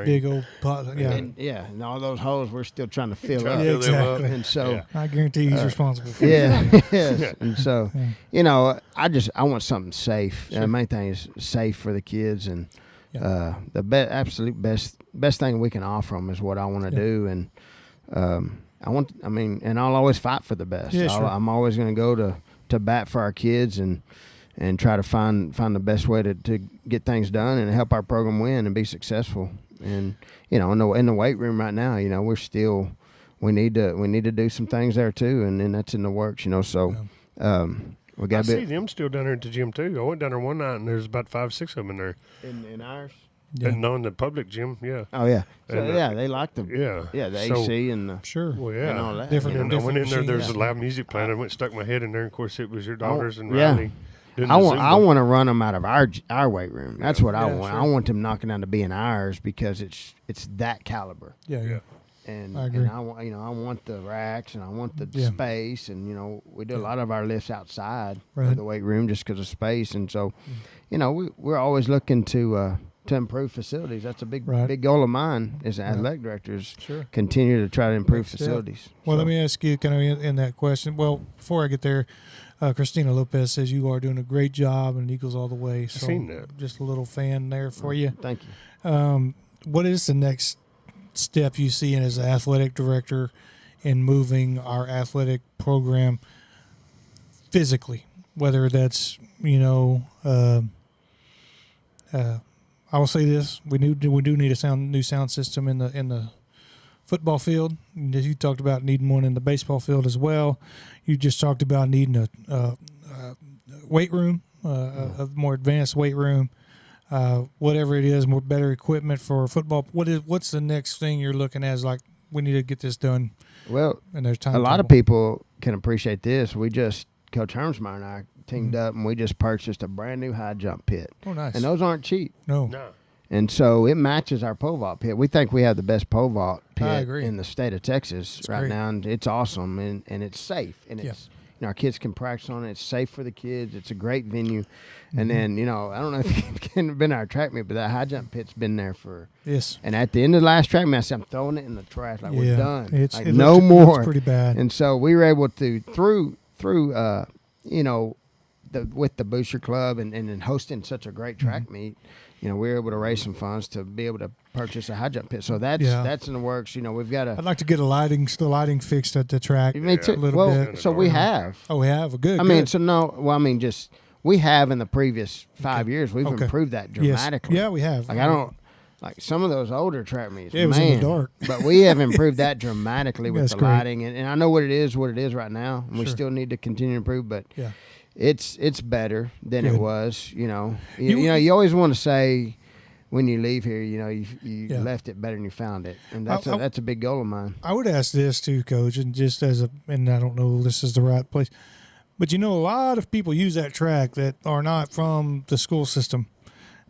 Speaker 2: Big
Speaker 1: old pot. Yeah.
Speaker 3: And all those holes we're still trying to fill up.
Speaker 1: Yeah, exactly.
Speaker 3: And so
Speaker 1: I guarantee he's responsible for
Speaker 3: it. Yes. And so, I want something safe.
Speaker 1: Sure.
Speaker 3: The main thing is safe for the kids, and the absolute best thing we can offer them is what I want to do. And and I'll always fight for the best.
Speaker 1: Yeah, sure.
Speaker 3: I'm always going to go to bat for our kids and try to find the best way to get things done and help our program win and be successful. And in the weight room right now, we're still we need to do some things there too, and then that's in the works. So we got.
Speaker 2: I see them still down there at the gym too. I went down there one night and there's about 5-6 of them in there.
Speaker 3: In ours.
Speaker 1: Yeah.
Speaker 2: And knowing the public gym, yeah.
Speaker 3: Oh yeah. So
Speaker 2: And,
Speaker 3: they like the the
Speaker 2: So-
Speaker 3: AC and the
Speaker 1: Sure.
Speaker 2: Well, yeah.
Speaker 3: and all that.
Speaker 1: Different-
Speaker 3: you
Speaker 2: And
Speaker 3: know.
Speaker 2: I went in there.
Speaker 1: machines.
Speaker 2: There's a loud music playing. I went and stuck my head in there. And of course, it was your daughters and
Speaker 3: yeah.
Speaker 2: Riley. doing
Speaker 3: I
Speaker 2: the
Speaker 3: want
Speaker 2: Zumba.
Speaker 3: to run them out of our weight room. That's what I
Speaker 1: Yeah,
Speaker 3: want.
Speaker 1: sure.
Speaker 3: I want them knocking down to being ours because it's that caliber.
Speaker 1: Yeah.
Speaker 2: Yeah.
Speaker 3: And
Speaker 1: I agree.
Speaker 3: and I want I want the racks and I want the
Speaker 1: Yeah.
Speaker 3: space and we do a lot of our lifts outside
Speaker 1: Right.
Speaker 3: of the weight room just because of space and so we're always looking to improve facilities. That's a big
Speaker 1: Right.
Speaker 3: big goal of mine as an
Speaker 1: Right.
Speaker 3: athletic director is
Speaker 1: Sure.
Speaker 3: continue to try to improve
Speaker 1: Next step.
Speaker 3: facilities.
Speaker 1: Well,
Speaker 3: So-
Speaker 1: let me ask you, kind of in that question. Well, before I get there, Christina Lopez says you are doing a great job and Eagles all the way. So
Speaker 2: seen that.
Speaker 1: just a little fan there for you.
Speaker 3: Thank you.
Speaker 1: What is the next step you see as an athletic director in moving our athletic program physically? Whether that's I will say this: we do need a new sound system in the football field. You talked about needing one in the baseball field as well. You just talked about needing a weight room, a more advanced weight room. Whatever it is, more better equipment for football. What's the next thing you're looking at? Is like we need to get this done.
Speaker 3: Well,
Speaker 1: And there's time.
Speaker 3: a lot of people can appreciate this. Coach Hermsmeyer and I teamed up and we just purchased a brand new high jump pit.
Speaker 1: Oh, nice.
Speaker 3: And those aren't cheap.
Speaker 1: No.
Speaker 2: No.
Speaker 3: And so it matches our pole vault pit. We think we have the best pole vault
Speaker 1: I
Speaker 3: pit
Speaker 1: agree.
Speaker 3: in the state of Texas right
Speaker 1: great.
Speaker 3: now, and it's awesome and it's safe and it's our kids can practice on it. It's safe for the kids. It's a great venue. And then I don't know if you've been to our track meet, but that high jump pit's been there for.
Speaker 1: Yes.
Speaker 3: And at the end of the last track meet, I said I'm throwing it in the trash. Like we're done.
Speaker 1: It
Speaker 3: no
Speaker 1: looks
Speaker 3: more.
Speaker 1: pretty bad.
Speaker 3: And so we were able to through with the Booster Club and then hosting such a great track meet, we were able to raise some funds to be able to purchase a high jump pit. So that's in the works. We've got
Speaker 1: I'd like to get the lighting fixed at the track.
Speaker 3: Me too.
Speaker 1: A little
Speaker 3: Well,
Speaker 1: bit.
Speaker 3: so we have.
Speaker 1: Oh, we have a good.
Speaker 3: I mean,
Speaker 1: good.
Speaker 3: so no. Well, I mean, just we have in the previous 5 years, we've
Speaker 1: Okay.
Speaker 3: improved that
Speaker 1: Yes.
Speaker 3: dramatically.
Speaker 1: Yeah, we have.
Speaker 3: Like I don't like some of those older track meets.
Speaker 1: Yeah, it was
Speaker 3: man,
Speaker 1: in the dark.
Speaker 3: but we have improved that dramatically with
Speaker 1: That's
Speaker 3: the
Speaker 1: great.
Speaker 3: lighting, and I know what it is right now, and we
Speaker 1: Sure.
Speaker 3: still need to continue to improve. But
Speaker 1: Yeah.
Speaker 3: it's better than
Speaker 1: Good.
Speaker 3: it was. You
Speaker 1: You-
Speaker 3: you always want to say when you leave here, you
Speaker 1: Yeah.
Speaker 3: left it better than you found it, and that's
Speaker 1: I-
Speaker 3: that's a big goal of mine.
Speaker 1: I would ask this too, Coach, and just and I don't know if this is the right place, but a lot of people use that track that are not from the school system,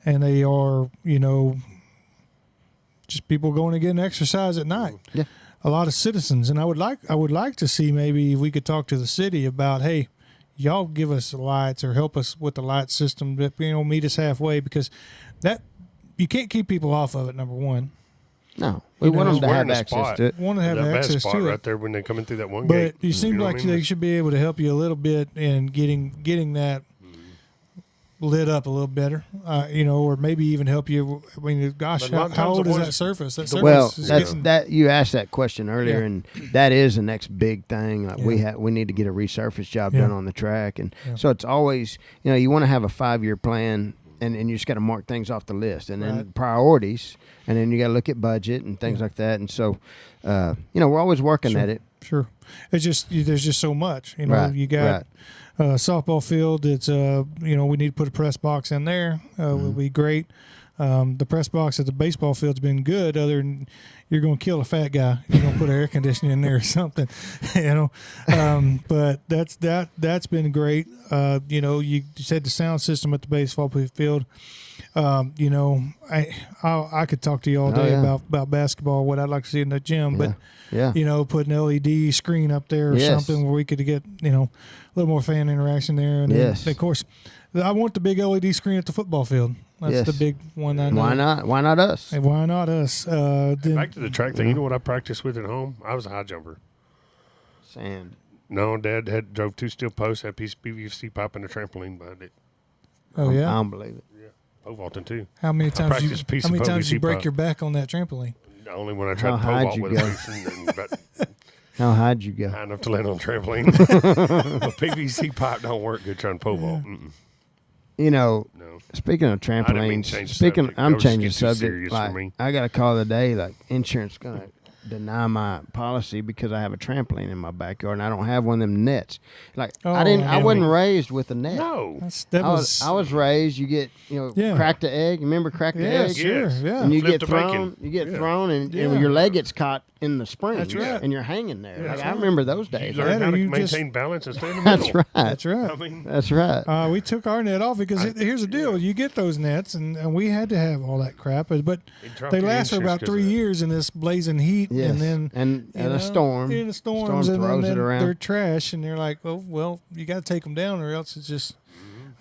Speaker 1: and they are, just people going to get an exercise at night.
Speaker 3: Yeah.
Speaker 1: A lot of citizens, and I would like to see maybe if we could talk to the city about, hey, y'all give us the lights or help us with the light system, that meet us halfway, because that you can't keep people off of it. Number one.
Speaker 3: No, we want them to
Speaker 2: we're
Speaker 3: have
Speaker 2: in a
Speaker 3: access
Speaker 2: spot.
Speaker 3: to it.
Speaker 1: Want to have
Speaker 2: that bad
Speaker 1: access
Speaker 2: spot
Speaker 1: to
Speaker 2: right
Speaker 1: it.
Speaker 2: there when they're coming through that one
Speaker 1: But
Speaker 2: gate.
Speaker 1: you seem
Speaker 2: know
Speaker 1: like
Speaker 2: what I mean?
Speaker 1: they should be able to help you a little bit in getting that lit up a little better, or maybe even help you. I mean, gosh,
Speaker 2: But a lot of
Speaker 1: how
Speaker 2: times
Speaker 1: old
Speaker 2: the
Speaker 1: is
Speaker 2: ones-
Speaker 1: that surface? That surface
Speaker 3: Well,
Speaker 1: is
Speaker 3: that's
Speaker 1: getting-
Speaker 3: that you asked that question earlier,
Speaker 1: Yeah.
Speaker 3: and that is the next big thing. Like
Speaker 1: Yeah.
Speaker 3: we need to get a resurface job
Speaker 1: Yeah.
Speaker 3: done on the track, and
Speaker 1: Yeah.
Speaker 3: so it's always you want to have a 5-year plan, and you just got to mark things off the list, and then
Speaker 1: Right.
Speaker 3: priorities, and then you got to look at budget and things
Speaker 1: Yeah.
Speaker 3: like that, and so we're always working
Speaker 1: Sure.
Speaker 3: at it.
Speaker 1: Sure, it's just there's just so much.
Speaker 3: Right,
Speaker 1: You got softball field. It's we need to put a press box in there. Would be great. The press box at the baseball field's been good. Other than you're going to kill a fat guy, you're going to put air conditioning in there or something, But that's been great. You said the sound system at the baseball field. I could talk to you all day about basketball, what I'd like to see in the gym, but
Speaker 3: Yeah.
Speaker 1: put an LED screen up there or
Speaker 3: Yes.
Speaker 1: something where we could get a little more fan interaction there. And
Speaker 3: Yes.
Speaker 1: then, of course, I want the big LED screen at the football field. That's
Speaker 3: Yes.
Speaker 1: the big one. I know.
Speaker 3: Why not? Why not us?
Speaker 1: Hey, why not us? Then,
Speaker 2: Back to the track thing. You know what I practiced with at home? I was a high jumper.
Speaker 3: Sand.
Speaker 2: No, Dad drove 2 steel posts, had a piece of PVC pipe and a trampoline behind it.
Speaker 1: oh
Speaker 3: I
Speaker 1: yeah.
Speaker 3: don't believe it.
Speaker 2: Pole vaulting too.
Speaker 1: How many times
Speaker 2: practiced a piece of
Speaker 1: did you
Speaker 2: PVC
Speaker 1: break
Speaker 2: pipe.
Speaker 1: your back on that trampoline?
Speaker 2: Only when I tried to
Speaker 3: How
Speaker 2: pole
Speaker 3: high'd
Speaker 2: vault
Speaker 3: you
Speaker 2: with
Speaker 3: go?
Speaker 2: a piece and about
Speaker 3: How high'd you go?
Speaker 2: high enough to land on a trampoline. A PVC pipe don't work good trying to pole vault. Mm-mm.
Speaker 3: No.
Speaker 2: I
Speaker 3: Speaking of
Speaker 2: didn't mean
Speaker 3: trampolines,
Speaker 2: to change the subject.
Speaker 3: I'm
Speaker 2: That was just
Speaker 3: changing
Speaker 2: getting too
Speaker 3: subject.
Speaker 2: serious for
Speaker 3: Like
Speaker 2: me.
Speaker 3: I got a call today. Like insurance gonna deny my policy because I have a trampoline in my backyard and I don't have one of them nets. Like
Speaker 1: Oh,
Speaker 3: I wasn't raised with a net.
Speaker 2: No.
Speaker 3: I was raised. You get crack the egg. You remember crack the egg?
Speaker 1: Sure, yeah.
Speaker 3: And you
Speaker 2: Flip
Speaker 3: get
Speaker 2: the
Speaker 3: thrown.
Speaker 2: bacon.
Speaker 3: You get
Speaker 2: Yeah.
Speaker 3: thrown, and
Speaker 1: Yeah.
Speaker 3: your leg gets caught in the spring.
Speaker 1: That's right.
Speaker 3: And you're hanging there.
Speaker 2: Yeah,
Speaker 3: Like,
Speaker 2: that's
Speaker 3: I
Speaker 2: right.
Speaker 3: remember those days.
Speaker 2: You learn how to
Speaker 1: you
Speaker 2: maintain balance and stay in the middle.
Speaker 3: That's right.
Speaker 1: That's right.
Speaker 2: I mean,
Speaker 3: That's right.
Speaker 1: We took our net off because here's the deal: you get those nets, and we had to have all that crap. But
Speaker 2: drop
Speaker 1: they
Speaker 2: your
Speaker 1: last for
Speaker 2: insurance
Speaker 1: about
Speaker 2: 'cause
Speaker 1: 3
Speaker 2: of that.
Speaker 1: years in this blazing heat,
Speaker 3: Yes.
Speaker 1: and then
Speaker 3: and
Speaker 1: you know,
Speaker 3: a storm.
Speaker 1: in the storms,
Speaker 3: Storm
Speaker 1: and
Speaker 3: throws
Speaker 1: then
Speaker 3: it around.
Speaker 1: they're trash, and they're like, oh well, you got to take them down, or else it's just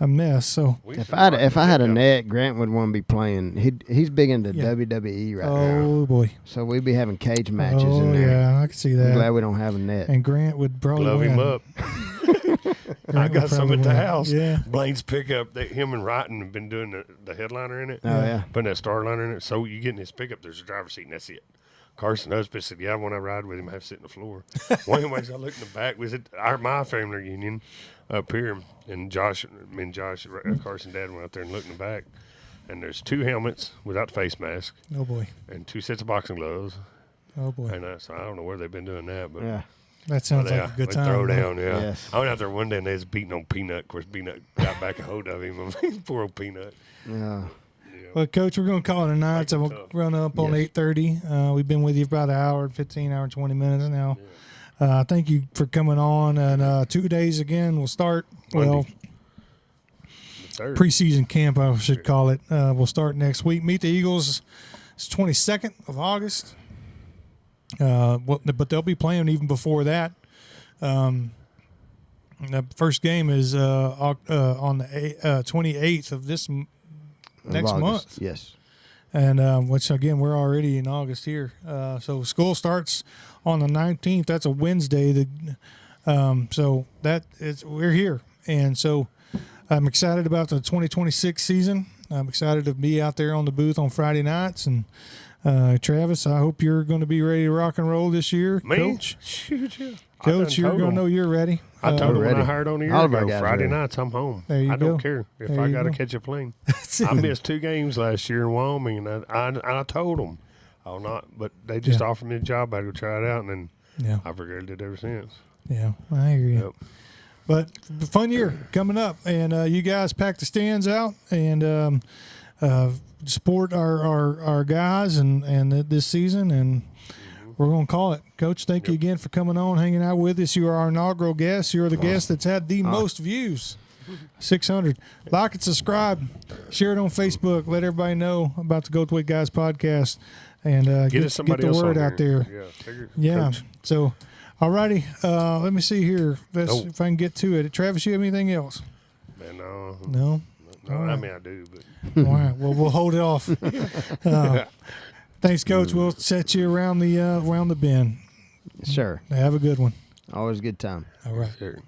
Speaker 1: a mess. So
Speaker 3: If I had a net, Grant would want to be playing. He's big into WWE right now.
Speaker 1: oh boy,
Speaker 3: So we'd be having cage matches
Speaker 1: oh
Speaker 3: in there.
Speaker 1: yeah, I can see
Speaker 3: I'm
Speaker 1: that.
Speaker 3: glad we don't have a net.
Speaker 1: And Grant would probably
Speaker 2: glove
Speaker 1: win.
Speaker 2: him up. I
Speaker 1: Grant would
Speaker 2: got some
Speaker 1: probably
Speaker 2: at the
Speaker 1: win.
Speaker 2: house.
Speaker 1: Yeah.
Speaker 2: Blaine's pickup. Him and Wrighton have been doing the headliner in it.
Speaker 3: Oh, yeah.
Speaker 2: Putting that Starliner in it. So you get in his pickup, there's a driver's seat, and that's it. Carson husband said, "Yeah, when I ride with him, I have to sit on the floor." One of the ways I looked in the back was at my family reunion up here, and Carson dad went out there and looked in the back, and there's 2 helmets without face mask
Speaker 1: Oh boy,
Speaker 2: and 2 sets of boxing gloves,
Speaker 1: oh boy,
Speaker 2: and so I don't know where they've been doing that, but
Speaker 3: Yeah.
Speaker 1: that sounds like a good
Speaker 2: they
Speaker 1: time.
Speaker 2: throw
Speaker 1: man.
Speaker 2: down, yeah.
Speaker 3: Yes.
Speaker 2: I went out there one day and they was beating on Peanut. Of course, Peanut got back a hold of him. I mean, poor old Peanut.
Speaker 3: Yeah.
Speaker 1: Well, Coach, we're going to call it a night. So we'll
Speaker 2: tough.
Speaker 1: run up on
Speaker 3: Yes.
Speaker 1: 8:30. We've been with you for about an hour, 15 hour, 20 minutes now. Thank you for coming on. And 2 days again, we'll start. Well,
Speaker 2: Monday. The third.
Speaker 1: preseason camp, I should call it. We'll start next week. Meet the Eagles. It's 22nd of August. But they'll be playing even before that. The first game is on the 28th of this next
Speaker 3: Of
Speaker 1: month.
Speaker 3: August. Yes.
Speaker 1: And which again, we're already in August here. So school starts on the 19th. That's a Wednesday. So we're here, and so I'm excited about the 2026 season. I'm excited to be out there on the booth on Friday nights. And Travis, I hope you're going to be ready to rock and roll this year,
Speaker 2: Me?
Speaker 1: Coach.
Speaker 2: Shoot, yeah.
Speaker 1: Coach, you're going to know you're ready.
Speaker 2: I told him when I
Speaker 3: ready.
Speaker 2: hired on a year
Speaker 3: All of our
Speaker 2: ago,
Speaker 3: guys
Speaker 2: Friday
Speaker 3: ready.
Speaker 2: nights I'm home.
Speaker 1: There you
Speaker 2: I don't
Speaker 1: go.
Speaker 2: care if
Speaker 1: There
Speaker 2: I
Speaker 1: you
Speaker 2: got to
Speaker 1: go.
Speaker 2: catch a plane. I missed 2 games last year in Wyoming, and I told them I'll not. But they just offered me a job. I'd go try it out, and then
Speaker 1: Yeah,
Speaker 2: I've regretted it ever since.
Speaker 1: yeah, I hear you.
Speaker 2: Yep.
Speaker 1: But fun year coming up, and you guys pack the stands out and support our guys and this season, and we're going to call it. Coach, thank you again for coming on, hanging out with us. You are our inaugural guest. You're the guest that's had the most views, 600. Like and subscribe, share it on Facebook. Let everybody know about the Goldthwaite Guys podcast, and
Speaker 2: Get us somebody
Speaker 1: the
Speaker 2: else
Speaker 1: word
Speaker 2: on
Speaker 1: out there. Yeah.
Speaker 2: Coach.
Speaker 1: So, all righty. Let me see here.
Speaker 2: Oh.
Speaker 1: If I can get to it. Travis, you have anything else?
Speaker 2: Man, no.
Speaker 1: No.
Speaker 2: No,
Speaker 1: All
Speaker 2: I
Speaker 1: right.
Speaker 2: mean, I do, but
Speaker 1: All right. Well, we'll hold it off. Thanks, Coach. We'll set you around the bend.
Speaker 3: Sure.
Speaker 1: Have a good one.
Speaker 3: Always a good time.
Speaker 1: All right.
Speaker 2: sure.